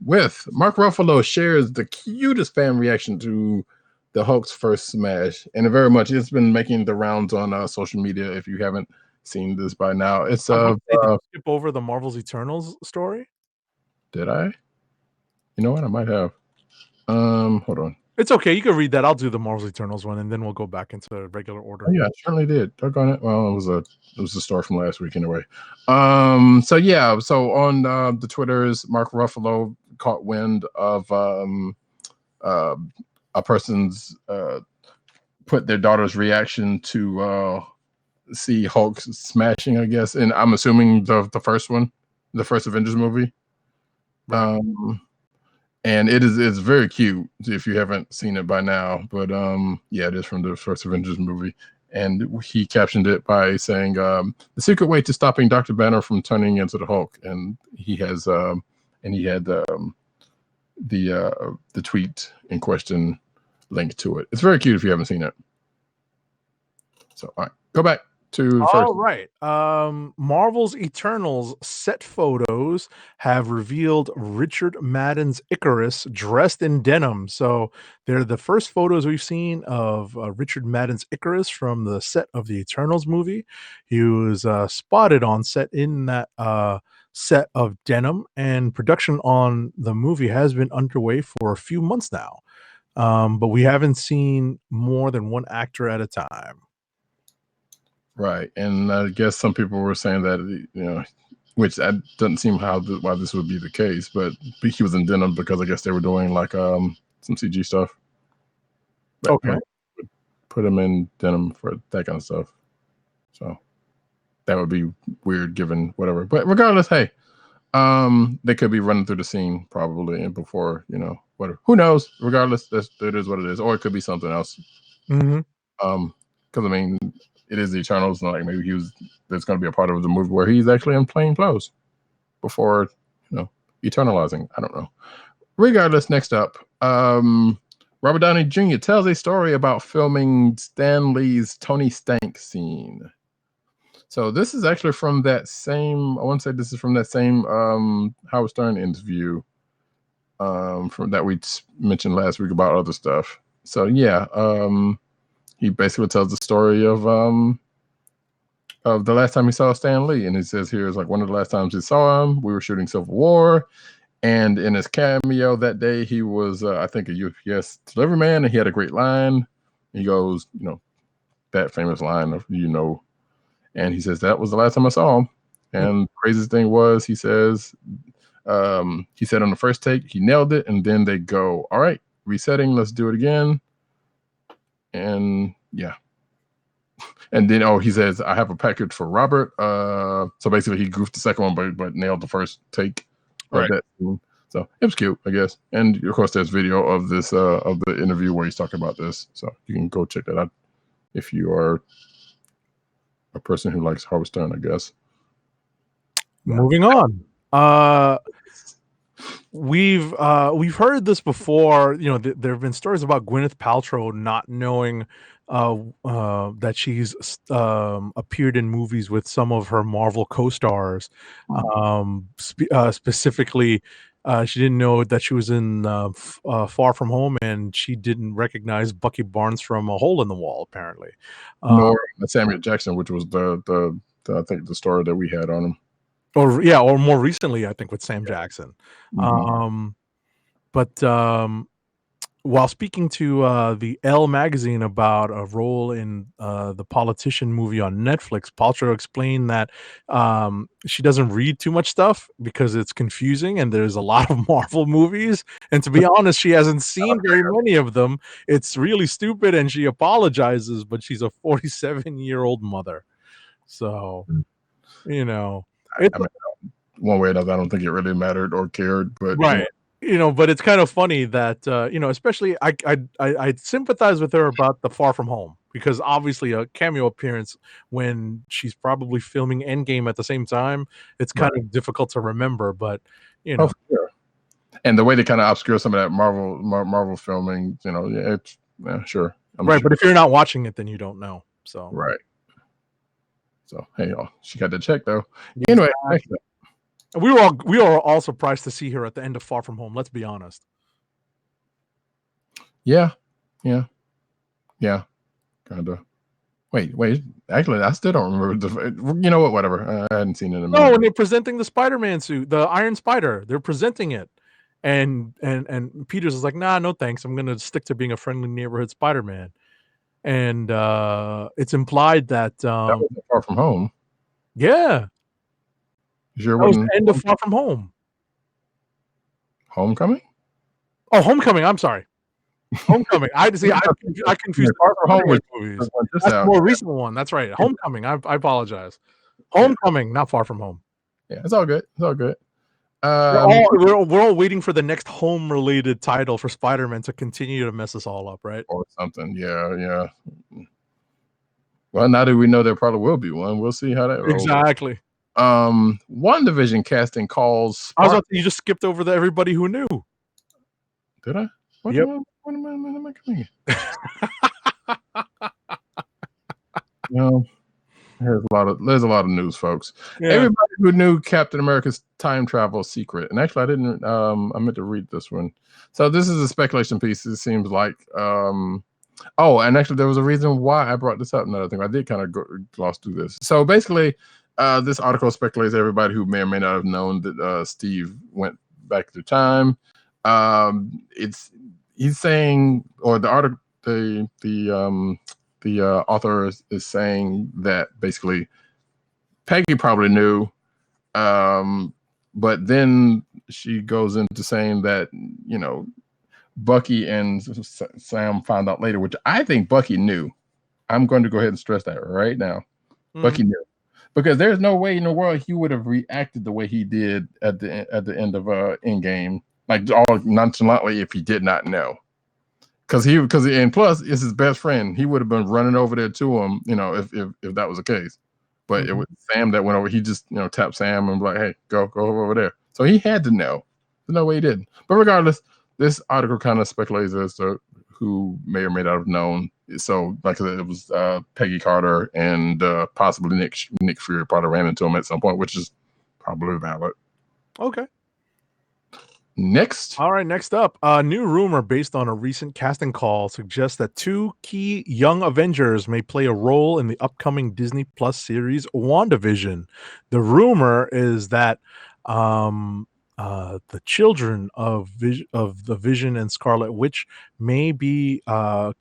with Mark Ruffalo shares the cutest fan reaction to the Hulk's first smash, and it's been making the rounds on social media. If you haven't seen this by now, it's did you skip over the Marvel's Eternals story. Did I? You know what? I might have. Hold on. It's okay. You can read that. I'll do the Marvel's Eternals one, and then we'll go back into regular order. Oh, yeah, I certainly did. Doggone it. Well, it was a story from last week anyway. So on the Twitters, Mark Ruffalo caught wind of a person's put their daughter's reaction to see Hulk smashing, I guess, and I'm assuming the first one, the first Avengers movie. Right. And it's very cute if you haven't seen it by now. But it is from the first Avengers movie. And he captioned it by saying, the secret way to stopping Dr. Banner from turning into the Hulk. And he has he had the tweet in question linked to it. It's very cute if you haven't seen it. So all right, go back to first. All right. Marvel's Eternals set photos have revealed Richard Madden's Icarus dressed in denim. So they're the first photos we've seen of Richard Madden's Icarus from the set of the Eternals movie. He was spotted on set in that set of denim, and production on the movie has been underway for a few months now. But we haven't seen more than one actor at a time. Right, and I guess some people were saying that which that doesn't seem why this would be the case, but he was in denim because I guess they were doing like some CG stuff. But, okay, put him in denim for that kind of stuff. So that would be weird given whatever. But regardless, hey, they could be running through the scene probably, and before whatever. Who knows? Regardless, it is what it is, or it could be something else. Mm-hmm. Because I mean, it is the Eternals, and like maybe there's going to be a part of the movie where he's actually in plain clothes before eternalizing. I don't know. Regardless, next up, Robert Downey Jr. tells a story about filming Stan Lee's Tony Stank scene. So this is actually from that same, I want to say this is from that same Howard Stern interview from that we mentioned last week about other stuff. So yeah, he basically tells the story of the last time he saw Stan Lee, and he says here is like one of the last times he saw him. We were shooting Civil War, and in his cameo that day, he was I think a UPS delivery man, and he had a great line. He goes, that famous line of and he says that was the last time I saw him. And the craziest thing was he says he said on the first take he nailed it, and then they go, all right, resetting, let's do it again. And yeah. And then he says, I have a package for Robert. So basically he goofed the second one but nailed the first take of that scene. So it was cute, I guess. And of course there's video of this of the interview where he's talking about this. So you can go check that out if you are a person who likes Howard Stern, I guess. Moving on. We've heard this before. There have been stories about Gwyneth Paltrow not knowing that she's appeared in movies with some of her Marvel co-stars. Specifically, she didn't know that she was in Far From Home, and she didn't recognize Bucky Barnes from A Hole in the Wall, apparently. Nor Samuel Jackson, which was the I think the story that we had on him. Or more recently, I think with Sam Jackson. Mm-hmm. But while speaking to the Elle magazine about a role in the Politician movie on Netflix, Paltrow explained that she doesn't read too much stuff because it's confusing and there's a lot of Marvel movies. And to be honest, she hasn't seen very many of them. It's really stupid, and she apologizes, but she's a 47-year-old mother. So, I mean, one way or another, I don't think it really mattered or cared, but right. But it's kind of funny that especially I sympathize with her about the Far From Home, because obviously a cameo appearance when she's probably filming Endgame at the same time, it's kind of difficult to remember. But sure. And the way they kind of obscure some of that Marvel filming, it's sure. Right, but if you're not watching it, then you don't know. So right. So hey, she got the check though. Anyway. We were all surprised to see her at the end of Far From Home. Let's be honest. Yeah. Kind of. Wait. Actually, I still don't remember. You know what? Whatever. I hadn't seen it in a minute. No, when they're presenting the Spider-Man suit, the Iron Spider, they're presenting it, and Peters is like, "Nah, no thanks. I'm gonna stick to being a friendly neighborhood Spider-Man." And it's implied that that was Far From Home. Yeah. Sure, that was the end of Far From Home. Homecoming? Oh, Homecoming. I'm sorry. Homecoming. I confused Far From Home with movies. That's the more recent one. That's right. Homecoming. I apologize. Homecoming, not Far From Home. Yeah, it's all good. We're all waiting for the next home-related title for Spider-Man to continue to mess us all up, right? Or something. Yeah. Well, now that we know there probably will be one, we'll see how that rolls. Exactly. WandaVision casting calls. You just skipped over everybody who knew. Did I? What yep. Am I coming? There's a lot of news, folks. Yeah. Everybody who knew Captain America's time travel secret, and actually I didn't. I meant to read this one. So this is a speculation piece. It seems like. And actually there was a reason why I brought this up. Another thing I did kind of gloss through this. So basically. This article speculates everybody who may or may not have known that Steve went back through time. He's saying, or the article, the author is saying that basically Peggy probably knew, but then she goes into saying that Bucky and Sam found out later, which I think Bucky knew. I'm going to go ahead and stress that right now. Mm-hmm. Bucky knew. Because there's no way in the world he would have reacted the way he did at the end of Endgame, like all nonchalantly, if he did not know. And plus it's his best friend. He would have been running over there to him, if that was the case. But It was Sam that went over. He just tapped Sam and was like, "Hey, go over there." So he had to know. There's no way he didn't. But regardless, this article kind of speculates as to who may or may not have known. So, like I said, it was Peggy Carter and possibly Nick Fury probably ran into him at some point, which is probably valid. Okay. Next. All right, next up, a new rumor based on a recent casting call suggests that 2 key young Avengers may play a role in the upcoming Disney Plus series WandaVision. The rumor is that the children of the Vision and Scarlet Witch may be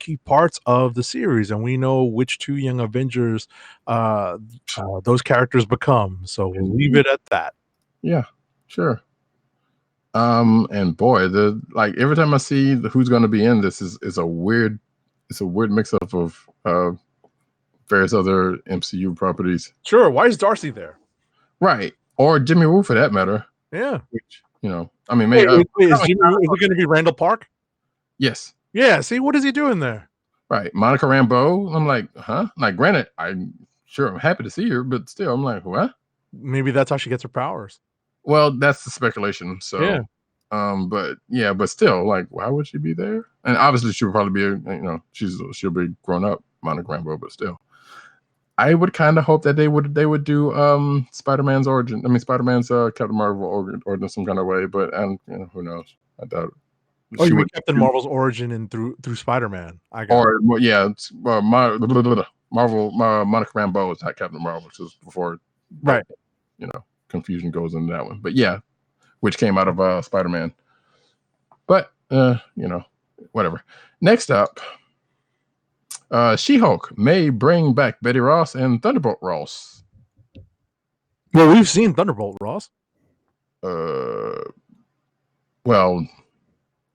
key parts of the series, and we know which 2 young Avengers those characters become. So we'll leave it at that. Yeah, sure. And boy, every time I see who's going to be in this is a weird mix up of various other MCU properties. Sure. Why is Darcy there? Right. Or Jimmy Woo for that matter. Yeah. Which, I mean, maybe is it going to be Randall Park? Yes. Yeah. See, what is he doing there? Right. Monica Rambeau. I'm like, huh? Like, granted, I'm happy to see her, but still, I'm like, what? Maybe that's how she gets her powers. Well, that's the speculation. So, yeah. But still, like, why would she be there? And obviously, she would probably be, she'll be grown up, Monica Rambeau, but still, I would kind of hope that they would do Spider-Man's origin. I mean, Spider-Man's Captain Marvel origin some kind of way, but who knows? I doubt it. Oh, you mean Captain Marvel's origin and through Spider-Man? I got or well, yeah, Marvel Monica Rambeau is not Captain Marvel, which is before, right? Confusion goes into that one, but yeah, which came out of Spider-Man. But whatever. Next up, She-Hulk may bring back Betty Ross and Thunderbolt Ross. Well, we've seen Thunderbolt Ross. Well,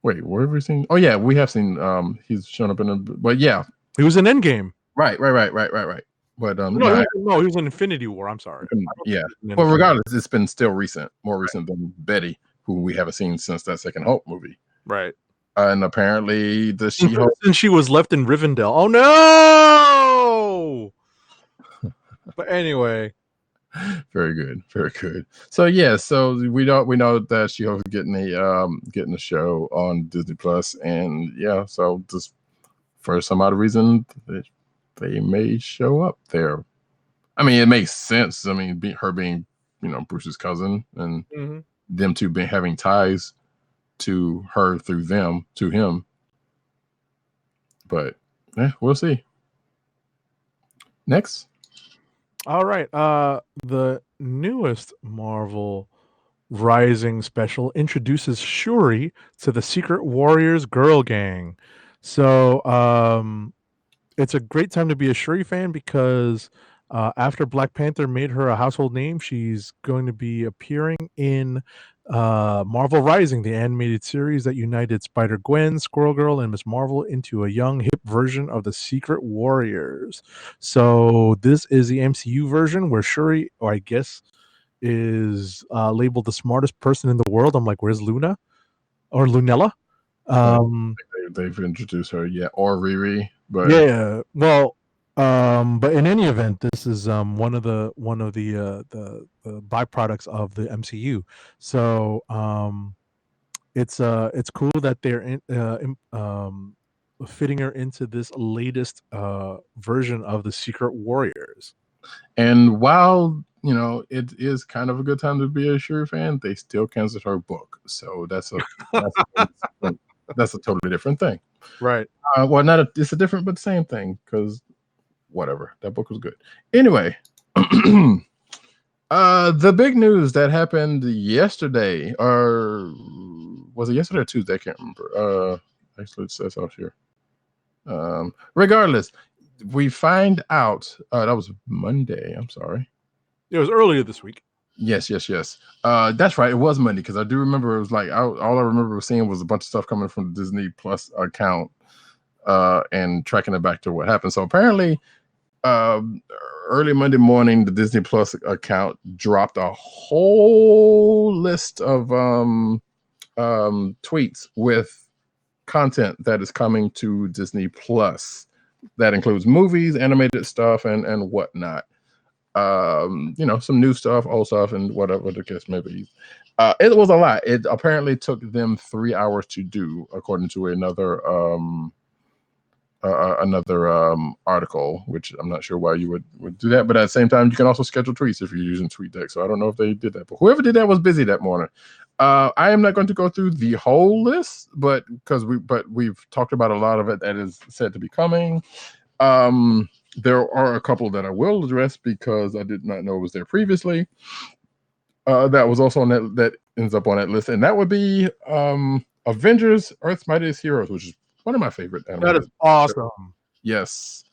wait, where have we seen? Oh yeah, we have seen. He's shown up in a. But yeah, he was in Endgame. Right. But no, he was in Infinity War. I'm sorry. Yeah. Well, regardless, it's been still more recent than Betty, who we haven't seen since that second Hulk movie. Right. And apparently the She-Hulk. Since she was left in Rivendell. Oh no! But anyway. Very good. So yeah, we know that She-Hulk is getting a show on Disney Plus, and yeah, so just for some odd reason they may show up there. I mean, it makes sense. I mean, her being, Bruce's cousin, and them two having ties to her through them to him. But we'll see. Next. All right. The newest Marvel Rising special introduces Shuri to the Secret Warriors girl gang. So, it's a great time to be a Shuri fan because after Black Panther made her a household name, she's going to be appearing in Marvel Rising, the animated series that united Spider-Gwen, Squirrel Girl, and Ms. Marvel into a young, hip version of the Secret Warriors. So this is the MCU version where Shuri, or I guess, is labeled the smartest person in the world. I'm like, where's Luna? Or Lunella? They've introduced her, or Riri, but well, but in any event, this is one of the byproducts of the MCU. So it's cool that they're fitting her into this latest version of the Secret Warriors. And while it is kind of a good time to be a Shuri fan, they still canceled her book, so that's a totally different thing. Right. It's a different but same thing, because whatever, that book was good. Anyway, the big news that happened yesterday, or was it yesterday or Tuesday? I can't remember. Actually, it says out here. Regardless, we find out that was Monday. I'm sorry. It was earlier this week. Yes. That's right. It was Monday, because I do remember it was like all I remember seeing was a bunch of stuff coming from the Disney Plus account and tracking it back to what happened. So apparently, early Monday morning, the Disney Plus account dropped a whole list of tweets with content that is coming to Disney Plus. That includes movies, animated stuff, and whatnot. Some new stuff, old stuff, and whatever the case may be. It was a lot. It apparently took them 3 hours to do, according to another another article, which I'm not sure why you would do that. But at the same time, you can also schedule tweets if you're using TweetDeck. So I don't know if they did that, but whoever did that was busy that morning. I am not going to go through the whole list, but we've talked about a lot of it that is said to be coming. There are a couple that I will address because I did not know it was there previously. That was also on that ends up on that list, and that would be Avengers: Earth's Mightiest Heroes, which is one of my favorite animated. That is awesome. Yes.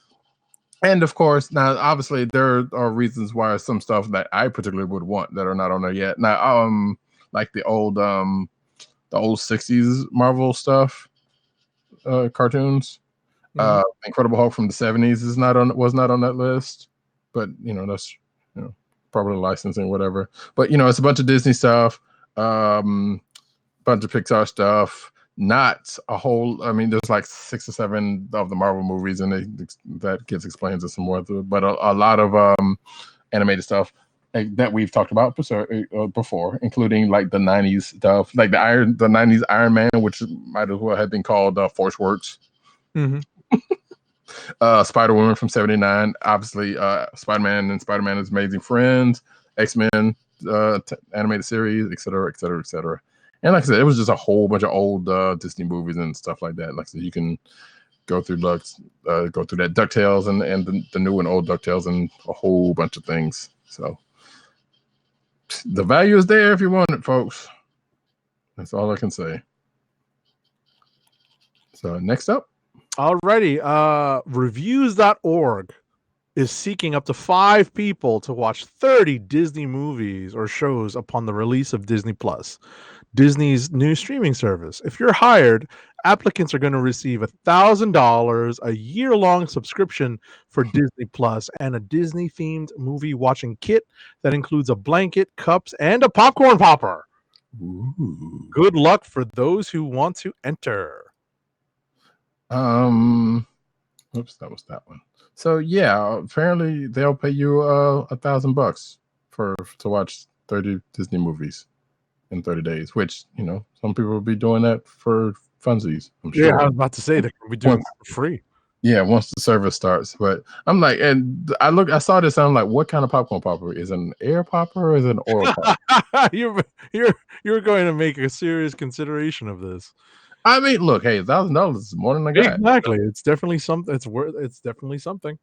And of course, now obviously there are reasons why some stuff that I particularly would want that are not on there yet. Now, like the old 60s Marvel stuff, cartoons. Incredible Hulk from the 70s was not on that list. But that's probably licensing, whatever. But it's a bunch of Disney stuff, bunch of Pixar stuff. Not a whole. I mean, there's like 6 or 7 of the Marvel movies, and that gets explained to some more. But a lot of animated stuff that we've talked about before, including like the 90s stuff, like the 90s Iron Man, which might as well have been called Force Works. Mm-hmm. Spider-Woman from '79, obviously Spider-Man and Spider-Man's Amazing Friends, XMen animated series, etc., etc., etc. And like I said, it was just a whole bunch of old Disney movies and stuff like that. Like I said, you can go through that DuckTales and the new and old DuckTales and a whole bunch of things. So the value is there if you want it, folks. That's all I can say. So next up. Alrighty. Reviews.org is seeking up to 5 people to watch 30 Disney movies or shows upon the release of Disney Plus, Disney's new streaming service. If you're hired, applicants are going to receive $1,000, a year-long subscription for Disney Plus, and a Disney-themed movie watching kit that includes a blanket, cups, and a popcorn popper. Ooh. Good luck for those who want to enter. Oops, that was that one. So yeah, apparently they'll pay you $1,000 to watch 30 Disney movies in 30 days, which some people will be doing that for funsies. I'm sure. Yeah, I was about to say they can be doing it for free. Yeah, once the service starts. But I'm like, and I saw this, and I'm like, what kind of popcorn popper? Is it an air popper or is it an oil popper? You're going to make a serious consideration of this. I mean, look, hey, $1,000 is more than I got. Exactly. It's definitely something. It's definitely something.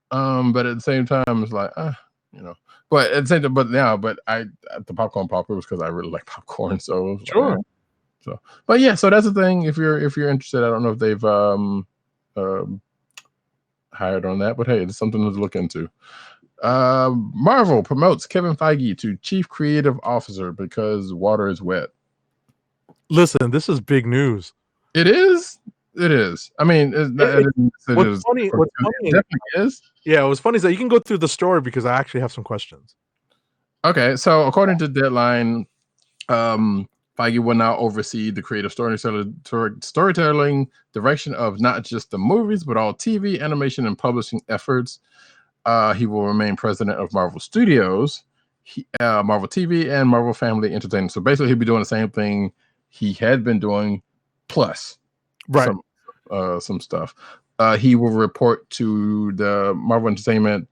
But at the same time, it's like, But at the same time, the popcorn popper was because I really like popcorn. So sure. But yeah, so that's the thing. If you're interested, I don't know if they've hired on that, but hey, it's something to look into. Marvel promotes Kevin Feige to Chief Creative Officer because water is wet. Listen, this is big news. It is. I mean, what's funny definitely is. Yeah, what's funny is that you can go through the story because I actually have some questions. Okay, so according to Deadline, Feige will now oversee the creative storytelling direction of not just the movies, but all TV, animation, and publishing efforts. He will remain president of Marvel Studios, Marvel TV, and Marvel Family Entertainment. So basically, he'll be doing the same thing he had been doing, plus some stuff. He will report to the Marvel Entertainment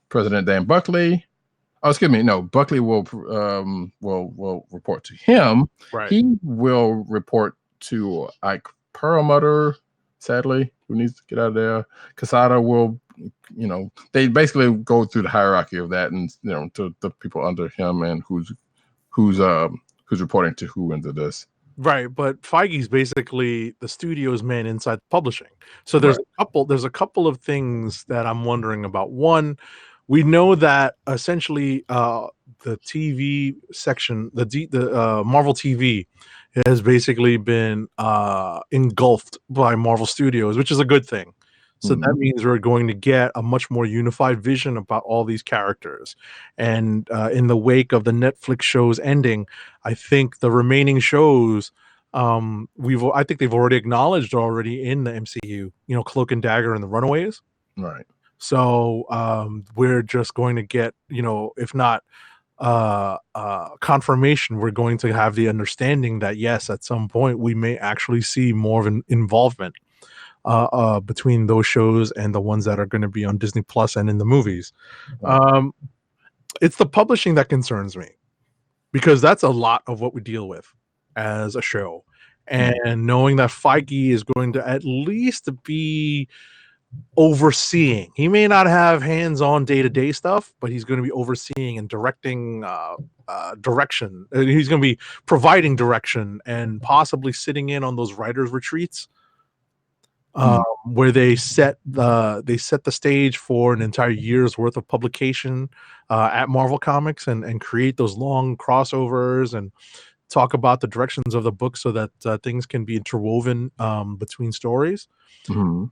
president Dan Buckley. Oh, excuse me. No, Buckley will report to him. Right. He will report to Ike Perlmutter, sadly, who needs to get out of there. Quesada will, they basically go through the hierarchy of that, and to the people under him and who's reporting to who into this. Right, but Feige's basically the studio's man inside publishing. So there's a couple of things that I'm wondering about. One, we know that essentially the TV section, the Marvel TV, has basically been engulfed by Marvel Studios, which is a good thing. So that means we're going to get a much more unified vision about all these characters. And in the wake of the Netflix shows ending, I think the remaining shows, I think they've already acknowledged already in the MCU, Cloak and Dagger and the Runaways. Right. So we're just going to get, if not confirmation, we're going to have the understanding that yes, at some point we may actually see more of an involvement. between those shows and the ones that are going to be on Disney Plus and in the movies. It's the publishing that concerns me, because that's a lot of what we deal with as a show. And knowing that Feige is going to at least be overseeing, he may not have hands-on day-to-day stuff, but he's going to be overseeing and directing direction. He's going to be providing direction and possibly sitting in on those writers' retreats where they set the stage for an entire year's worth of publication at Marvel Comics and create those long crossovers and talk about the directions of the book so that things can be interwoven between stories.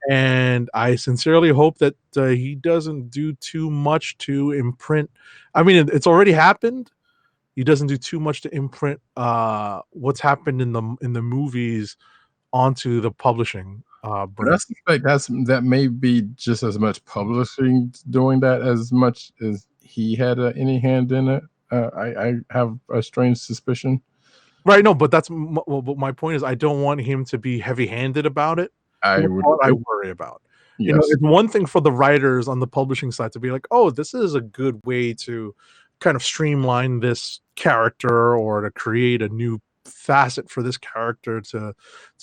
And I sincerely hope that he doesn't do too much to imprint. I mean, it's already happened. He doesn't do too much to imprint what's happened in the movies onto the publishing. But I suspect that may be just as much publishing doing that as much as he had any hand in it. I have a strange suspicion. Right, no, but but my point is I don't want him to be heavy-handed about it. I worry about. Yes. You know, it's one thing for the writers on the publishing side to be like, oh, this is a good way to kind of streamline this character or to create a new facet for this character to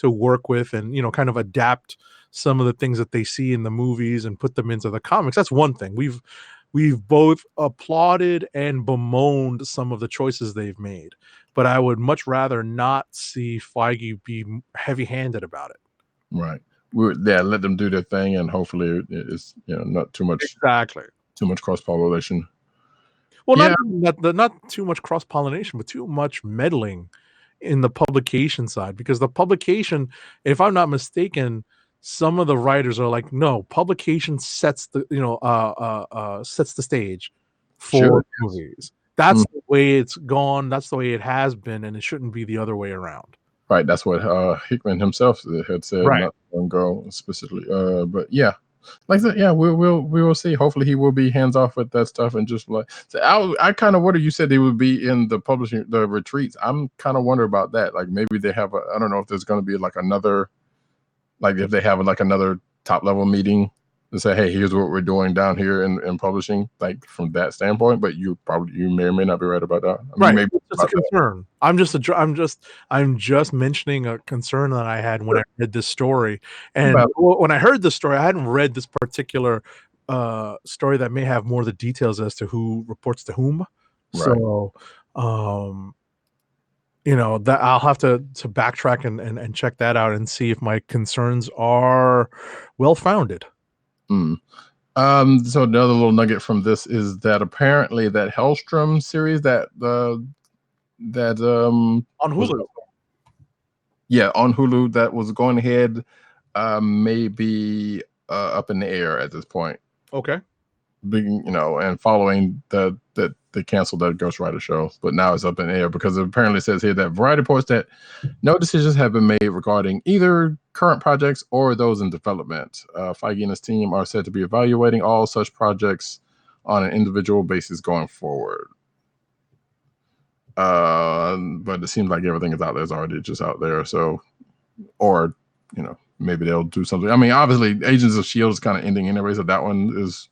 work with and, you know, kind of adapt some of the things that they see in the movies and put them into the comics. That's one thing. We've both applauded and bemoaned some of the choices they've made, but I would much rather not see Feige be heavy-handed about it. Right. Let them do their thing, and hopefully it's, you know, not too much cross-pollination. Well, not too much cross-pollination, but too much meddling in the publication side, because the publication, if I'm not mistaken, some of the writers are like, no, publication sets the stage for movies. That's the way it's gone. That's the way it has been, and it shouldn't be the other way around. Right. That's what Hickman himself had said. Right. Not long ago specifically. But yeah, like that. Yeah, we will see. Hopefully, he will be hands off with that stuff and just like. So I kind of wonder. You said they would be in the publishing, the retreats. I'm kind of wondering about that. Like maybe they have I don't know if there's going to be like another, like if they have like another top level meeting to say, hey, here's what we're doing down here in publishing, like from that standpoint. But you may or may not be right about that. Right, maybe it's a concern. I'm just mentioning a concern that I had when I read this story. And when I heard this story, I hadn't read this particular story that may have more of the details as to who reports to whom. Right. So, you know, that I'll have to backtrack and check that out and see if my concerns are well founded. So another little nugget from this is that apparently that Hellstrom series that on Hulu, on Hulu, that was going ahead, may be up in the air at this point. Okay, you know, and following they canceled that Ghost Rider show, but now it's up in the air because it apparently says here that Variety reports that no decisions have been made regarding either current projects or those in development. Feige and his team are said to be evaluating all such projects on an individual basis going forward. But it seems like everything is out there is already just out there. So, or, you know, maybe they'll do something. I mean, obviously, Agents of S.H.I.E.L.D. is kind of ending anyway, so that one is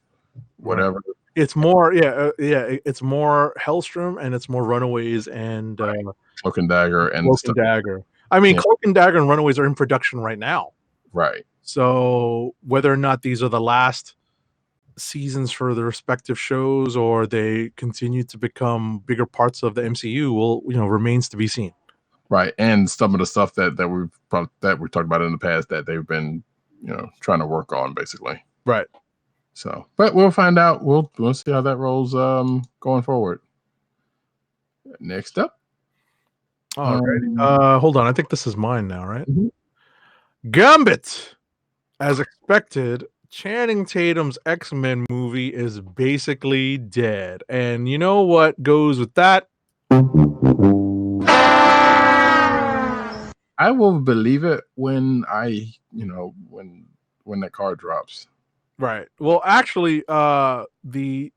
whatever. It's more, it's more Hellstrom and it's more Runaways and Cloak and Dagger and Cloak and Dagger. I mean, Cloak and Dagger and Runaways are in production right now. Right. So whether or not these are the last seasons for the respective shows or they continue to become bigger parts of the MCU will, you know, remains to be seen. Right. And some of the stuff that we talked about in the past that they've been, you know, trying to work on basically. Right. So, but we'll find out. We'll see how that rolls going forward. Next up. All right. Hold on. I think this is mine now, right? Gambit. As expected, Channing Tatum's X-Men movie is basically dead. And you know what goes with that? I will believe it when when that card drops. Right. Well, actually, the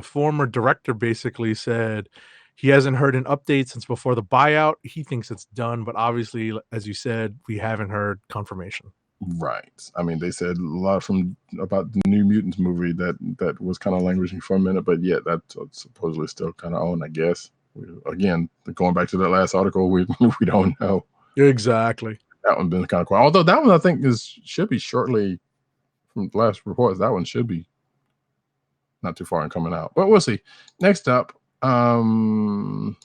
former director basically said he hasn't heard an update since before the buyout. He thinks it's done, but obviously, as you said, we haven't heard confirmation. Right. I mean, they said a lot from about the New Mutants movie that was kind of languishing for a minute, but yeah, that's supposedly still kind of on, I guess. Again, going back to that last article, we don't know. Exactly. That one's been kind of quiet. Although that one I think should be shortly from the last reports. That one should be not too far in coming out, but we'll see. Next up, sorry.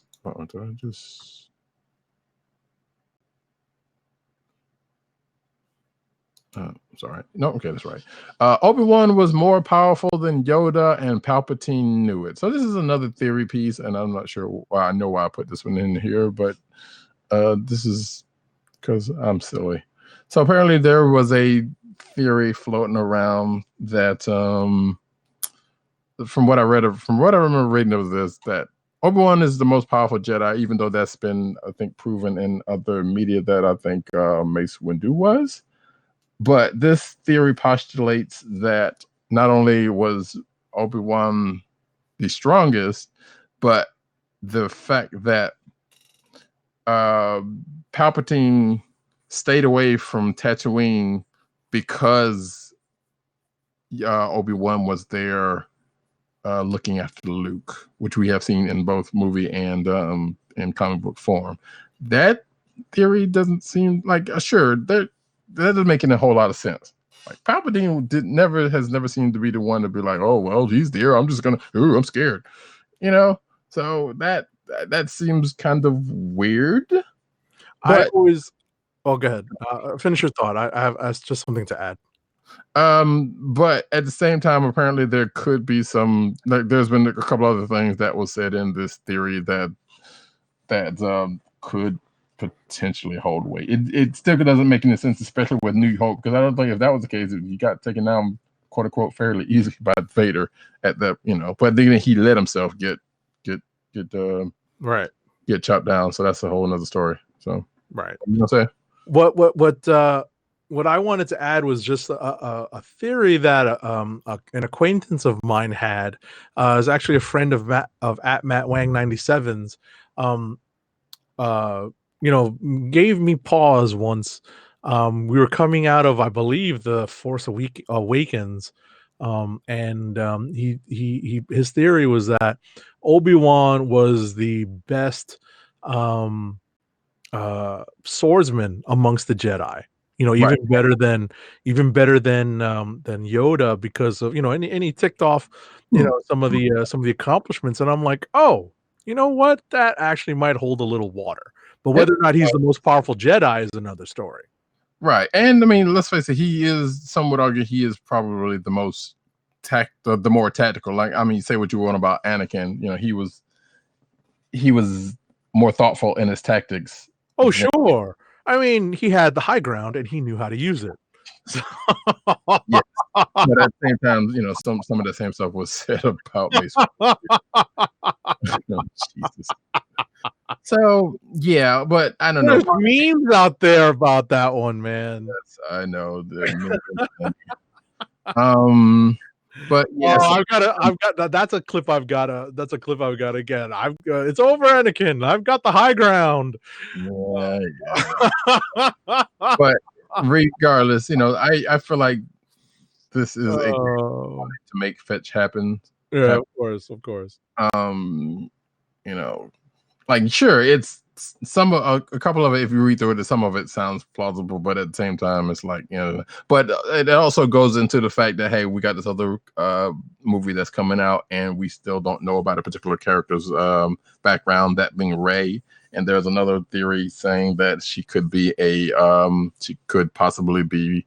No, okay, that's right. Obi-Wan was more powerful than Yoda, and Palpatine knew it. So this is another theory piece, and I'm not sure why. I know why I put this one in here, but this is because I'm silly. So apparently there was a theory floating around that, from what I remember reading of this, that Obi-Wan is the most powerful Jedi, even though that's been, I think, proven in other media that I think Mace Windu was. But this theory postulates that not only was Obi-Wan the strongest, but the fact that Palpatine stayed away from Tatooine because Obi-Wan was there looking after Luke, which we have seen in both movie and in comic book form. That theory doesn't seem like sure that doesn't make a whole lot of sense. Like Palpatine has never seemed to be the one to be like, oh well, he's there, I'm just gonna, I'm scared, So that seems kind of weird. But go ahead. Finish your thought. I have just something to add. But at the same time, apparently there could be some, like, there's been a couple other things that was said in this theory that could potentially hold weight. It still doesn't make any sense, especially with New Hope, because I don't think if that was the case, he got taken down, quote unquote, fairly easily by Vader at the, but then he let himself get right, get chopped down. So that's a whole another story. So right, you know what I'm saying? What I wanted to add was just a theory that an acquaintance of mine had, is actually a friend of at Matt Wang 97's, gave me pause once. We were coming out of, I believe, the Force Awakens, and his theory was that Obi-Wan was the best swordsman amongst the Jedi. Even better than Yoda, because of and he ticked off some of the accomplishments, and I'm like, oh, you know what, that actually might hold a little water. But whether or not he's the most powerful Jedi is another story. Right. And I mean, let's face it, some would argue he is probably the most the more tactical. Like, I mean, say what you want about Anakin, he was more thoughtful in his tactics. Oh, sure. I mean, he had the high ground and he knew how to use it. So. Yes. But at the same time, some of the same stuff was said about Mace. Jesus. So yeah, but I don't know. There's memes out there about that one, man. Yes, I know. But yeah, that's a clip I've got to get. It's over, Anakin. I've got the high ground. Yeah. But regardless, I feel like this is a to make fetch happen. Yeah, of course. Like, sure, it's a couple of it, if you read through it, some of it sounds plausible, but at the same time, it's like, but it also goes into the fact that, hey, we got this other movie that's coming out, and we still don't know about a particular character's background, that being Rey. And there's another theory saying that she could possibly be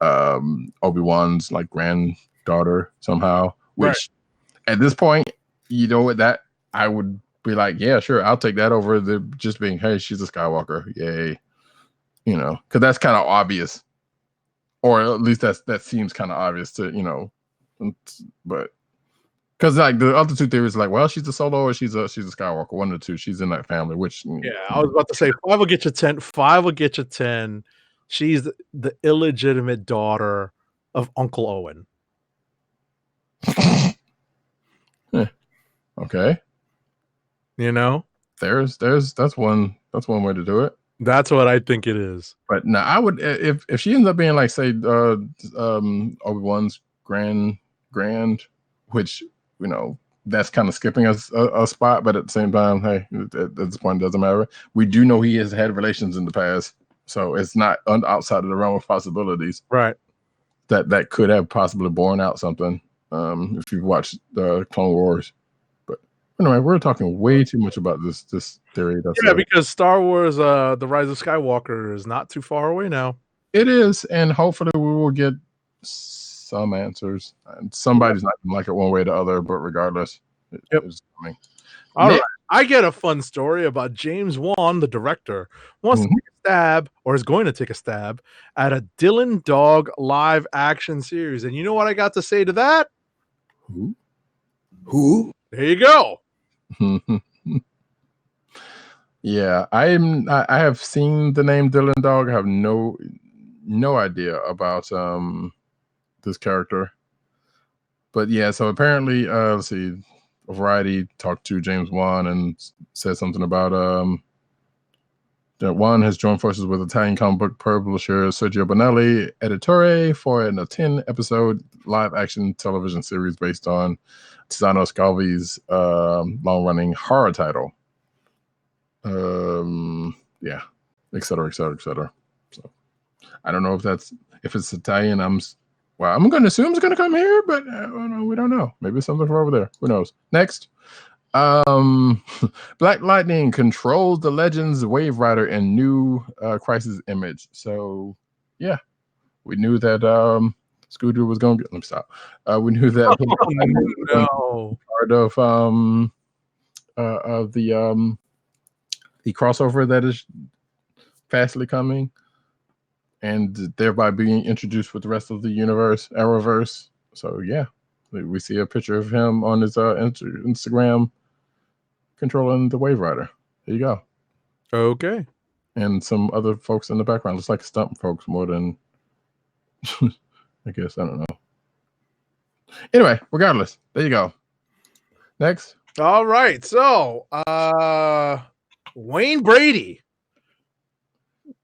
Obi-Wan's like granddaughter somehow, which at this point, that I would be like, yeah, sure, I'll take that over the just being, hey, she's a Skywalker, yay, because that's kind of obvious, or at least that seems kind of obvious to but because like the other two theories, like, well, she's a Solo or she's a Skywalker, one of the two. She's in that family, which I was about to say 5 will get you 10. 5 will get you 10. She's the illegitimate daughter of Uncle Owen. Okay. There's that's one way to do it. That's what I think it is. But no, I would if she ends up being like say Obi-Wan's grand, which that's kind of skipping a spot, but at the same time, hey, at this point it doesn't matter. We do know he has had relations in the past, so it's not outside of the realm of possibilities. Right. That could have possibly borne out something. If you've watched the Clone Wars. But anyway, we're talking way too much about this theory. Because Star Wars The Rise of Skywalker is not too far away now. It is, and hopefully we will get some answers. And somebody's not gonna like it one way or the other, but regardless, it's coming. All right. I get a fun story about James Wan, the director, wants to take a stab, or is going to take a stab, at a Dylan Dog live action series. And you know what I got to say to that? Who? There you go. Yeah, I have seen the name Dylan Dog. I have no idea about this character. But yeah, so apparently, let's see, Variety talked to James Wan and said something about that Wan has joined forces with Italian comic book publisher Sergio Bonelli Editore for a 10-episode live-action television series based on Tiziano Scalvi's long-running horror title. Yeah, et cetera, et cetera, et cetera. So I don't know if it's Italian. I'm going to assume it's going to come here, but we don't know. Maybe it's something from over there. Who knows? Next, Black Lightning controls the Legends Wave Rider in new Crisis image. So yeah, we knew that Scooter was going to get. Let me stop. We knew that part of the crossover that is fastly coming, and thereby being introduced with the rest of the universe, Arrowverse. So yeah, we see a picture of him on his Instagram controlling the Wave Rider. There you go. Okay. And some other folks in the background. Looks like stunt folks more than I guess. I don't know. Anyway, regardless, there you go. Next. All right. So Wayne Brady,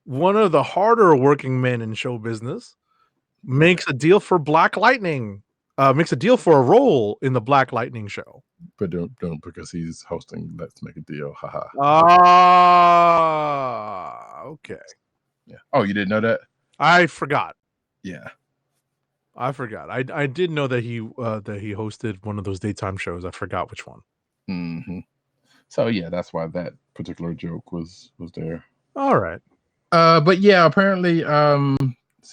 one of the harder working men in show business, makes a deal for Black Lightning. Makes a deal for a role in the Black Lightning show. But don't because he's hosting. Let's make a deal. Haha. Okay. Yeah. Oh, you didn't know that? I forgot. Yeah. I forgot. I did know that he hosted one of those daytime shows. I forgot which one. Mm-hmm. So yeah, that's why that particular joke was there. All right. But yeah, apparently,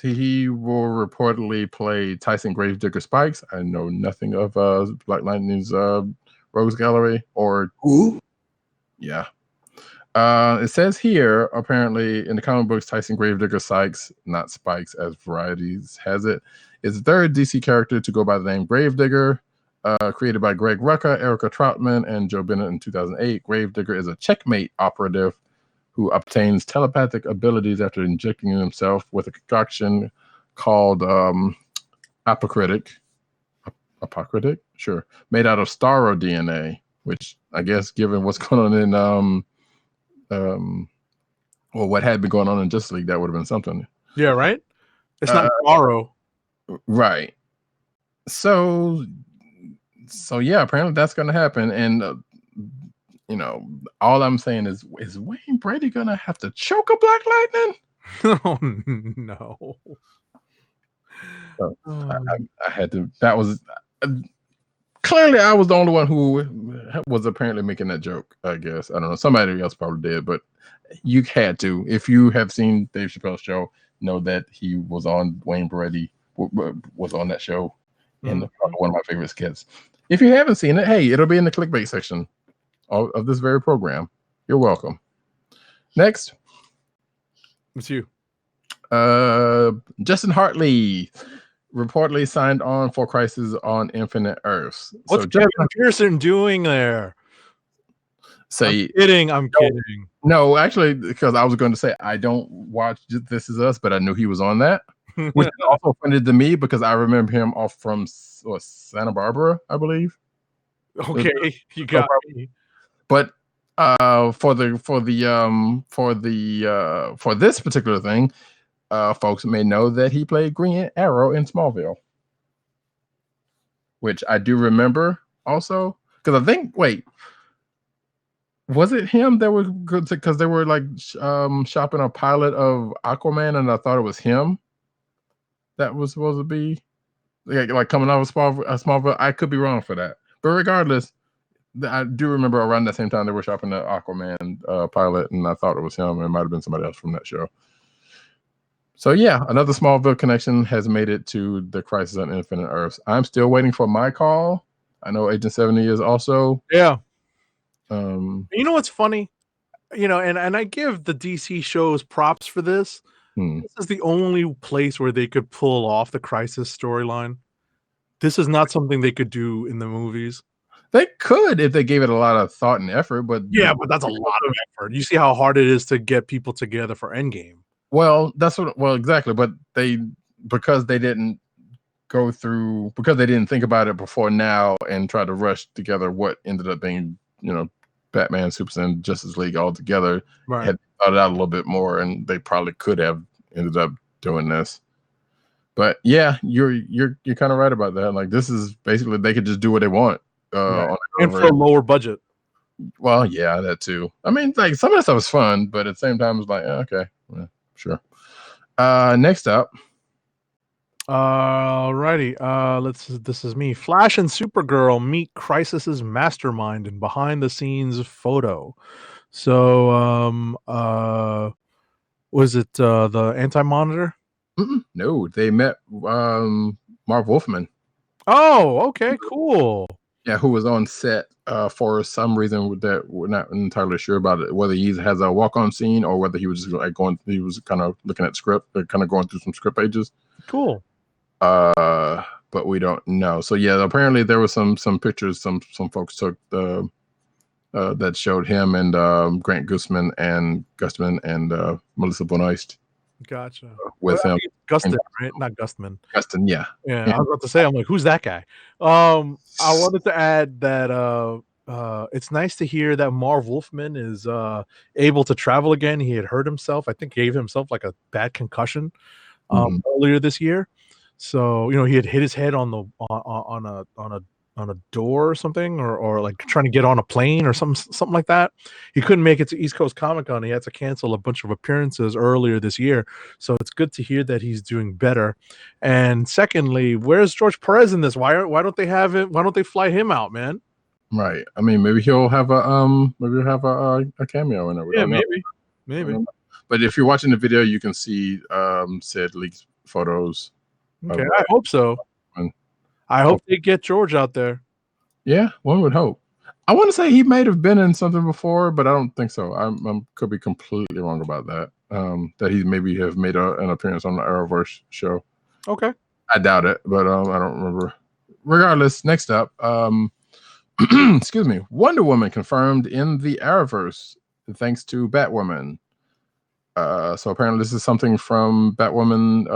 he will reportedly play Tyson Gravedigger Spikes. I know nothing of Black Lightning's Rogues Gallery or who. Yeah. It says here, apparently, in the comic books, Tyson Gravedigger Sykes, not Spikes as Varieties has it, is the third DC character to go by the name Gravedigger. Created by Greg Rucka, Erica Troutman, and Joe Bennett in 2008. Gravedigger is a checkmate operative who obtains telepathic abilities after injecting himself with a concoction called Apocrytic, sure, made out of Starro DNA, which I guess, given what's going on in what had been going on in Justice League, that would have been something. Yeah, right? It's not Starro. Right. So yeah, apparently that's going to happen. And, all I'm saying is Wayne Brady going to have to choke a Black Lightning? Oh, no. So, I had to, that was, clearly I was the only one who was apparently making that joke, I guess. I don't know. Somebody else probably did, but you had to. If you have seen Dave Chappelle's show, know that he was on Wayne Brady, was on that show. And one of my favorite skits. If you haven't seen it, hey, it'll be in the clickbait section of this very program. You're welcome. Next. It's you. Justin Hartley reportedly signed on for Crisis on Infinite Earths. What's Kevin Pearson doing there? I'm kidding. No, actually, because I was going to say I don't watch This Is Us, but I knew he was on that. Which is also funny to me because I remember him off from Santa Barbara, I believe. Okay, you got me. But For this particular thing, folks may know that he played Green Arrow in Smallville, which I do remember also because I think was it him that was good because they were like shopping a pilot of Aquaman and I thought it was him that was supposed to be like coming out of Smallville. I could be wrong for that, but regardless, I do remember around the same time they were shopping the Aquaman pilot, and I thought it was him. It might have been somebody else from that show. So yeah, another Smallville connection has made it to the Crisis on Infinite Earths. I'm still waiting for my call. I know Agent 70 is also. Yeah. You know what's funny? And I give the DC shows props for this. This is the only place where they could pull off the Crisis storyline. This is not something they could do in the movies. They could if they gave it a lot of thought and effort, but but that's a lot of effort. You see how hard it is to get people together for Endgame. Well, exactly. But because they didn't think about it before now and try to rush together what ended up being, Batman, Superman, Justice League all together, had thought it out a little bit more, and they probably could have ended up doing this. But yeah, you're kind of right about that. Like this is basically they could just do what they want. And for a lower budget. Well, yeah, that too. I mean, like some of that stuff was fun, but at the same time, it's like, okay, yeah, sure. Next up. Alrighty. This is me. Flash and Supergirl meet Crisis's mastermind in behind the scenes photo. So, was it the Anti-Monitor? No, they met Marv Wolfman. Oh, okay, cool. Yeah, who was on set for some reason that we're not entirely sure about it, whether he has a walk-on scene or whether he was just like he was kind of looking at script, kind of going through some script pages. Cool. But we don't know. So yeah, apparently there was some pictures some folks took that showed him and Grant Gusman and Melissa Benoist. Gotcha. With him. Gustin, right? Not Gustman. Gustin, yeah. Yeah. I was about to say, I'm like, who's that guy? I wanted to add that it's nice to hear that Marv Wolfman is able to travel again. He had hurt himself. I think gave himself like a bad concussion earlier this year. So he had hit his head on a door or something, or like trying to get on a plane or something like that. He couldn't make it to East Coast Comic-Con. He had to cancel a bunch of appearances earlier this year. So it's good to hear that he's doing better. And secondly, where's George Perez in this? Why don't they have it? Why don't they fly him out, man? Right. I mean, maybe he'll have a cameo in it. Yeah, maybe. But if you're watching the video, you can see said leaked photos. Okay, I hope so. I hope they get George out there. Yeah, one would hope. I want to say he might have been in something before, but I don't think so. I could be completely wrong about that. That he maybe have made an appearance on the Arrowverse show. Okay. I doubt it, but I don't remember. Regardless, next up, excuse me, Wonder Woman confirmed in the Arrowverse thanks to Batwoman. So apparently this is something from Batwoman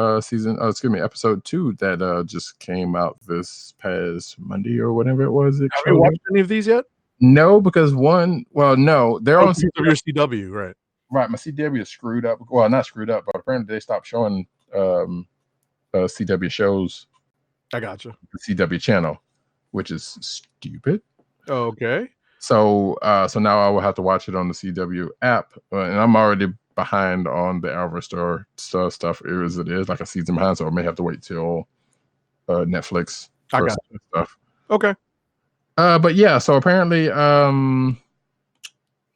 episode 2 that just came out this past Monday or whatever it was. Have you watched any of these yet? No, because they're on your CW, right? Right, my CW is screwed up. Well, not screwed up, but apparently they stopped showing CW shows. I gotcha. The CW channel, which is stupid. Okay. So now I will have to watch it on the CW app, and I'm already behind on the Arrowverse store stuff as it is, like a season behind, so I may have to wait till Netflix for stuff. Okay. But yeah, so apparently let's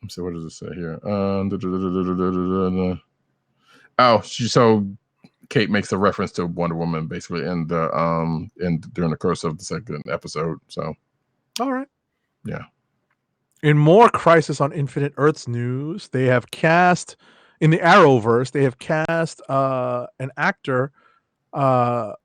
see, what does it say here? So Kate makes a reference to Wonder Woman basically in during the course of the second episode. So all right. Yeah. In more Crisis on Infinite Earths news, they have cast in the Arrowverse, they have cast an actor,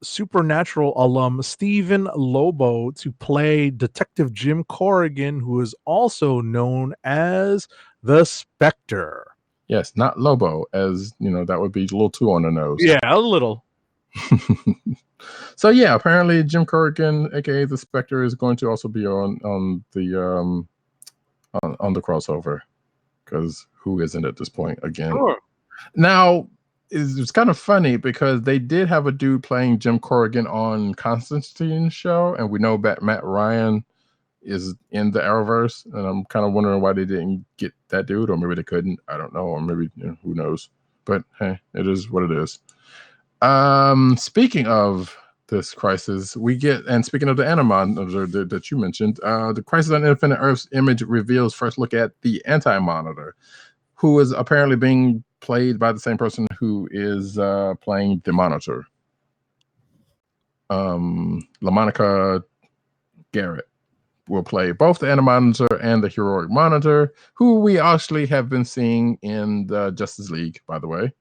Supernatural alum Stephen Lobo, to play Detective Jim Corrigan, who is also known as the Spectre. Yes, not Lobo, as that would be a little too on the nose. Yeah, a little. So yeah, apparently Jim Corrigan, aka the Spectre, is going to also be on the crossover. because who isn't at this point again? Sure. Now, it's kind of funny because they did have a dude playing Jim Corrigan on Constantine's show, and we know Matt Ryan is in the Arrowverse, and I'm kind of wondering why they didn't get that dude, or maybe they couldn't. I don't know, or maybe who knows. But hey, it is what it is. Speaking of this crisis, we get, and speaking of the Anti-Monitor that you mentioned, the Crisis on Infinite Earth's image reveals first look at the Anti-Monitor, who is apparently being played by the same person who is playing the Monitor. LaMonica Garrett will play both the Anti-Monitor and the Heroic Monitor, who we actually have been seeing in the Justice League, by the way,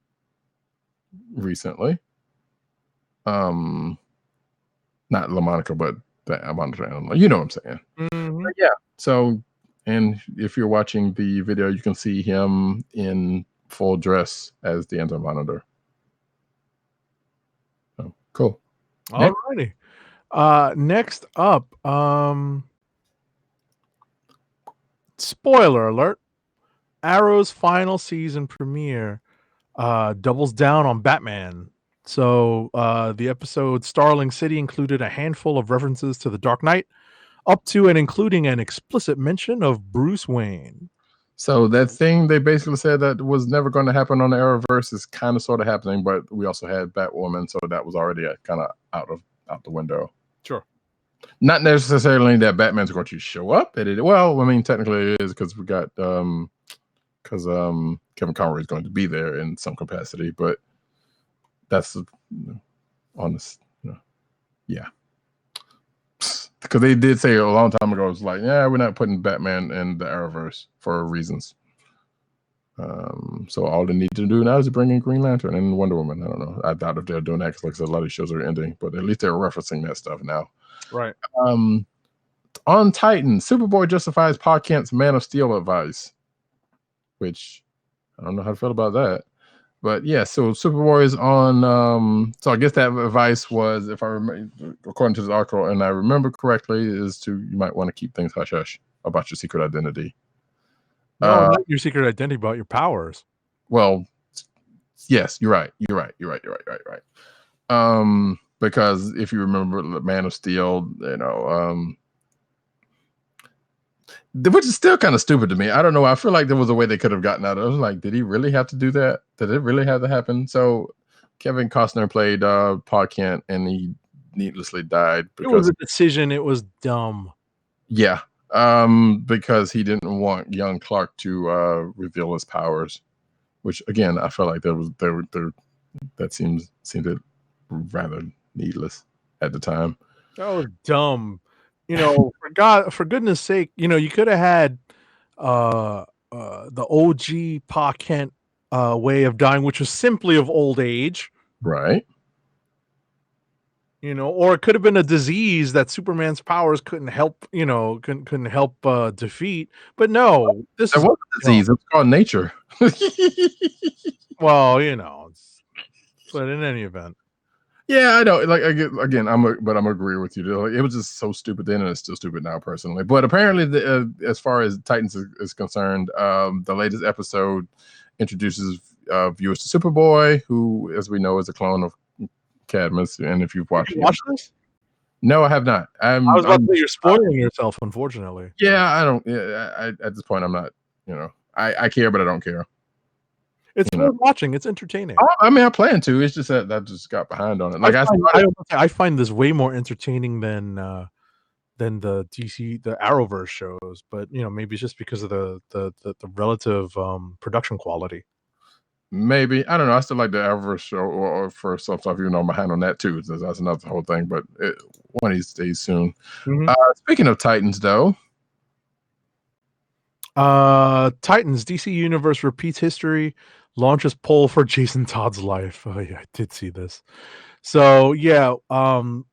recently. Not LaMonica, but the Monitor Animal. You know what I'm saying. Mm-hmm. But yeah. So, and if you're watching the video, you can see him in full dress as the Anti-Monitor. So, cool. Alrighty. Next up, spoiler alert, Arrow's final season premiere doubles down on Batman. So the episode Starling City included a handful of references to the Dark Knight, up to and including an explicit mention of Bruce Wayne. So that thing they basically said that was never going to happen on the Arrowverse is kind of sort of happening, but we also had Batwoman, so that was already kind of out the window. Sure. Not necessarily that Batman's going to show up at it. Well, I mean, technically it is because we got Kevin Conroy is going to be there in some capacity, but that's honest. Yeah. Because they did say a long time ago, it's like, yeah, we're not putting Batman in the Arrowverse for reasons. So all they need to do now is bring in Green Lantern and Wonder Woman. I don't know. I doubt if they're doing that because like a lot of shows are ending, but at least they're referencing that stuff now. Right. On Titan, Superboy justifies Pa Kent's Man of Steel advice, which I don't know how to feel about that. But yeah, so Superboy is on. So I guess that advice was, if I remember, according to this article, and I remember correctly, is you might want to keep things hush hush about your secret identity. No, not your secret identity, about your powers. Well, yes, you're right. Because if you remember the Man of Steel, which is still kind of stupid to me. I don't know. I feel like there was a way they could have gotten out of it. I was like, did he really have to do that? Did it really have to happen? So Kevin Costner played Pa Kent, and he needlessly died. It was a decision. It was dumb. Yeah. Because he didn't want young Clark to reveal his powers, which again, I felt like that seemed rather needless at the time. That was dumb. For goodness sake, you could have had the OG Pa Kent way of dying, which was simply of old age. Right. Or it could have been a disease that Superman's powers couldn't help, couldn't help defeat. But no, this was a disease. It's called nature. Well, but in any event. Yeah, I know. Like again, I'm agree with you. Like, it was just so stupid then, and it's still stupid now, personally. But apparently, as far as Titans is concerned, the latest episode introduces viewers to Superboy, who, as we know, is a clone of Cadmus. And if you've watched this, no, I have not. I was about to say you're spoiling yourself, unfortunately. Yeah, I don't. Yeah, at this point, I'm not. I care, but I don't care. It's worth watching. It's entertaining. I mean, I plan to. It's just that I just got behind on it. Like I find this way more entertaining than the DC, the Arrowverse shows. But maybe it's just because of the relative production quality. Maybe, I don't know. I still like the Arrowverse show or for some stuff, even though I'm behind on that too. That's another whole thing. But one of these days soon. Mm-hmm. Speaking of Titans, though. Titans, DC Universe repeats history, launches poll for Jason Todd's life. Oh yeah, I did see this. So yeah,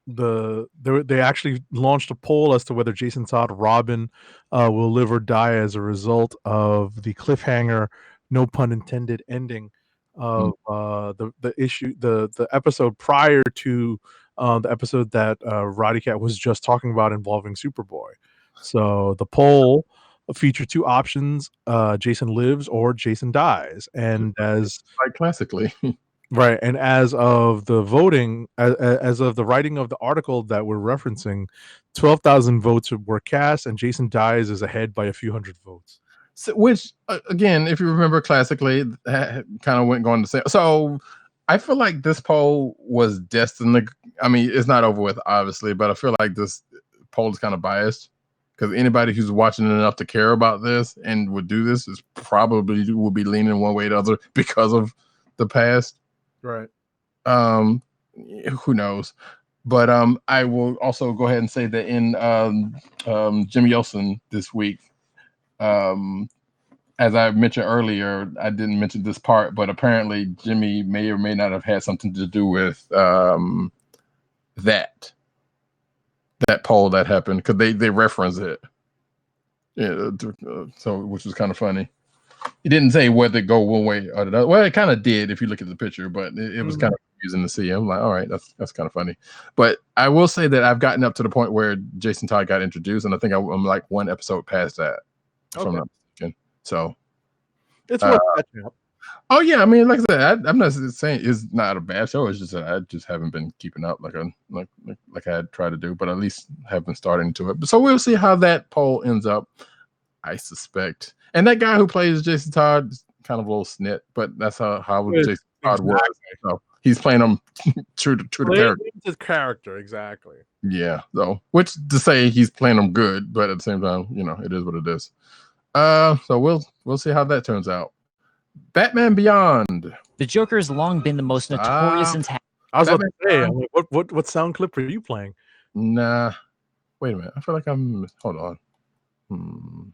they actually launched a poll as to whether Jason Todd Robin will live or die as a result of the cliffhanger, no pun intended, ending of the episode prior to the episode that Roddykat was just talking about involving Superboy. So the poll feature two options: Jason lives or Jason dies. And as Like classically. right, and as of the voting, as of the writing of the article that we're referencing, 12,000 votes were cast, and Jason dies is ahead by a few hundred votes. So, which again, if you remember classically, kind of went going to say. So I feel like this poll was destined to, I mean, it's not over with, obviously, but I feel like this poll is kind of biased because anybody who's watching enough to care about this and would do this is probably will be leaning one way or the other because of the past. Right. Who knows? But I will also go ahead and say that in Jimmy Olsen this week, as I mentioned earlier, I didn't mention this part, but apparently Jimmy may or may not have had something to do with that poll that happened because they reference it. Yeah, so which was kind of funny. He didn't say whether it go one way or the other. Well, it kind of did if you look at the picture, but it was kind of confusing to see. I'm like, all right, that's kind of funny. But I will say that I've gotten up to the point where Jason Todd got introduced, and I think I'm like one episode past that. If I'm not mistaken. So it's worth catching up. Oh yeah, I mean, like I said, I'm not saying it's not a bad show. It's just that I just haven't been keeping up like I had tried to do, but at least have been starting to it. So we'll see how that poll ends up. I suspect, and that guy who plays Jason Todd is kind of a little snit, but that's how Jason Todd was. So he's playing him true to character. His character, exactly. Yeah, so which to say he's playing him good, but at the same time, it is what it is. So we'll see how that turns out. Batman Beyond. The Joker has long been the most notorious I was about to say, I'm like, what sound clip are you playing? Nah, wait a minute. I feel like hold on.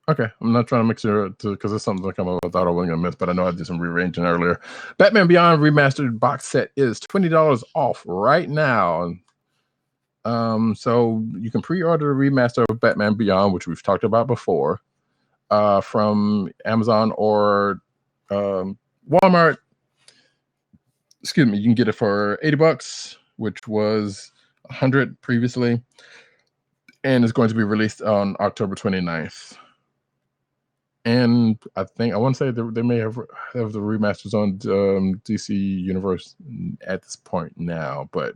Okay, I'm not trying to make sure because it's something I thought I wasn't gonna miss, but I know I did some rearranging earlier. Batman Beyond Remastered box set is $20 off right now. So you can pre-order the remaster of Batman Beyond, which we've talked about before, from Amazon or Walmart. Excuse me, you can get it for $80, which was $100 previously, and it's going to be released on October 29th. And I want to say they may have the remasters on DC Universe at this point now, but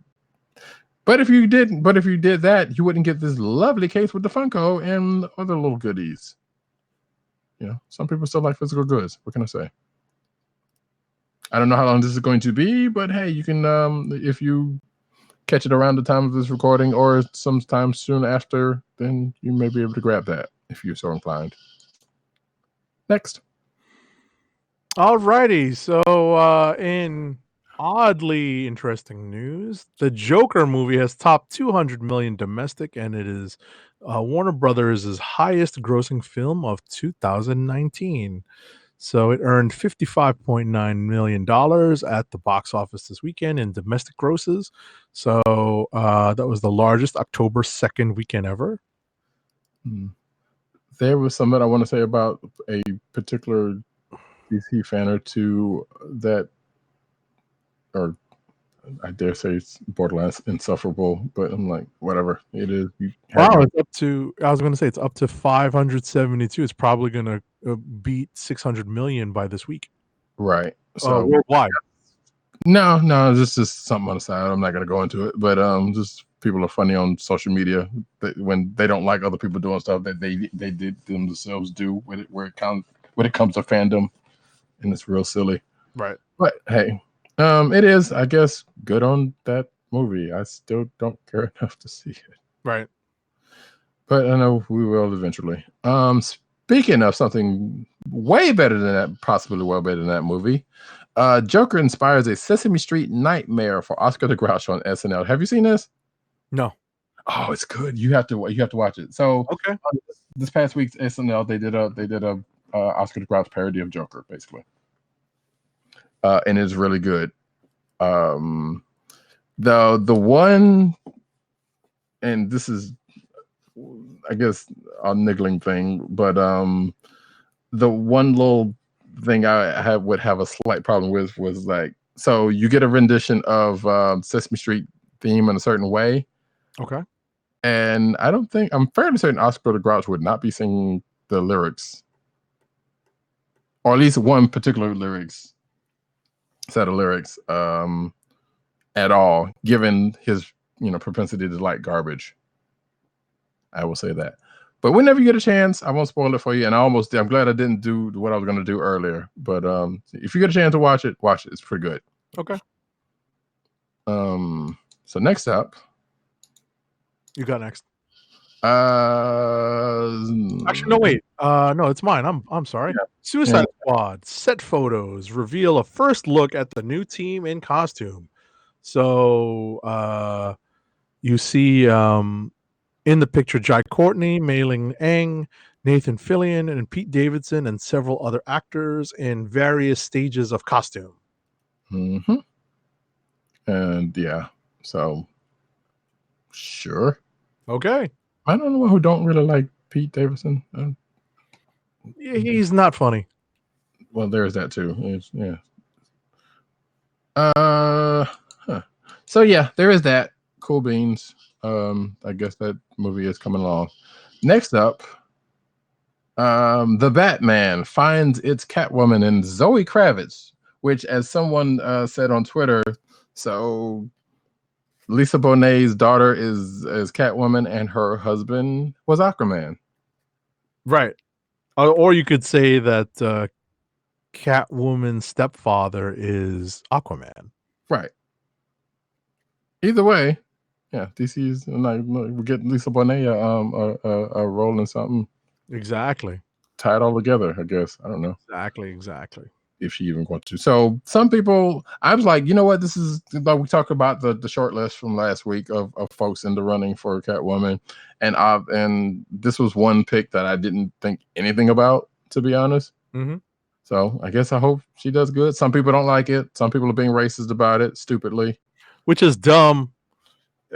if you did that, you wouldn't get this lovely case with the Funko and other little goodies. Some people still like physical goods. What can I say? I don't know how long this is going to be, but hey, you can if you catch it around the time of this recording or sometime soon after, then you may be able to grab that if you're so inclined. Next. Alrighty, so in oddly interesting news, the Joker movie has topped 200 million domestic, and it is Warner Brothers' highest grossing film of 2019. So it earned $55.9 million at the box office this weekend in domestic grosses. So that was the largest October 2nd weekend ever. There was something I want to say about a particular DC fan or two that, or I dare say it's borderline insufferable, but I'm like, whatever it is. Wow, it's up to, I was going to say it's up to 572. It's probably going to beat 600 million by this week. Right. So worldwide. No, this is something on the side. I'm not going to go into it, but just people are funny on social media when they don't like other people doing stuff that they did themselves do when it comes to fandom, and it's real silly. Right. But hey, it is, I guess, good on that movie. I still don't care enough to see it. Right. But I know we will eventually. Speaking of something way better than that, possibly well better than that movie, Joker inspires a Sesame Street nightmare for Oscar the Grouch on SNL. Have you seen this? No. Oh, it's good. You have to watch it. So okay, this past week's SNL they did a Oscar the Grouch parody of Joker, basically, and it's really good. The one, and this is, I guess, a niggling thing, but the one little thing I would have a slight problem with was like, so you get a rendition of Sesame Street theme in a certain way. Okay. And I'm fairly certain Oscar the Grouch would not be singing the lyrics, or at least one particular set of lyrics, at all, given his propensity to like garbage. I will say that. But whenever you get a chance, I won't spoil it for you. And I'm glad I didn't do what I was going to do earlier. But if you get a chance to watch it. It's pretty good. Okay. So next up, you got next. Actually, no, wait. No, it's mine. I'm sorry. Yeah. Suicide Squad set photos reveal a first look at the new team in costume. So you see in the picture Jai Courtney, Mei Ling Eng, Nathan Fillion, and Pete Davidson, and several other actors in various stages of costume. Mm-hmm. And yeah, so sure. Okay. I don't know who don't really like Pete Davidson. He's not funny. Well, there's that too. Yeah. So yeah, there is that. Cool beans. I guess that movie is coming along. Next up, The Batman finds its Catwoman in Zoe Kravitz, which, as someone said on Twitter, so Lisa Bonet's daughter is Catwoman and her husband was Aquaman. Right. Or you could say that Catwoman's stepfather is Aquaman. Right. Either way, yeah, DC's like we get Lisa Bonet a role in something. Exactly. Tie it all together, I guess. I don't know. Exactly. If she even wants to. So some people, I was like, you know what? This is like we talked about the short list from last week of folks in the running for Catwoman, and this was one pick that I didn't think anything about, to be honest. Mm-hmm. So I guess I hope she does good. Some people don't like it. Some people are being racist about it, stupidly. Which is dumb.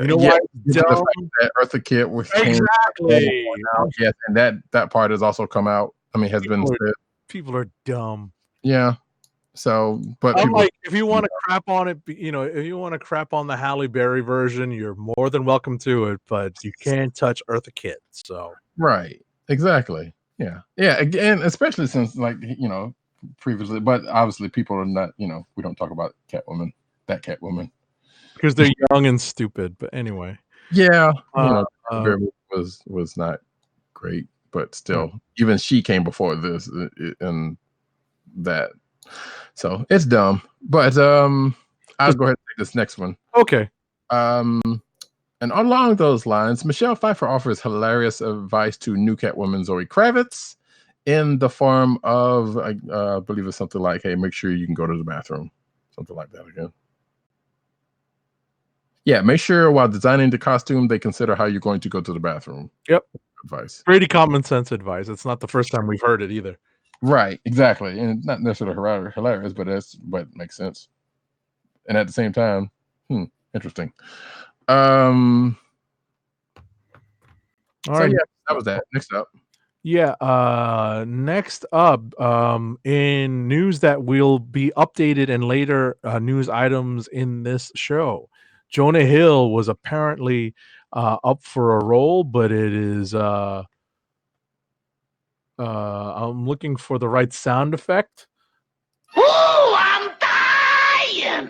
You know why? Dumb? That Eartha Kitt was exactly. Yes, and that part has also come out. I mean, people are dumb. Yeah. So, but if you want to crap on it, if you want to crap on the Halle Berry version, you're more than welcome to it. But you can't touch Eartha Kitt. So right, exactly. Yeah. Again, especially since previously, but obviously people are not. We don't talk about Catwoman. That Catwoman. Because they're young and stupid, but anyway. Yeah, was not great, but still, even she came before this and that, so it's dumb. But I'll go ahead and take this next one. Okay. And along those lines, Michelle Pfeiffer offers hilarious advice to new Catwoman Zoe Kravitz in the form of, I believe it's something like, "Hey, make sure you can go to the bathroom," something like that again. Yeah, make sure while designing the costume, they consider how you're going to go to the bathroom. Yep. Advice. Pretty common sense advice. It's not the first time we've heard it either. Right, exactly. And not necessarily hilarious, but it makes sense. And at the same time, interesting. All right. Yeah, that was that. Next up. Yeah, next up, in news that will be updated in later news items in this show, Jonah Hill was apparently up for a role, but it is I'm looking for the right sound effect. Ooh, I'm dying.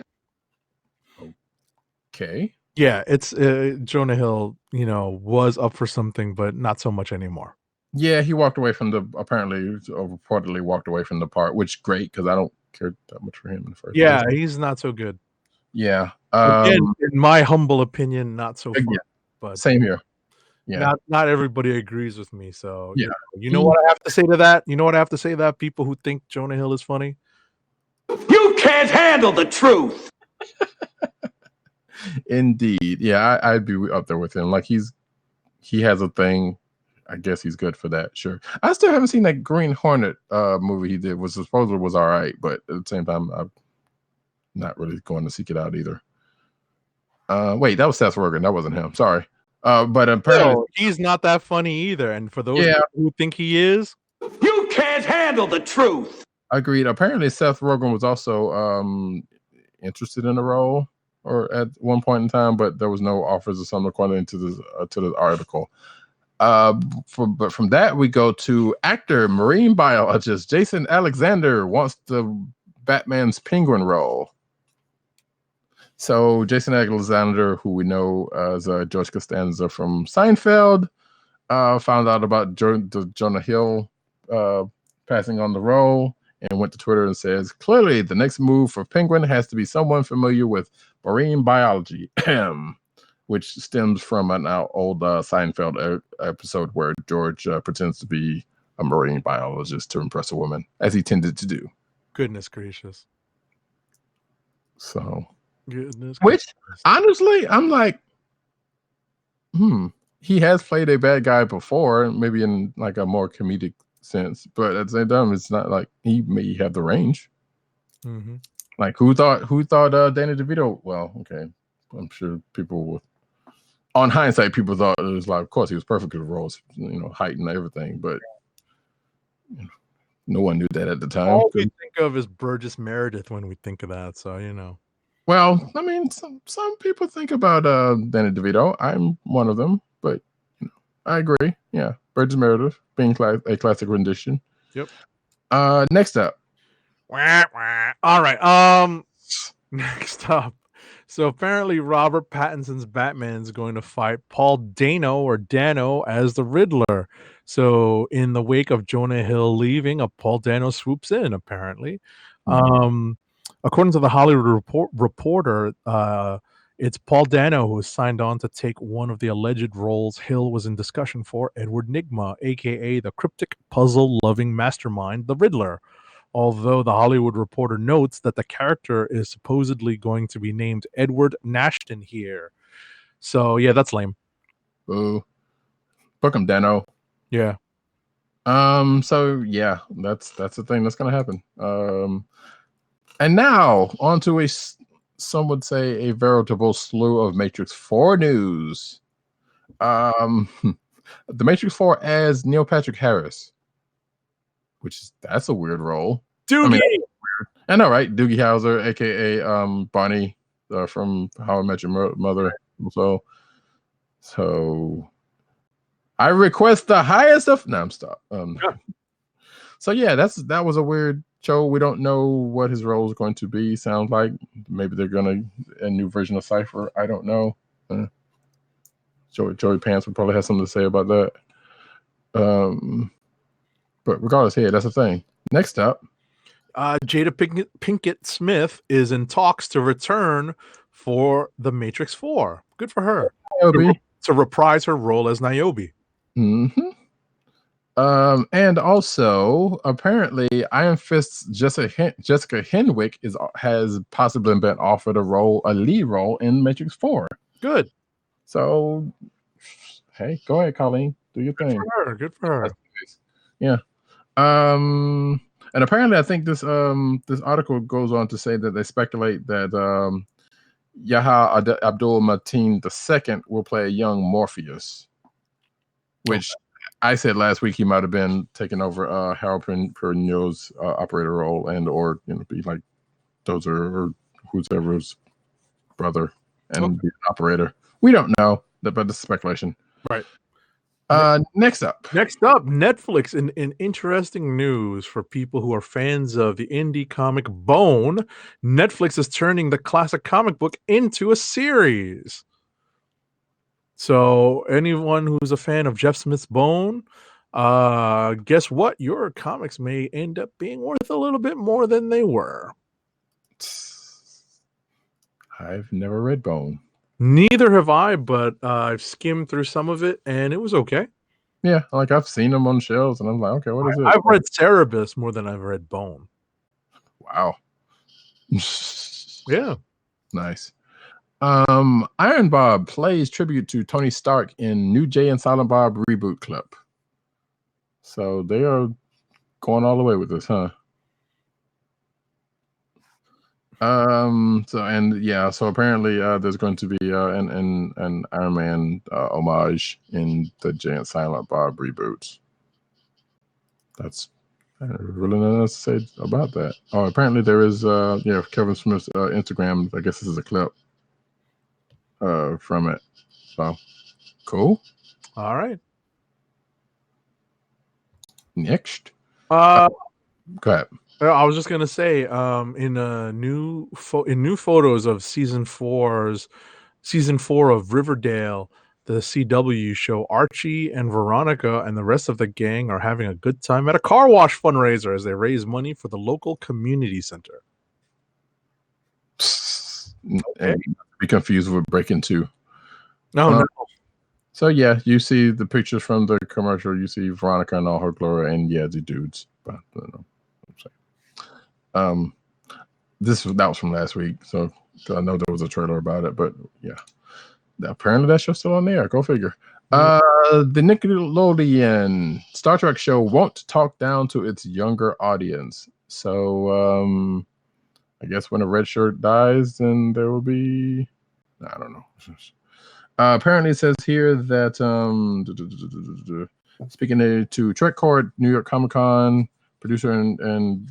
Okay. Yeah, it's Jonah Hill, was up for something, but not so much anymore. Yeah, he reportedly walked away from the part, which great, because I don't care that much for him in the first place. Yeah, he's not so good. Yeah. Again, in my humble opinion, not so fun. Yeah, but same here. Yeah. Not everybody agrees with me. So yeah. You know what I have to say to that? You know what I have to say to that? People who think Jonah Hill is funny? You can't handle the truth. Indeed. Yeah, I'd be up there with him. Like he has a thing. I guess he's good for that. Sure. I still haven't seen that Green Hornet movie he did, which supposedly was all right, but at the same time, I'm not really going to seek it out either. Wait, that was Seth Rogen. That wasn't him. Sorry. But apparently he's not that funny either. And for those who think he is, you can't handle the truth. Agreed. Apparently Seth Rogen was also interested in the role. or at one point in time, but there was no offers or something according to this article. But from that we go to actor, marine biologist Jason Alexander wants the Batman's Penguin role. So Jason Alexander, who we know as George Costanza from Seinfeld, found out about Jonah Hill passing on the role and went to Twitter and says, clearly the next move for Penguin has to be someone familiar with marine biology, which stems from an old Seinfeld episode where George pretends to be a marine biologist to impress a woman, as he tended to do. Goodness gracious. So, Goodness which gracious. honestly, I'm like, he has played a bad guy before, maybe in like a more comedic sense, but at the same time, it's not like he may have the range. Mm-hmm. Like who thought Danny DeVito? Well, okay, I'm sure people would. On hindsight, people thought it was like, of course, he was perfect for the roles, height and everything, but no one knew that at the time. All we think of is Burgess Meredith when we think of that, so Well, I mean, some people think about Danny DeVito. I'm one of them, but I agree. Yeah, Burgess Meredith being a classic rendition. Yep. Next up. All right. Next up. So apparently Robert Pattinson's Batman is going to fight Paul Dano as the Riddler. So in the wake of Jonah Hill leaving, Paul Dano swoops in, apparently. According to the Hollywood Reporter, it's Paul Dano who has signed on to take one of the alleged roles Hill was in discussion for, Edward Nygma, a.k.a. the cryptic, puzzle-loving mastermind, the Riddler. Although the Hollywood Reporter notes that the character is supposedly going to be named Edward Nashton here. So, yeah, that's lame. Boo. Book him, Dano. Yeah. So, yeah, that's the thing that's going to happen. And now, on to some would say a veritable slew of Matrix 4 news. The Matrix 4 as Neil Patrick Harris. That's a weird role. Doogie! I know, right? Doogie Howser, aka Barney from How I Met Your Mother. So I request the highest of. No, I'm stop. So yeah, that was a weird show. We don't know what his role is going to be. Sounds like maybe they're gonna a new version of Cypher. I don't know. Joey Pants would probably have something to say about that. But regardless, yeah, that's the thing. Next up. Jada Pinkett Smith is in talks to return for The Matrix 4. Good for her. To reprise her role as Niobe. Mm-hmm. And also, apparently, Iron Fist's Jessica Henwick has possibly been offered a lead role in Matrix 4. Good. So, hey, go ahead, Colleen. Do your thing. Good for her. Yeah. And apparently, I think this article goes on to say that they speculate that Yahya Abdul Mateen II will play a young Morpheus, which I said last week he might have been taking over Harold Perrineau's operator role or be like Dozer or whoever's brother and be an operator. We don't know, but this is speculation. Right. Next up, Netflix. In interesting news for people who are fans of the indie comic Bone, Netflix is turning the classic comic book into a series. So anyone who's a fan of Jeff Smith's Bone, guess what? Your comics may end up being worth a little bit more than they were. I've never read Bone. Neither have I, but I've skimmed through some of it, and it was okay. Yeah, like I've seen them on shelves, and I'm like, okay, what is it? I've read Cerebus more than I've read Bone. Wow. Yeah. Nice. Iron Bob plays tribute to Tony Stark in new Jay and Silent Bob reboot clip. So they are going all the way with this, huh? So apparently there's going to be an Iron Man homage in the Jay and Silent Bob reboots. That's really nothing else to say about that. Oh, apparently there is Kevin Smith's Instagram. I guess this is a clip from it. So cool. All right. Next, Go ahead. I was just gonna say, in new photos of season 4 of Riverdale, the CW show Archie and Veronica and the rest of the gang are having a good time at a car wash fundraiser as they raise money for the local community center. Okay. Be confused with Breaking 2. No. So yeah, you see the pictures from the commercial. You see Veronica and all her glory, and yeah, the dudes. But I don't know. That was from last week, so I know there was a trailer about it. But yeah, apparently that show's still on there. Go figure. The Nickelodeon Star Trek show won't talk down to its younger audience. So I guess when a red shirt dies, then there will be. I don't know. Apparently, it says here that speaking to Trek Court, New York Comic Con, producer and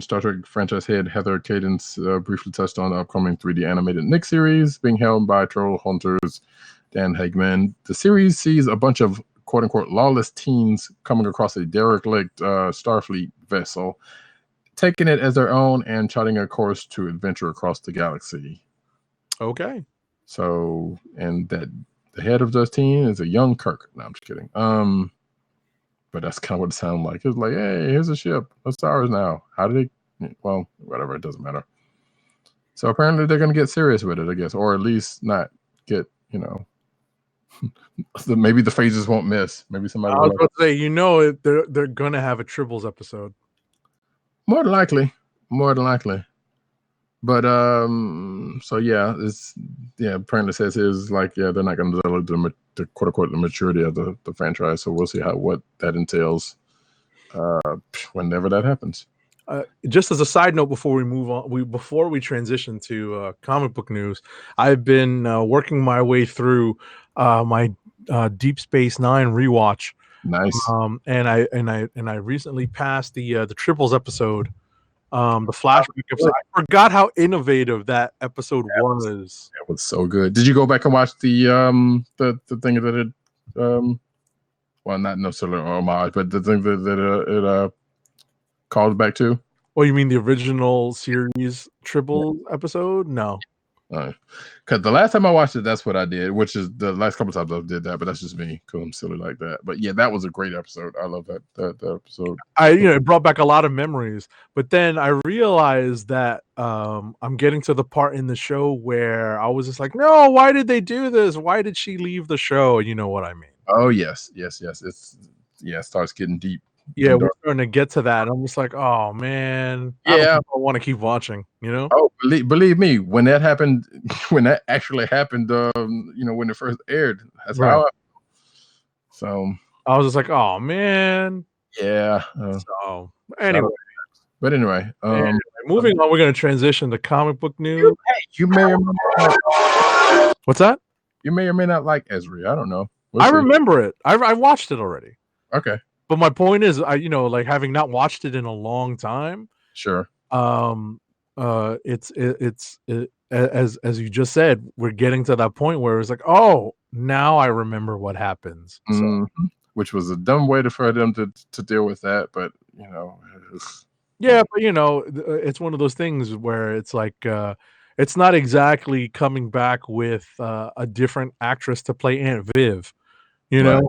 Star Trek franchise head Heather Cadence briefly touched on the upcoming 3D animated Nick series being held by Troll Hunters Dan Hagman. The series sees a bunch of quote-unquote lawless teens coming across a derelict Starfleet vessel, taking it as their own and charting a course to adventure across the galaxy. Okay. So, and that the head of those team is a young Kirk. No, I'm just kidding. But that's kind of what it sounded like. It's like, hey, here's a ship. It's ours now. How did they? Well, whatever. It doesn't matter. So apparently they're going to get serious with it, I guess, or at least not get, maybe the phases won't miss. Maybe somebody. I was about to say, they're going to have a Tribbles episode. More than likely. But so yeah, apparently it says is like, they're not going to develop the quote unquote the maturity of the franchise. So we'll see what that entails whenever that happens. Just as a side note, before we move on, before we transition to comic book news, I've been working my way through my Deep Space Nine rewatch. Nice. And I recently passed the Triples episode. The flashback episode. I forgot how innovative that episode was. It was so good. Did you go back and watch the thing that it well, not necessarily homage, but the thing that it called back to? Well, you mean the original series Triple episode? No. Because the last time I watched it, that's what I did, which is the last couple of times I did that, but that's just me because I'm silly like that. But yeah, that was a great episode. I love that episode. It brought back a lot of memories, but then I realized that I'm getting to the part in the show where I was just like, no, why did they do this? Why did she leave the show? You know what I mean? Oh yes. It starts getting deep. Yeah, we're starting to get to that. I'm just like, oh man, I want to keep watching. Oh, believe me, when that happened, when that actually happened, when it first aired, that's how. So I was just like, oh man, yeah. So anyway, anyway, moving on, we're going to transition to comic book news. You may or may not. What's that? You may or may not like Ezri. I don't know. I remember it. I watched it already. Okay. But my point is, like having not watched it in a long time. Sure. It's as you just said, we're getting to that point where it's like, oh, now I remember what happens. So. Which was a dumb way for them to deal with that, but yeah, but it's one of those things where it's like it's not exactly coming back with a different actress to play Aunt Viv, know. You know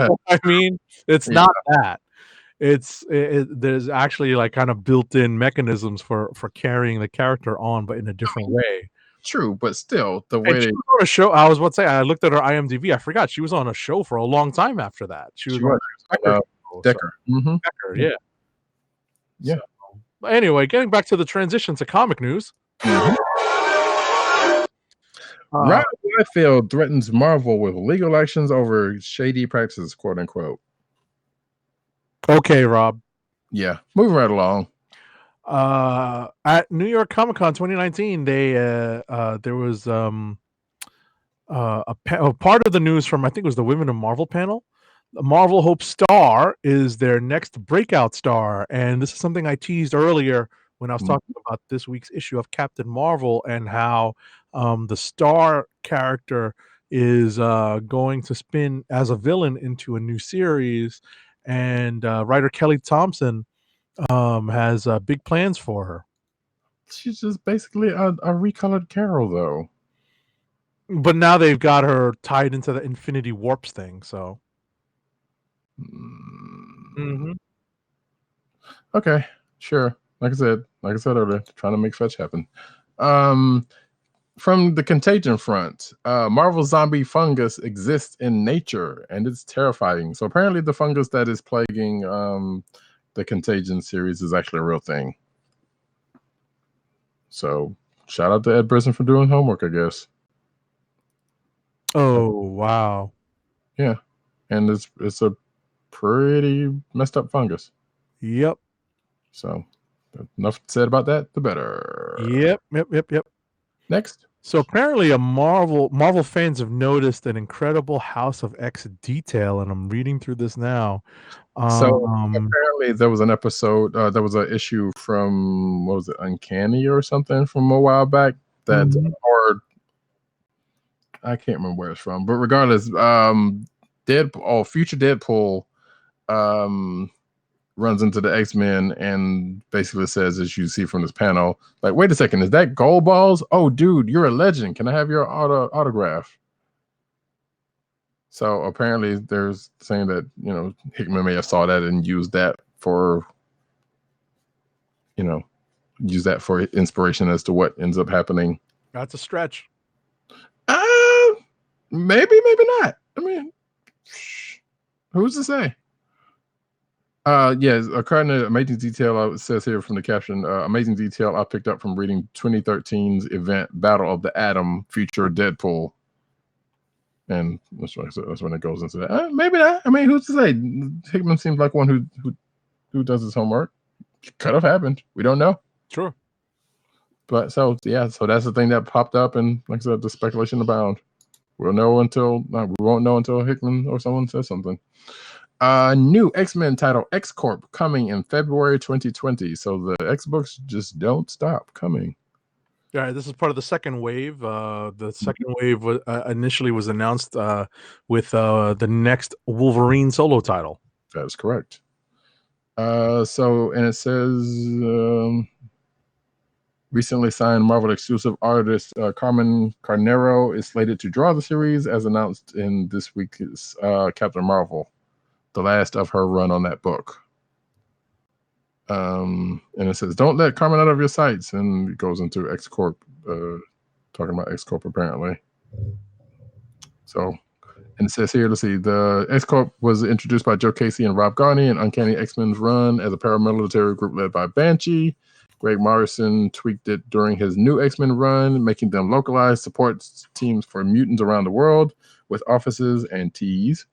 what I mean? It's not that. There's actually like kind of built-in mechanisms for carrying the character on, but in a different way. True, but still the way she was on a show. I was about to say, I looked at her IMDb. I forgot she was on a show for a long time after that. She was on Decker. Decker, yeah. So, anyway, getting back to the transition to comic news. Rob Liefeld threatens Marvel with legal actions over shady practices, quote unquote. Okay, Rob. Yeah, moving right along. At New York Comic Con 2019, there was a part of the news from, I think it was the Women of Marvel panel. Marvel hopes Star is their next breakout star, and this is something I teased earlier when I was talking about this week's issue of Captain Marvel and how the Star character is going to spin as a villain into a new series, and writer Kelly Thompson has big plans for her. She's just basically a recolored Carol, though. But now they've got her tied into the Infinity Warps thing, so. Okay, sure. Like I said earlier, trying to make fetch happen. From the Contagion front, Marvel zombie fungus exists in nature and it's terrifying. So apparently the fungus that is plaguing the Contagion series is actually a real thing. So shout out to Ed Brisson for doing homework, I guess. Oh, wow. Yeah. And it's a pretty messed up fungus. Yep. So enough said about that, the better. Yep. Next. So apparently Marvel fans have noticed an incredible House of X detail, and I'm reading through this now. So apparently there was an episode, there was an issue from, what was it, Uncanny or something from a while back that, or I can't remember where it's from, but regardless, future Deadpool runs into the X-Men and basically says, as you see from this panel, like, wait a second, is that Gold Balls? Oh, dude, you're a legend. Can I have your autograph? So apparently there's saying that, Hickman may have saw that and used that for, use that for inspiration as to what ends up happening. That's a stretch. Maybe not. I mean, who's to say? Yes, according to Amazing Detail, it says here from the caption, Amazing Detail I picked up from reading 2013's event Battle of the Atom feature Deadpool. And that's when it goes into that. Maybe not. I mean, who's to say? Hickman seems like one who does his homework. Could have happened. We don't know. Sure. But so that's the thing that popped up, and like I said, the speculation abound. We won't know until Hickman or someone says something. New X-Men title X-Corp coming in February 2020. So the X books just don't stop coming. Yeah, this is part of the second wave. The second wave initially was announced with the next Wolverine solo title. That is correct. And it says recently signed Marvel exclusive artist Carmen Carnero is slated to draw the series, as announced in this week's Captain Marvel, the last of her run on that book. And it says, don't let Carmen out of your sights. And it goes into X-Corp, talking about X-Corp apparently. So, and it says here, let's see, the X-Corp was introduced by Joe Casey and Rob Garney in Uncanny X-Men's run as a paramilitary group led by Banshee. Greg Morrison tweaked it during his new X-Men run, making them localized support teams for mutants around the world with offices and T's.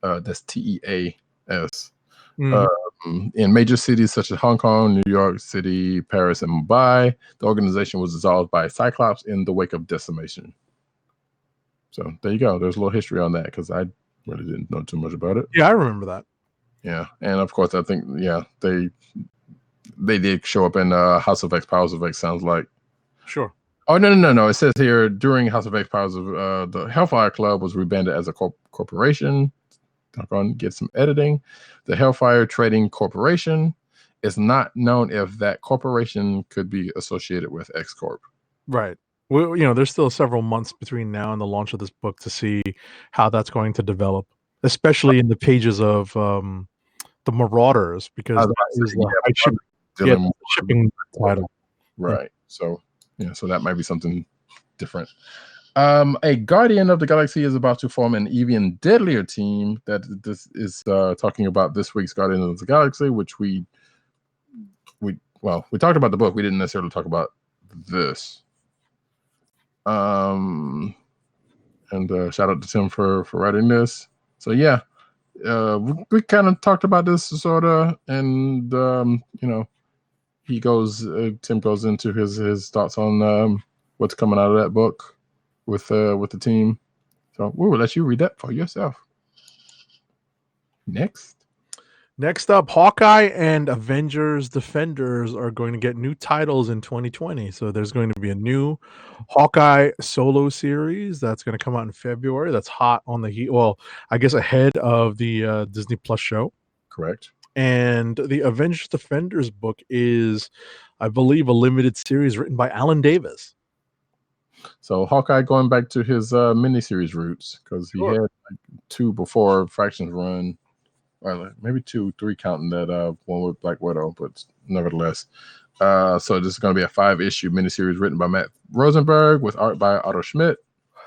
That's TEAS. In major cities such as Hong Kong, New York City, Paris, and Mumbai. The organization was dissolved by Cyclops in the wake of decimation. So there you go. There's a little history on that because I really didn't know too much about it. Yeah, I remember that. Yeah, and of course I think they did show up in House of X, Powers of X. Sounds like. Sure. Oh no! It says here during House of X, Powers of the Hellfire Club was rebranded as a corporation. I'm going to get some editing. The Hellfire Trading Corporation is not known if that corporation could be associated with X-Corp. Right. Well, there's still several months between now and the launch of this book to see how that's going to develop, especially in the pages of the Marauders, because that is the shipping title. Right. So that might be something different. A Guardian of the Galaxy is about to form an even deadlier team. That this is talking about this week's Guardian of the Galaxy, which we talked about the book. We didn't necessarily talk about this. And shout out to Tim for writing this. So yeah, we kind of talked about this sort of, and Tim goes into his thoughts on what's coming out of that book with the team. So we will let you read that for yourself. Next. Next up, Hawkeye and Avengers Defenders are going to get new titles in 2020. So there's going to be a new Hawkeye solo series that's going to come out in February. That's hot on the heat. Well, I guess ahead of the Disney Plus show. Correct. And the Avengers Defenders book is, I believe, a limited series written by Alan Davis. So Hawkeye going back to his miniseries roots, because he had like 2 before Fractions run. Or maybe 2, 3 counting that one with Black Widow, but nevertheless. So this is going to be a 5-issue miniseries written by Matt Rosenberg with art by Otto Schmidt,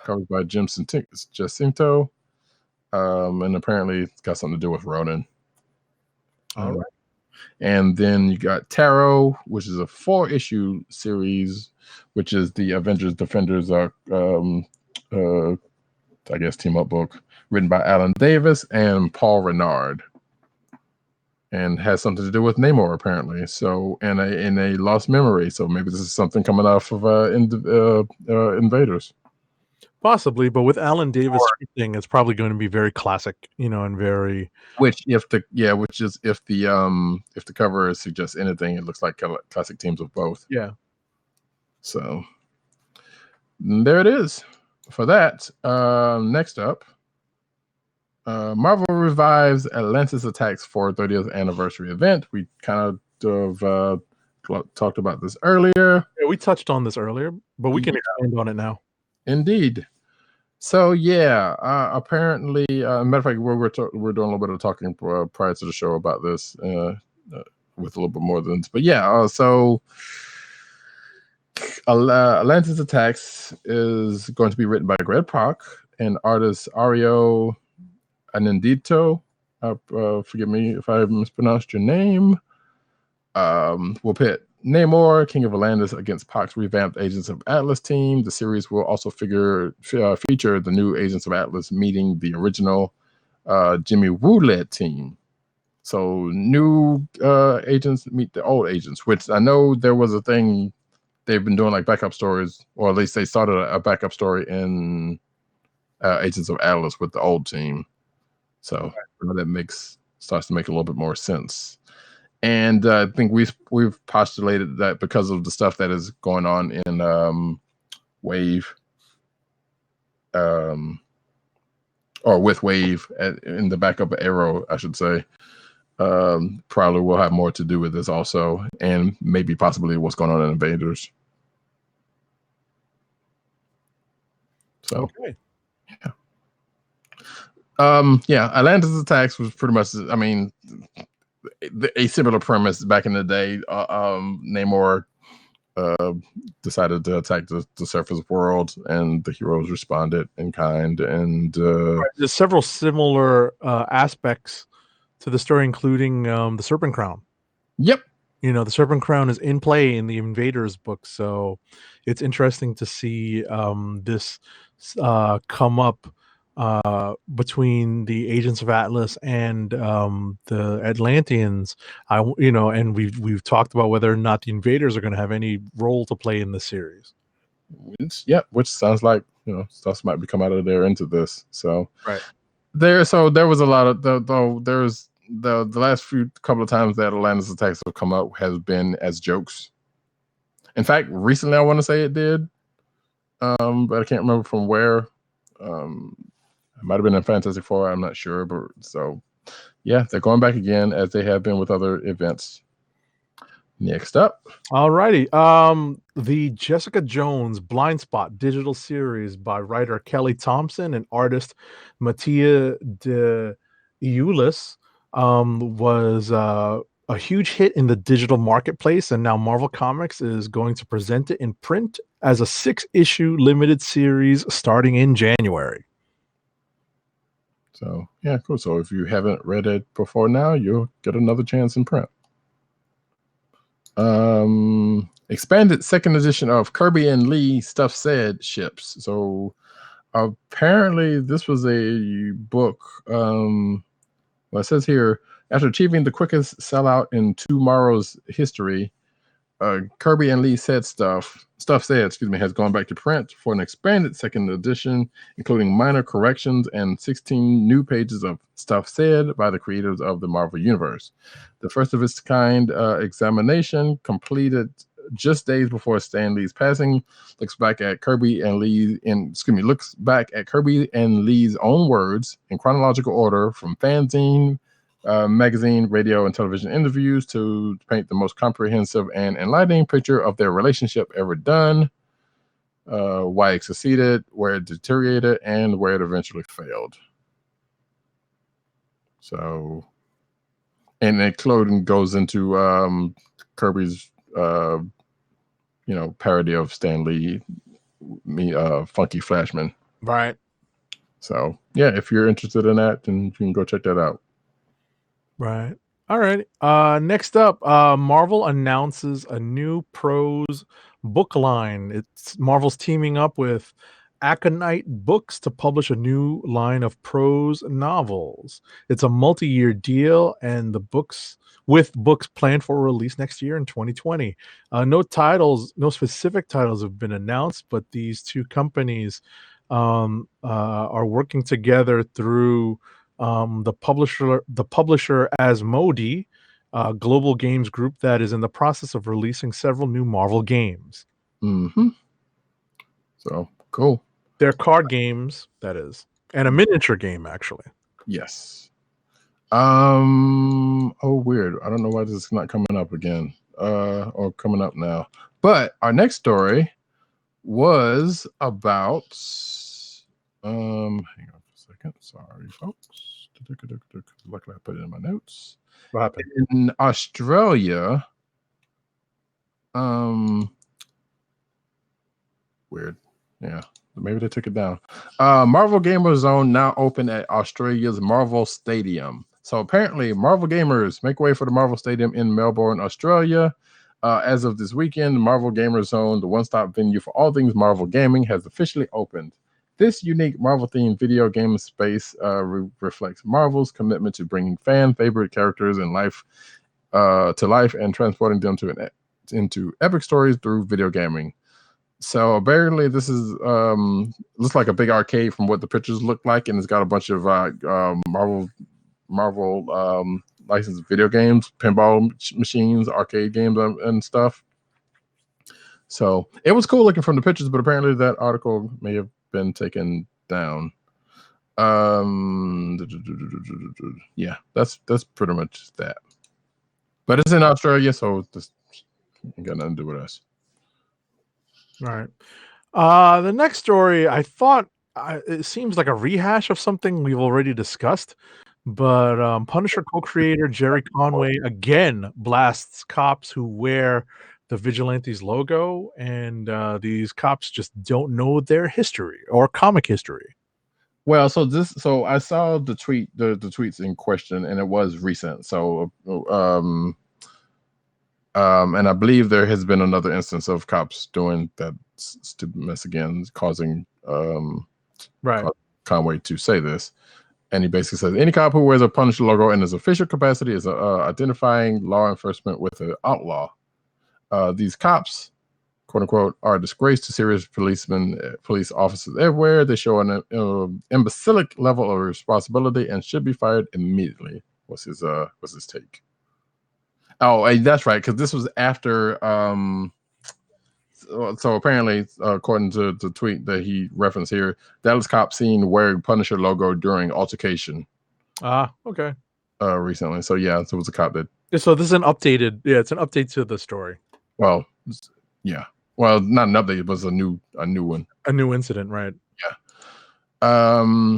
covers by Jim Jacinto, and apparently it's got something to do with Ronin. All right. And then you got Tarot, which is a 4-issue series, which is the Avengers Defenders, I guess, team up book, written by Alan Davis and Paul Renard, and has something to do with Namor apparently. So, in a lost memory. So maybe this is something coming off of Invaders. Possibly, but with Alan Davis thing, it's probably going to be very classic, and very. If the cover suggests anything, it looks like classic teams of both. Yeah. So there it is for that. Next up, Marvel revives Atlantis Attacks 30th anniversary event. We kind of talked about this earlier. Yeah, we touched on this earlier, but we can expand on it now. Indeed. So apparently, matter of fact, we're doing a little bit of talking prior to the show about this with a little bit more than this. But so Atlantis Attacks is going to be written by Greg Pak and artist Ario Anindito. Forgive me if I mispronounced your name. We'll pit Namor, King of Atlantis, against Pak's revamped Agents of Atlas team. The series will also feature the new Agents of Atlas meeting the original Jimmy Woo-led team. So new agents meet the old agents, which I know there was a thing they've been doing, like backup stories, or at least they started a backup story in Agents of Atlas with the old team. So that starts to make a little bit more sense. And I think we've postulated that because of the stuff that is going on in Wave, or with Wave in the backup of Arrow, I should say, probably will have more to do with this also, and maybe possibly what's going on in Invaders. So, Atlantis Attacks was pretty much, I mean, a similar premise back in the day. Namor decided to attack the surface world, and the heroes responded in kind. And there's several similar aspects to the story, including the Serpent Crown. Yep. The Serpent Crown is in play in the Invaders book, so it's interesting to see this come up between the Agents of Atlas and the Atlanteans. And we've talked about whether or not the Invaders are going to have any role to play in the series. Which sounds like stuff might be coming out of there into this. So right there. So there was a lot of there's the last couple of times that Atlantis Attacks have come up has been as jokes. In fact, recently I want to say it did, but I can't remember from where. It might have been in Fantastic Four, I'm not sure, but so they're going back again as they have been with other events. Next up, alrighty, the Jessica Jones Blind Spot digital series by writer Kelly Thompson and artist Mattia de Iulis was a huge hit in the digital marketplace, and now Marvel Comics is going to present it in print as a 6-issue limited series starting in January. So cool. So if you haven't read it before now, you'll get another chance in print. Expanded second edition of Kirby and Lee Stuff Said ships. So apparently this was a book. Well, it says here, after achieving the quickest sellout in Tomorrow's history, Kirby and Lee said stuff said, has gone back to print for an expanded second edition, including minor corrections and 16 new pages of stuff said by the creators of the Marvel Universe. The first of its kind examination, completed just days before Stan Lee's passing, looks back at Kirby and Lee's own words in chronological order from fanzine, magazine, radio, and television interviews to paint the most comprehensive and enlightening picture of their relationship ever done, why it succeeded, where it deteriorated, and where it eventually failed. So, and then clothing goes into Kirby's, parody of Stan Lee, Funky Flashman. Right. So, yeah, if you're interested in that, then you can go check that out. Right. All right. Next up, Marvel announces a new prose book line. It's Marvel's teaming up with Aconite Books to publish a new line of prose novels. It's a multi-year deal, and the books planned for release next year in 2020. No specific titles have been announced, but these two companies are working together through the publisher Asmodee, global games group that is in the process of releasing several new Marvel games. Mm-hmm. So cool. They're card games, that is, and a miniature game, actually. Yes. Oh, weird. I don't know why this is not coming up again, or coming up now. But our next story was about. Hang on a second. Sorry, folks. Luckily, I put it in my notes. What happened? In Australia, weird. Yeah, maybe they took it down. Marvel Gamer Zone now open at Australia's Marvel Stadium. So apparently, Marvel gamers make way for the Marvel Stadium in Melbourne, Australia. As of this weekend, the Marvel Gamer Zone, the one-stop venue for all things Marvel gaming, has officially opened. This unique Marvel-themed video game space reflects Marvel's commitment to bringing fan-favorite characters in life to life and transporting them into epic stories through video gaming. So apparently, this is looks like a big arcade from what the pictures look like, and it's got a bunch of Marvel licensed video games, pinball machines, arcade games, and stuff. So it was cool looking from the pictures, but apparently that article may have been taken down. Yeah, that's pretty much that. But it's in Australia, so this ain't got nothing to do with us. All right. The next story, I thought it seems like a rehash of something we've already discussed, but Punisher co-creator Jerry Conway again blasts cops who wear the Vigilantes logo, and these cops just don't know their history or comic history. Well, so I saw the tweets in question, and it was recent. So, and I believe there has been another instance of cops doing that stupid mess again, causing Conway to say this. And he basically says, any cop who wears a Punisher logo in his official capacity is identifying law enforcement with an outlaw. These cops, quote unquote, are a disgrace to serious police officers everywhere. They show an imbecilic level of responsibility and should be fired immediately. What's his take? Oh, and that's right, because this was after. So apparently, according to the tweet that he referenced here, Dallas cop seen wearing Punisher logo during altercation. Okay. Recently, so yeah, so it was a cop that. So this is an updated. Yeah, it's an update to the story. Well, yeah. Well, not an update. It was a new one. A new incident, right? Yeah.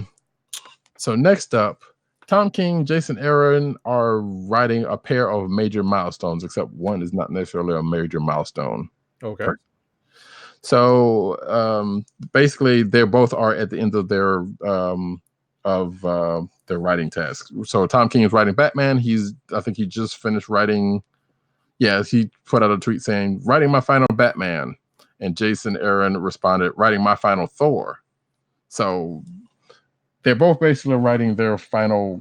So next up, Tom King, Jason Aaron are writing a pair of major milestones, except one is not necessarily a major milestone. Okay. So basically, they both are at the end of their writing task. So Tom King is writing Batman. I think he just finished writing. Yeah, he put out a tweet saying, "Writing my final Batman," and Jason Aaron responded, "Writing my final Thor." So they're both basically writing their final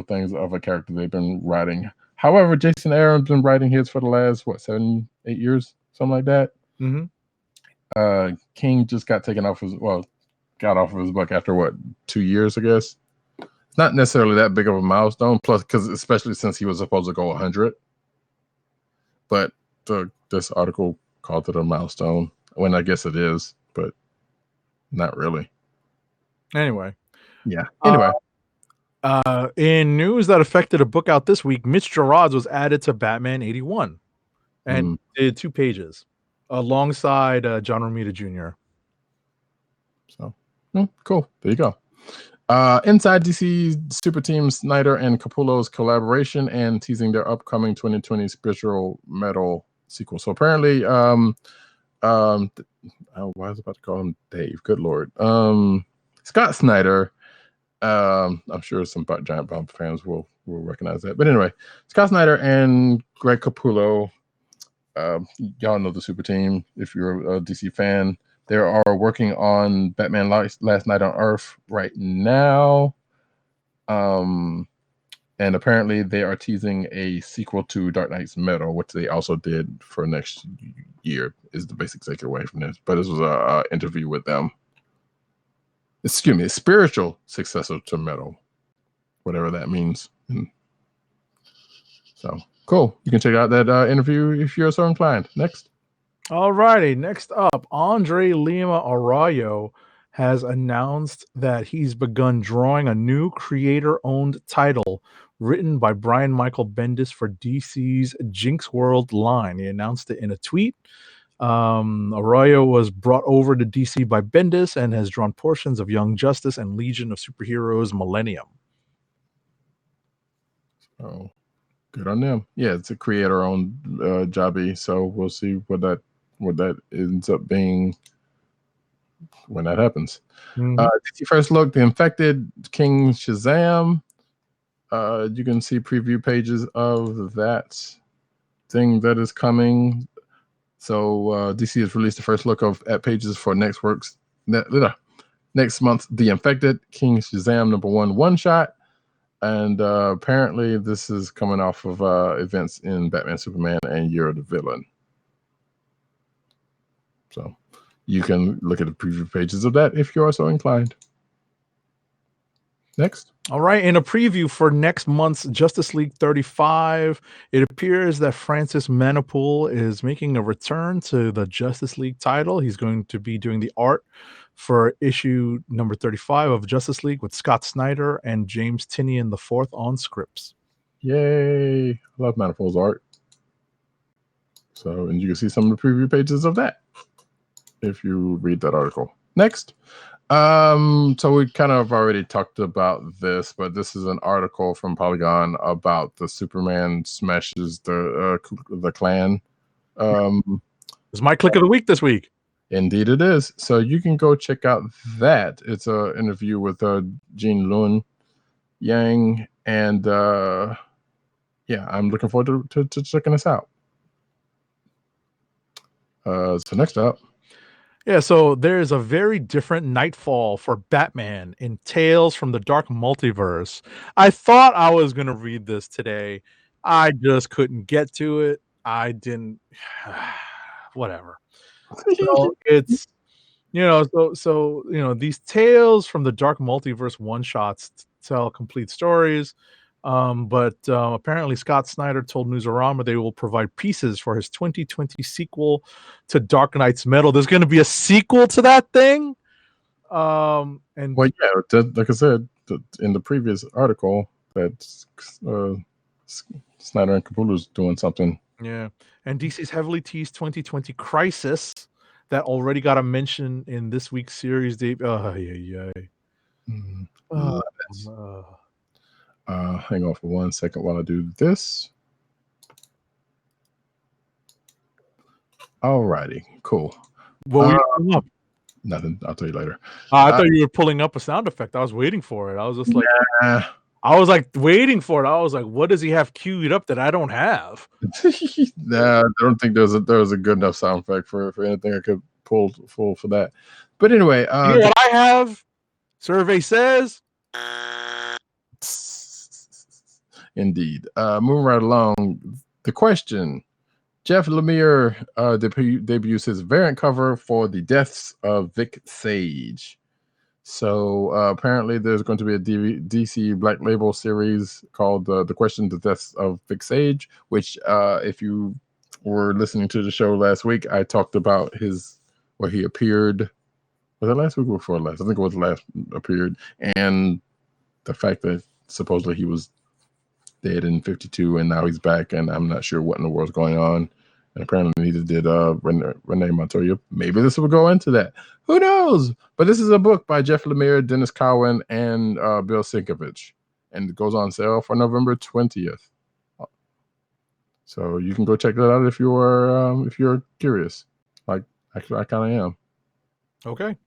things of a character they've been writing. However, Jason Aaron's been writing his for the last 7 8 years, something like that. Mm-hmm. King just got taken off got off of his book after what, 2 years, I guess. It's not necessarily that big of a milestone, plus because especially since he was supposed to go 100. But this article called it a milestone, when I guess it is, but not really. Anyway. Yeah. Anyway. In news that affected a book out this week, Mitch Gerads was added to Batman 81 and did 2 pages alongside John Romita Jr. So, cool. There you go. Inside DC Super Team Snyder and Capullo's collaboration and teasing their upcoming 2020 Spiritual Metal sequel. So apparently, why was I about to call him Dave? Good Lord. Scott Snyder. I'm sure some Giant Bomb fans will recognize that. But anyway, Scott Snyder and Greg Capullo, y'all know the Super Team if you're a DC fan. They are working on Batman Last Night on Earth right now. And apparently they are teasing a sequel to Dark Knight's Metal, which they also did for next year, is the basic takeaway from this. But this was an interview with them. Excuse me, a spiritual successor to Metal, whatever that means. So cool. You can check out that interview if you're so inclined. Next. All righty. Next up, Andre Lima Arroyo has announced that he's begun drawing a new creator-owned title written by Brian Michael Bendis for DC's Jinx World line. He announced it in a tweet. Arroyo was brought over to DC by Bendis and has drawn portions of Young Justice and Legion of Superheroes Millennium. Oh, good on them. Yeah, it's a creator-owned jobby, so we'll see what that ends up being when that happens. DC First Look, The Infected, King Shazam. You can see preview pages of that thing that is coming. So DC has released the first look at pages for next month's The Infected, King Shazam #1 one-shot. And apparently this is coming off of events in Batman, Superman, and Year of the Villain. So you can look at the preview pages of that if you are so inclined. Next. All right. In a preview for next month's Justice League 35, it appears that Francis Manapul is making a return to the Justice League title. He's going to be doing the art for issue number 35 of Justice League with Scott Snyder and James Tynion IV on scripts. Yay. I love Manapul's art. So, and you can see some of the preview pages of that if you read that article. Next. So we kind of already talked about this, but this is an article from Polygon about the Superman smashes the Klan. It's my click of the week this week. Indeed it is. So you can go check out that. It's an interview with Jean Lun Yang, and yeah, I'm looking forward to checking this out. So next up. Yeah, so there's a very different Nightfall for Batman in Tales from the Dark Multiverse. I thought I was going to read this today. I just couldn't get to it. I didn't. Whatever. So it's, these Tales from the Dark Multiverse one-shots tell complete stories. But apparently Scott Snyder told Newsarama they will provide pieces for his 2020 sequel to Dark Knight's Metal. There's going to be a sequel to that thing. And well, yeah, like I said in the previous article, that Snyder and Capullo's doing something. Yeah, and DC's heavily teased 2020 Crisis that already got a mention in this week's series debut. Hang on for 1 second while I do this. Alrighty, cool. What were you pulling up? Nothing. I'll tell you later. I thought you were pulling up a sound effect. I was waiting for it. I was just like, nah. I was like waiting for it. I was like, what does he have queued up that I don't have? Nah, I don't think there was a good enough sound effect for anything I could pull for that. But anyway, you know what I have? Survey says. Indeed. Moving right along, the question Jeff Lemire debuts his variant cover for the deaths of Vic Sage. So apparently there's going to be a DC Black Label series called The Question, the Deaths of Vic Sage, which if you were listening to the show last week, I talked about where he appeared. Was it last week or before last? I think it was last appeared. And the fact that supposedly he was dead in 52 and now he's back, and I'm not sure what in the world's going on. And apparently neither did Renee Montoya. Maybe this will go into that. Who knows? But this is a book by Jeff Lemire, Dennis Cowan, and Bill Sienkiewicz. And it goes on sale for November 20th. So you can go check that out if you're curious. Like, actually, I kind of am. Okay.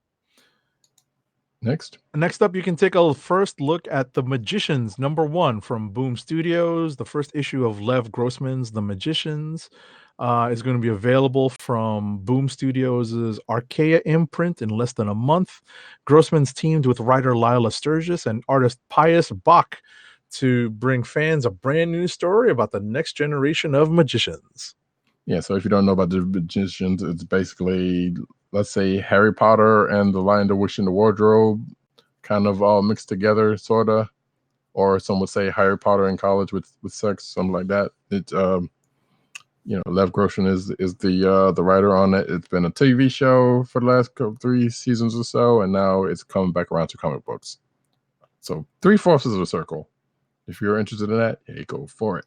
Next up, you can take a first look at The Magicians #1 from Boom Studios. The first issue of Lev Grossman's The Magicians is going to be available from Boom Studios' Archaea imprint in less than a month. Grossman's teamed with writer Lila Sturgis and artist Pius Bach to bring fans a brand new story about the next generation of magicians. Yeah, so if you don't know about The Magicians, it's basically, let's say, Harry Potter and The Lion, the Witch, and the Wardrobe kind of all mixed together, sort of. Or some would say Harry Potter in college with sex, something like that. It's Lev Grossman is the writer on it. It's been a TV show for the last 3 seasons or so, and now it's coming back around to comic books. So 3/4 of a circle. If you're interested in that, yeah, go for it.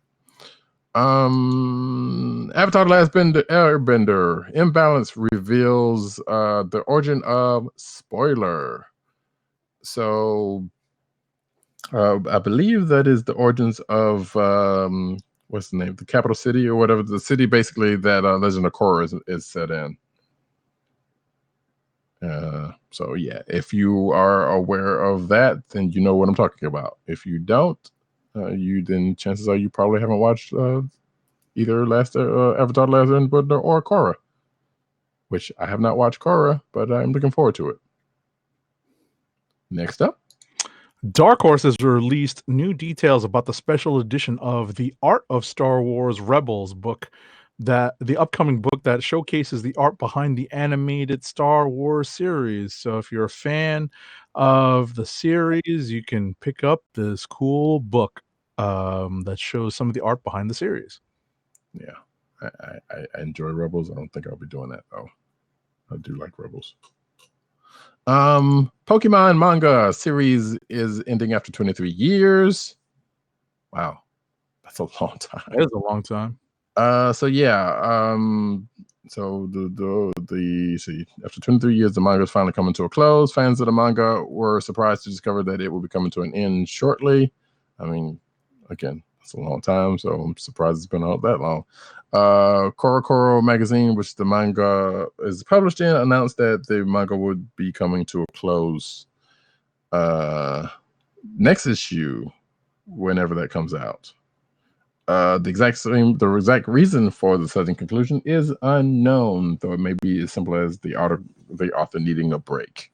Avatar: The Last Airbender Imbalance reveals the origin of spoiler. So I believe that is the origins of what's the name? The capital city or whatever, the city basically that Legend of Korra is set in. So yeah, if you are aware of that, then you know what I'm talking about. If you don't, then chances are you probably haven't watched either Avatar: The Last Airbender or Korra, which I have not watched Korra, but I'm looking forward to it. Next up, Dark Horse has released new details about the special edition of The Art of Star Wars Rebels book, the upcoming book that showcases the art behind the animated Star Wars series. So if you're a fan of the series, you can pick up this cool book that shows some of the art behind the series. Yeah, I enjoy Rebels. I don't think I'll be doing that though. I do like Rebels. Pokemon manga series is ending after 23 years. Wow, that's a long time. It is a long time. So yeah, so the after 23 years, the manga is finally coming to a close. Fans of the manga were surprised to discover that it will be coming to an end shortly. I mean, again, it's a long time, so I'm surprised it's been out that long. Korokoro magazine, which the manga is published in, announced that the manga would be coming to a close next issue, whenever that comes out. The exact reason for the sudden conclusion is unknown, though it may be as simple as the author needing a break,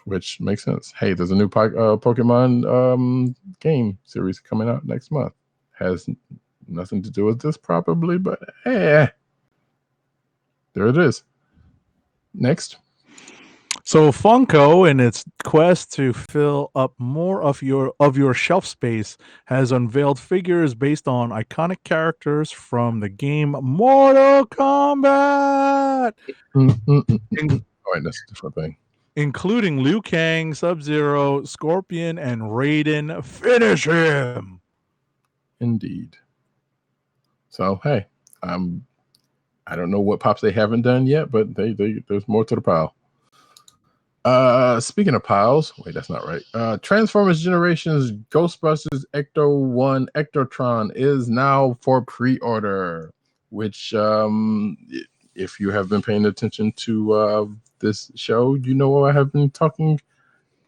which makes sense. Hey, there's a new Pokemon game series coming out next month. Has nothing to do with this probably, but there it is. Next. So Funko, in its quest to fill up more of your shelf space, has unveiled figures based on iconic characters from the game Mortal Kombat. Wait, that's a different thing. Including Liu Kang, Sub-Zero, Scorpion, and Raiden. Finish him! Indeed. So hey, I don't know what pops they haven't done yet, but there's more to the pile. Speaking of piles, wait, that's not right. Transformers Generations Ghostbusters Ecto-1 Ectotron is now for pre-order, which if you have been paying attention to this show, you know I have been talking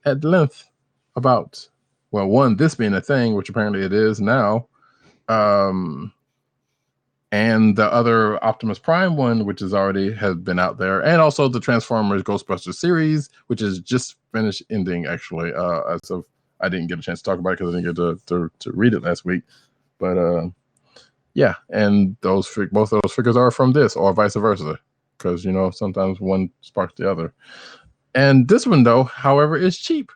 at length about, well, one, this being a thing, which apparently it is now, and the other Optimus Prime one, which has been out there, and also the Transformers Ghostbusters series, which is just finished ending actually. So I didn't get a chance to talk about it because I didn't get to read it last week. But Yeah, and both of those figures are from this, or vice versa, because sometimes one sparks the other. And this one, though, however, is cheap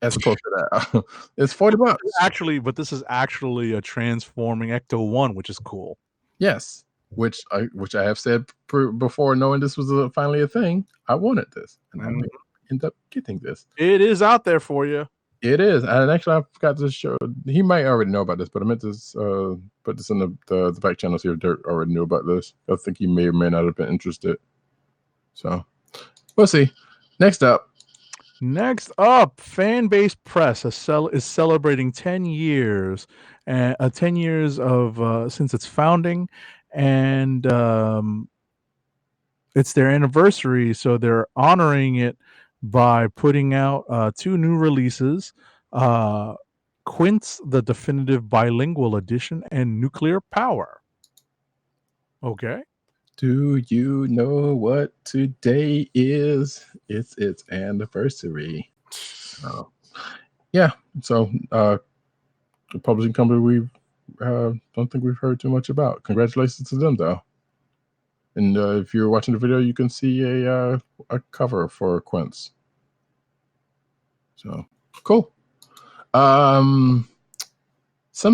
as opposed to that. It's $40. But this is actually a transforming Ecto-1, which is cool. Yes, which I have said before, knowing this was finally a thing. I wanted this, and I may end up getting this. It is out there for you. It is, and actually, I forgot to show. He might already know about this, but I meant to put this in the back channels here. Dirt already knew about this. I think he may or may not have been interested. So we'll see. Next up, Fanbase Press is celebrating 10 years, 10 years of since its founding, and it's their anniversary, so they're honoring it by putting out 2 new releases, Quince, the Definitive Bilingual Edition, and Nuclear Power. Okay. do you know what today is? It's its anniversary. Yeah. So the publishing company we don't think we've heard too much about. Congratulations to them, though. And if you're watching the video, you can see a cover for Quince. So cool. Some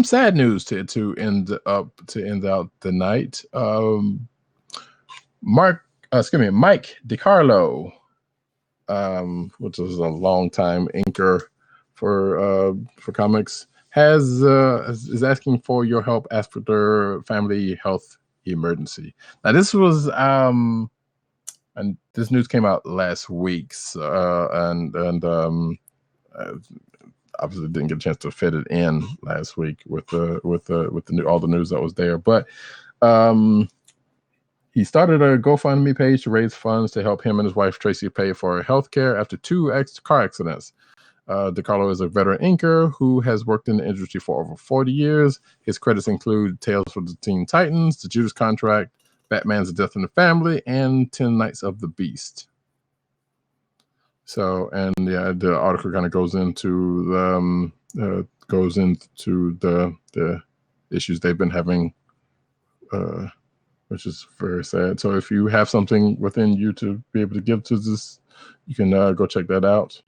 sad news to end out the night. Mike DiCarlo, which is a longtime inker for comics, is asking for your help after their family health emergency. Now this was and this news came out last week, and obviously didn't get a chance to fit it in last week with all the news that was there. But he started a GoFundMe page to raise funds to help him and his wife Tracy pay for health care after 2 car accidents. DiCarlo is a veteran inker who has worked in the industry for over 40 years. His credits include Tales from the Teen Titans, The Judas Contract, Batman's The Death in the Family, and 10 Nights of the Beast. So, and yeah, the article kind of goes into the issues they've been having, which is very sad. So if you have something within you to be able to give to this, you can go check that out.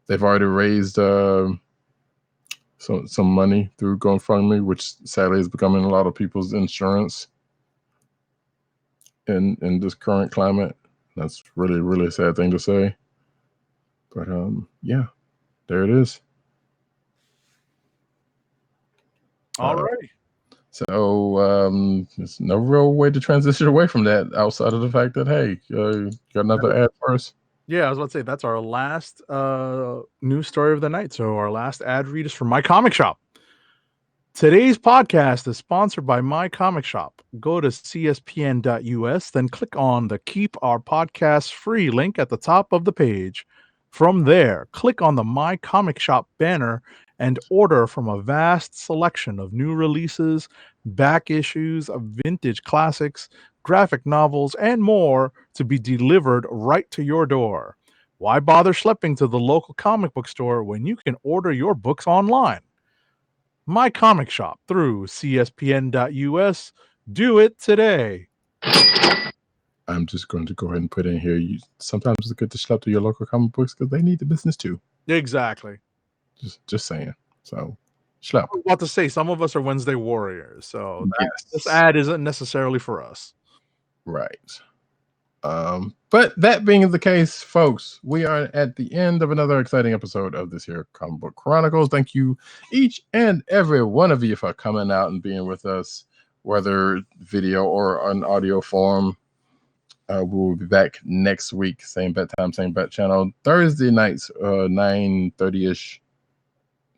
They've already raised some money through GoFundMe, which sadly is becoming a lot of people's insurance in this current climate. That's really, really a sad thing to say. But yeah, there it is. All right. So there's no real way to transition away from that outside of the fact that, hey, got another ad first. Yeah, I was about to say that's our last news story of the night. So our last ad read is from My Comic Shop. Today's podcast is sponsored by My Comic Shop. Go to cspn.us, then click on the Keep Our Podcasts Free link at the top of the page. From there, click on the My Comic Shop banner and order from a vast selection of new releases, back issues of vintage classics, graphic novels, and more to be delivered right to your door. Why bother schlepping to the local comic book store when you can order your books online? My Comic Shop through cspn.us. Do it today. I'm just going to go ahead and put in here. Sometimes it's good to schlep to your local comic books because they need the business too. Exactly. Just saying. So, schlep. I was about to say, some of us are Wednesday warriors, so this ad isn't necessarily for us. Right. But that being the case, folks, we are at the end of another exciting episode of this here Comic Book Chronicles. Thank you, each and every one of you, for coming out and being with us, whether video or an audio form. We will be back next week, same bat time, same bat channel, Thursday nights, 9:30ish.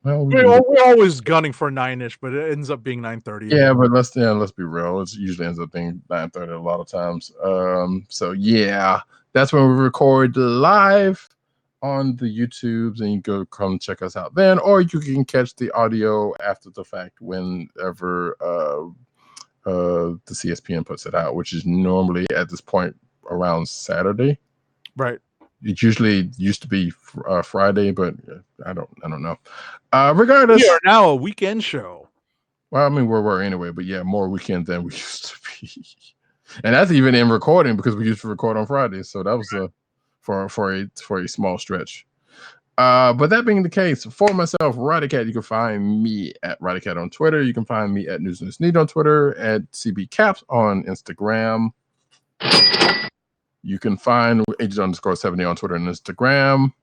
Well, we're always gunning for 9ish, but it ends up being 9:30. Yeah, but let's be real. It usually ends up being 9:30 a lot of times. So yeah, that's when we record live on the YouTubes, and you can come check us out then, or you can catch the audio after the fact whenever the CSPN puts it out, which is normally at this point around Saturday. Right. It usually used to be Friday, but I don't know. Regardless, we are now a weekend show. Well, I mean, we're anyway, but yeah, more weekend than we used to be. And that's even in recording because we used to record on Fridays. So that was for a small stretch. But that being the case, for myself, Roddykat, you can find me at Roddykat on Twitter. You can find me at News Need on Twitter, at CBCaps on Instagram. You can find Agent_70 on Twitter and Instagram.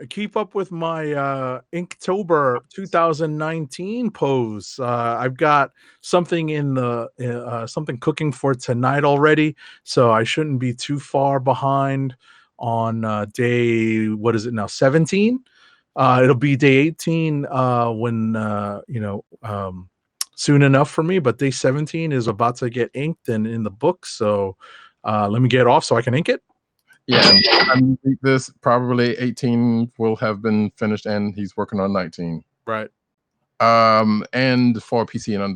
Keep up with my Inktober 2019 posts. I've got something in the something cooking for tonight already, so I shouldn't be too far behind on day, what is it now, 17. It'll be day 18 when soon enough for me, but day 17 is about to get inked and in the book, so let me get off so I can ink it. Yeah, this probably 18 will have been finished, and he's working on 19. Right. And for PC and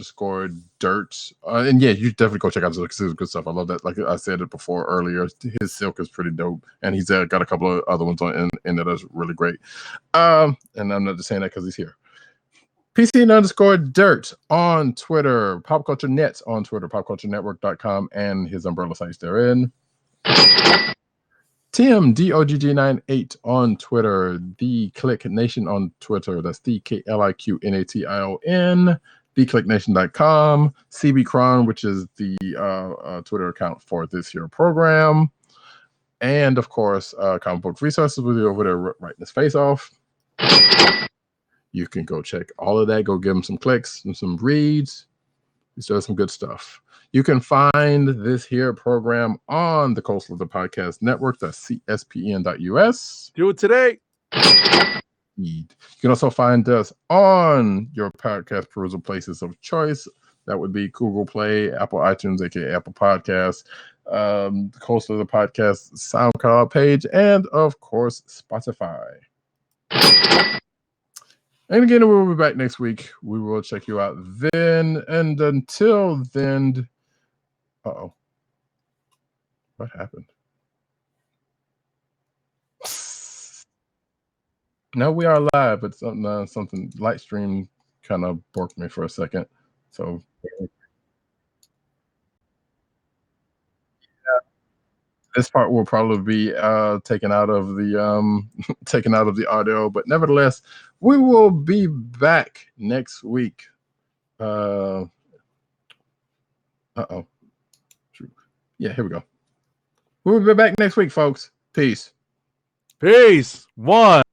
_dirt, and yeah, you definitely go check out his good stuff. I love that. Like I said it before earlier, his silk is pretty dope, and he's got a couple of other ones on in that is really great. And I'm not just saying that because he's here. PC and _dirt on Twitter, Pop Culture Net on Twitter, popculturenetwork.com, and his umbrella sites therein. Tim DOGG98 on Twitter, The Click Nation on Twitter. That's TheKliqNation, TheClickNation.com, CB Cron, which is the Twitter account for this here program, and of course, Comic Book Resources with you over there writing his face off. You can go check all of that. Go give him some clicks and some reads. He's doing some good stuff. You can find this here program on the Coastal Podcast Network. That's CSPN.us. Do it today. You can also find us on your podcast perusal places of choice. That would be Google Play, Apple iTunes, aka Apple Podcasts, the Coastal Podcast SoundCloud page, and of course, Spotify. And again, we'll be back next week. We will check you out then. And until then, uh-oh. What happened? No, we are live, but something light stream kind of borked me for a second. So this part will probably be taken out of the taken out of the audio, but nevertheless, we will be back next week. Uh-oh. Yeah, here we go. We'll be back next week, folks. Peace. Peace. One.